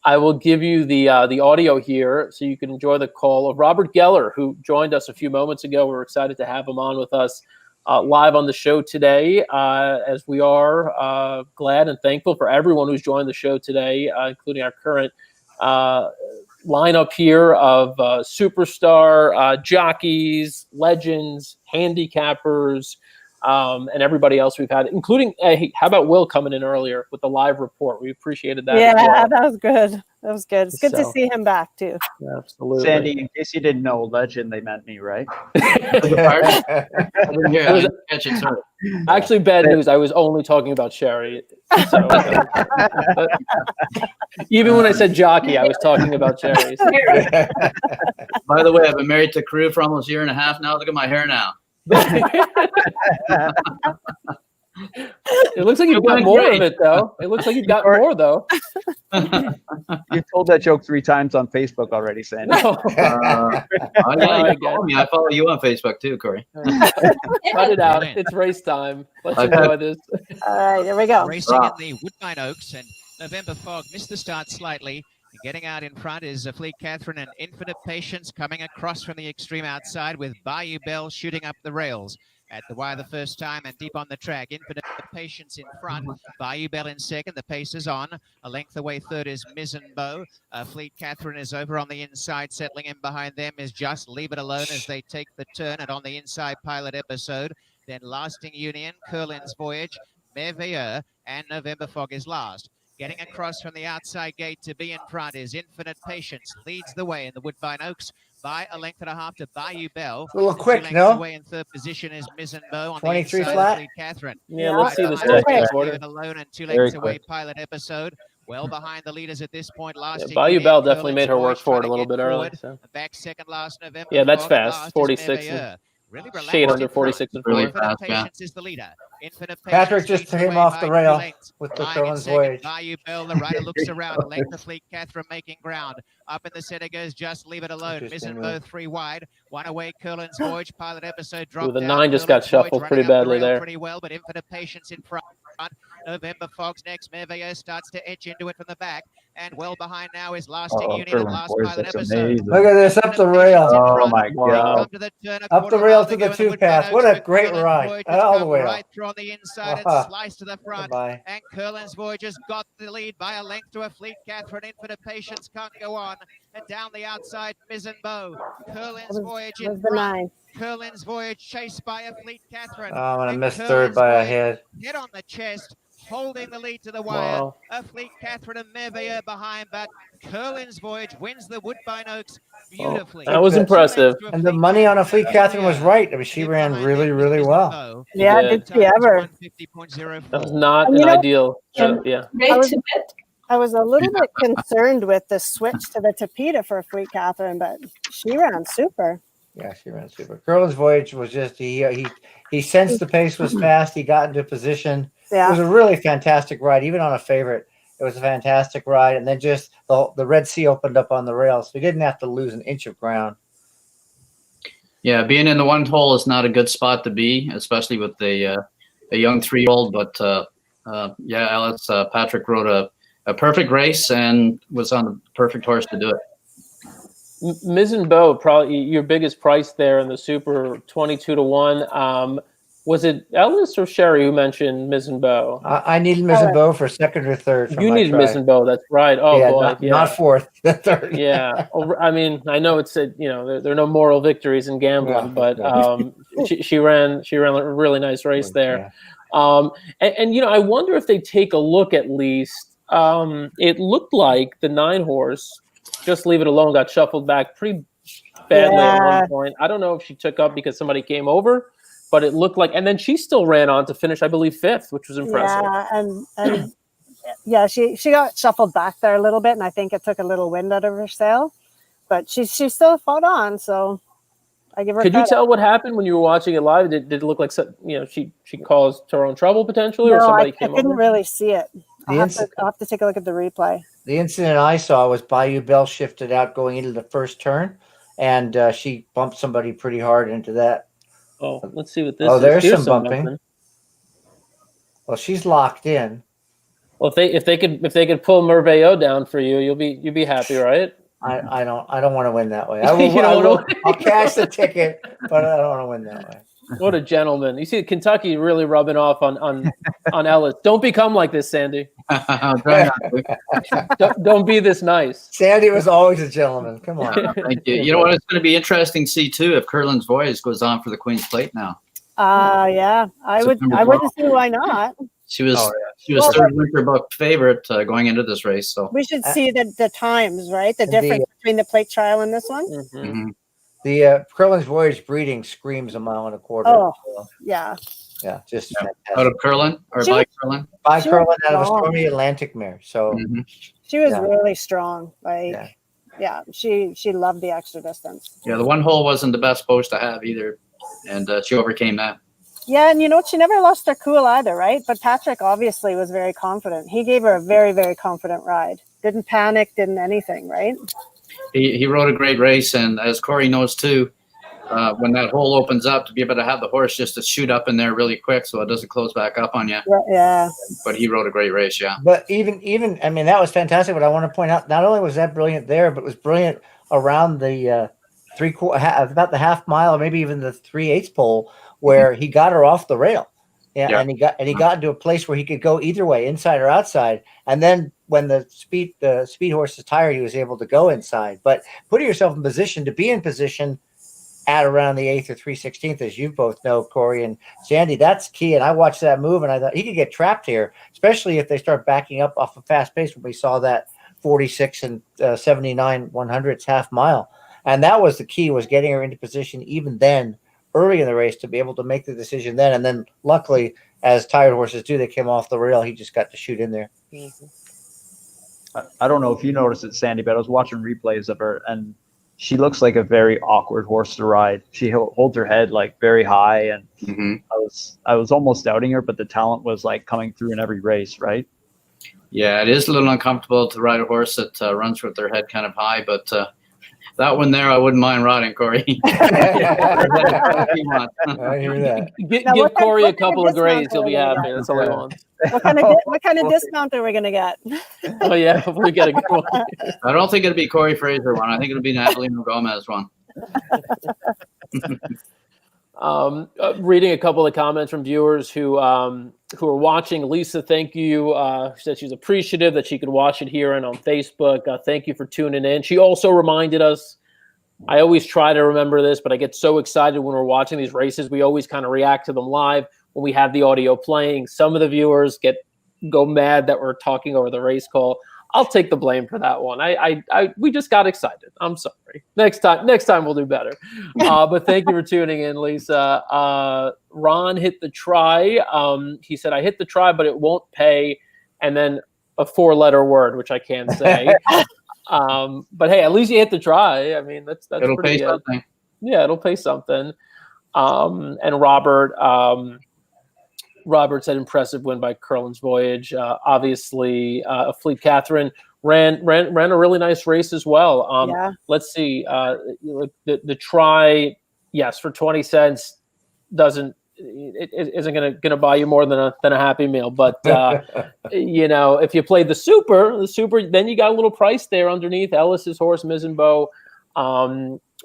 I will give you the audio here so you can enjoy the call of Robert Geller, who joined us a few moments ago. We're excited to have him on with us live on the show today, as we are glad and thankful for everyone who's joined the show today, including our current lineup here of superstar jockeys, legends, handicappers, and everybody else we've had, including, how about Will coming in earlier with the live report? We appreciated that. Yeah, that was good. That was good. It's good to So- see him back too. Absolutely. Sandy, in case you didn't know, legend, they meant me, right? I didn't hear. I didn't catch it. Sorry. Actually, bad news. I was only talking about Sherry. So, even when I said jockey, I was talking about Sherry. So. By the way, I've been married to Carew for almost a year and a half now. Look at my hair now. It looks like you've got more of it, though. It looks like you've got more, though. You told that joke 3 times on Facebook already, Sandy. No. Oh, yeah, you follow me. I follow you on Facebook too, Corey. Cut it out. It's race time. Let's enjoy this. All right, here we go. Racing in the Woodbine Oaks, and November Fog missed the start slightly. Getting out in front is Fleet Catherine and Infinite Patience coming across from the extreme outside with Bayou Bell shooting up the rails. At the wire the first time and deep on the track. Infinite Patience in front. Bayou Bell in second. The pace is on. A length away third is Mizzenbow. Fleet Catherine is over on the inside. Settling in behind them is Just Leave It Alone as they take the turn. And on the inside, Pilot Episode. Then Lasting Union, Curlin's Voyage, Merveilleux, and November Fog is last. Getting across from the outside gate to be in front is Infinite Patience. Leads the way in the Woodbine Oaks by a length and a half to Bayou Bell. A little quick, 2 lengths no? away in third position is Mizzenbow on 23 the inside flat? of Fleet Catherine. Yeah, let's see the Very stretch quick. order. Alone and 2 Very lengths away, quick. Pilot Episode. Well behind the leaders at this point. Last Bayou Bell definitely made her work for it a little bit early. Forward. So. Back second last November. Yeah, that's Fog. fast. Last is 46 Merveilleux. Really relaxed Shade in under front. 46 and Really 4. fast, Infinite yeah. Patience is the leader. Infinite Patrick Patience just leads the came way off by the rail 2 lengths. with the Flying in Curlin's second, Voyage. Bayou Bell, the rider looks around. A length of Fleet Catherine making ground. Up in the center goes Just Leave It Alone. Interesting Mizzenbow move. 3 wide. 1 away, Curlin's Voyage. Pilot Episode dropped Ooh, the down. 9 just got Curlin's Voyage shuffled running pretty up the badly rail there. Pretty well, but Infinite Patience in front. November Fog's next. Merveilleux starts to etch into it from the back. And well behind now is Lasting Union and Last Pilot Episode. Look at this, up the rail. Oh my Wow. God. Come to the turn, a Up quarter the rail mile to go the in the 2 Woodbine path. What Oaks, a but great Curlin's ride. Voyage has All the come way up. right through on the inside Uh-huh. and sliced to the front. Goodbye. And Curlin's Voyage has got the lead by a length to a Fleet Catherine. Infinite Patience can't go on. And down the outside, Mizzenbow. Curlin's Voyage in Was the front. 9. Curlin's Voyage chased by a Fleet Catherine. Oh, I'm going to And miss Curlin's third by a Voyage head. Head on the chest, holding the lead to the wire. Wow. A Fleet Catherine and Merveilleux behind, but Curlin's Voyage wins the Woodbine Oaks beautifully. That was impressive. And the money on a Fleet Catherine was right. I mean, she ran really, really well. Yeah, did. did she ever? That was not And an you know- ideal. Yeah. I was a little bit concerned with the switch to the Tapeta for Fleet Catherine, but she ran super. Yeah, she ran super. Curlin's Voyage was just, he sensed the pace was fast. He got into position. It was Yeah. a really fantastic ride, even on a favorite. It was a fantastic ride. And then just the Red Sea opened up on the rails. So he didn't have to lose an inch of ground. Yeah, being in the 1 hole is not a good spot to be, especially with a young 3-year-old. But yeah, Alice, Patrick rode a perfect race and was on the perfect horse to do it. Mizzenbow, probably your biggest price there in the Super, 22 to 1. Was it Ellis or Sherry who mentioned Mizzenbow? I needed Mizzenbow for second or third. You needed Mizzenbow, that's right. Oh yeah, boy, not fourth, third. Yeah, I mean, I know it's there are no moral victories in gambling, but she ran a really nice race there. And I wonder if they take a look at least. It looked like the 9 horse, Just Leave It Alone, got shuffled back pretty badly at one point. I don't know if she took up because somebody came over, but it looked like, and then she still ran on to finish, I believe, 5th, which was impressive. Yeah, and yeah, she got shuffled back there a little bit, and I think it took a little wind out of her sail, but she still fought on. So I give her. Could you tell what happened when you were watching it live? Did it look like she caused her own trouble potentially, or somebody came over? I couldn't really see it. I'll have to take a look at the replay. The incident I saw was Bayou Bell shifted out going into the first turn, and she bumped somebody pretty hard into that. Oh, let's see what this is. Oh, there's Here's some bumping. Well, she's locked in. Well, if they could pull Merveilleux down for you, you'll be happy, right? I don't want to win that way. I'll cash the ticket, but I don't want to win that way. What a gentleman! You see Kentucky really rubbing off on Ellis. Don't become like this, Sandy. Don't be this nice. Sandy was always a gentleman. Come on. Thank you. You know what? It's going to be interesting to see too if Curlin's Voyage goes on for the Queen's Plate now. Yeah, I wouldn't see why not. She was Oh, she was Well, third winter book favorite going into this race. So we should see the times, right? The difference between the plate trial and this one. Mhm. The Curlin's Voyage breeding screams a mile and a quarter. Oh, So, yeah. yeah, just out fantastic. of Curlin or She by was- Curlin. By she Curlin was out of a strong. stormy Atlantic mare. So Mhm. She was Yeah. really strong. Like, Yeah. yeah, she loved the extra distance. Yeah, the one hole wasn't the best post to have either, and she overcame that. Yeah, and you know, she never lost her cool either, right? But Patrick obviously was very confident. He gave her a very, very confident ride. Didn't panic, didn't anything, right? He rode a great race, and as Corey knows too, when that hole opens up, to be able to have the horse just to shoot up in there really quick so it doesn't close back up on you. Yeah. But he rode a great race, yeah. But even I mean that was fantastic. But I want to point out, not only was that brilliant there, but it was brilliant around the about the half mile, or maybe even the 3/8 pole, where he got her off the rail. Yeah, and he got into a place where he could go either way, inside or outside. And then when the speed horse is tired, he was able to go inside. But putting yourself in position to be in position at around the 8th or 3/16, as you both know, Corey and Sandy, that's key. And I watched that move, and I thought he could get trapped here, especially if they start backing up off a fast pace. When we saw that 46 and 79 100ths half mile, and that was the key, was getting her into position even then, early in the race, to be able to make the decision then. And then, luckily, as tired horses do, they came off the rail. He just got to shoot in there. I don't know if you noticed it, Sandy, but I was watching replays of her, and she looks like a very awkward horse to ride. She holds her head like very high, and I was almost doubting her, but the talent was like coming through in every race, right? Yeah, it is a little uncomfortable to ride a horse that runs with their head kind of high, but that one there, I wouldn't mind riding, Corey. I hear that. Give Now, what kind- Corey a what kind of couple of discount grades, he'll are be we gonna happy. That's all he wants. What kind of discount are we gonna get? Oh yeah, hopefully we get a good one. I don't think it'll be Corey Fraser one. I think it'll be Natalie Gomez one. Reading a couple of comments from viewers who are watching. Lisa, thank you. Said she's appreciative that she could watch it here and on Facebook. Thank you for tuning in. She also reminded us, I always try to remember this, but I get so excited when we're watching these races. We always kind of react to them live when we have the audio playing. Some of the viewers go mad that we're talking over the race call. I'll take the blame for that one. We just got excited. I'm sorry. Next time we'll do better. But thank you for tuning in, Lisa. Ron hit the try. He said, I hit the try, but it won't pay. And then a 4-letter word, which I can't say. But hey, at least you hit the try. I mean, that's It'll pretty pay good. something. Yeah, it'll pay something. And Robert said impressive win by Curlin's Voyage. Obviously, Fleet Catherine ran a really nice race as well. Yeah. Let's see. The try, yes, for 20 cents isn't gonna buy you more than a Happy Meal. But if you played the super, then you got a little price there underneath. Ellis's horse Mizzenbow,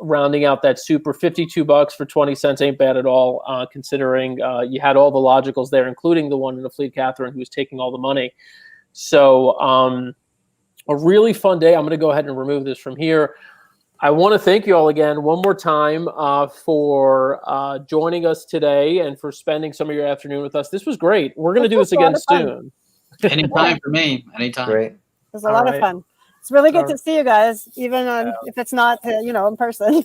rounding out that super. $52 for 20 cents ain't bad at all, considering you had all the logicals there, including the one in the Fleet Catherine who was taking all the money. So a really fun day. I'm going to go ahead and remove this from here. I want to thank you all again one more time for joining us today and for spending some of your afternoon with us. This was great. We're going to do this again soon. Anytime for me. Anytime. Great. It was a lot of fun. It's really good to see you guys, even if it's not, in person.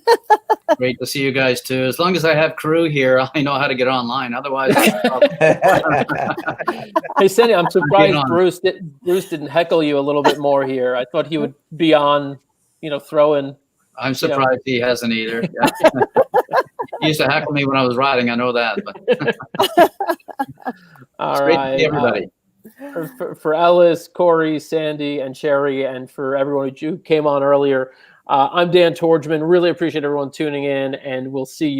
Great to see you guys too. As long as I have crew here, I know how to get online. Otherwise, hey, Sandy, I'm surprised Bruce didn't heckle you a little bit more here. I thought he would be on, throwing. I'm surprised he hasn't either. Yeah. He used to heckle me when I was riding. I know that. But all right, great to see everybody. For Ellis, Corey, Sandy, and Sherry, and for everyone who came on earlier, I'm Dan Tordjman. Really appreciate everyone tuning in, and we'll see you.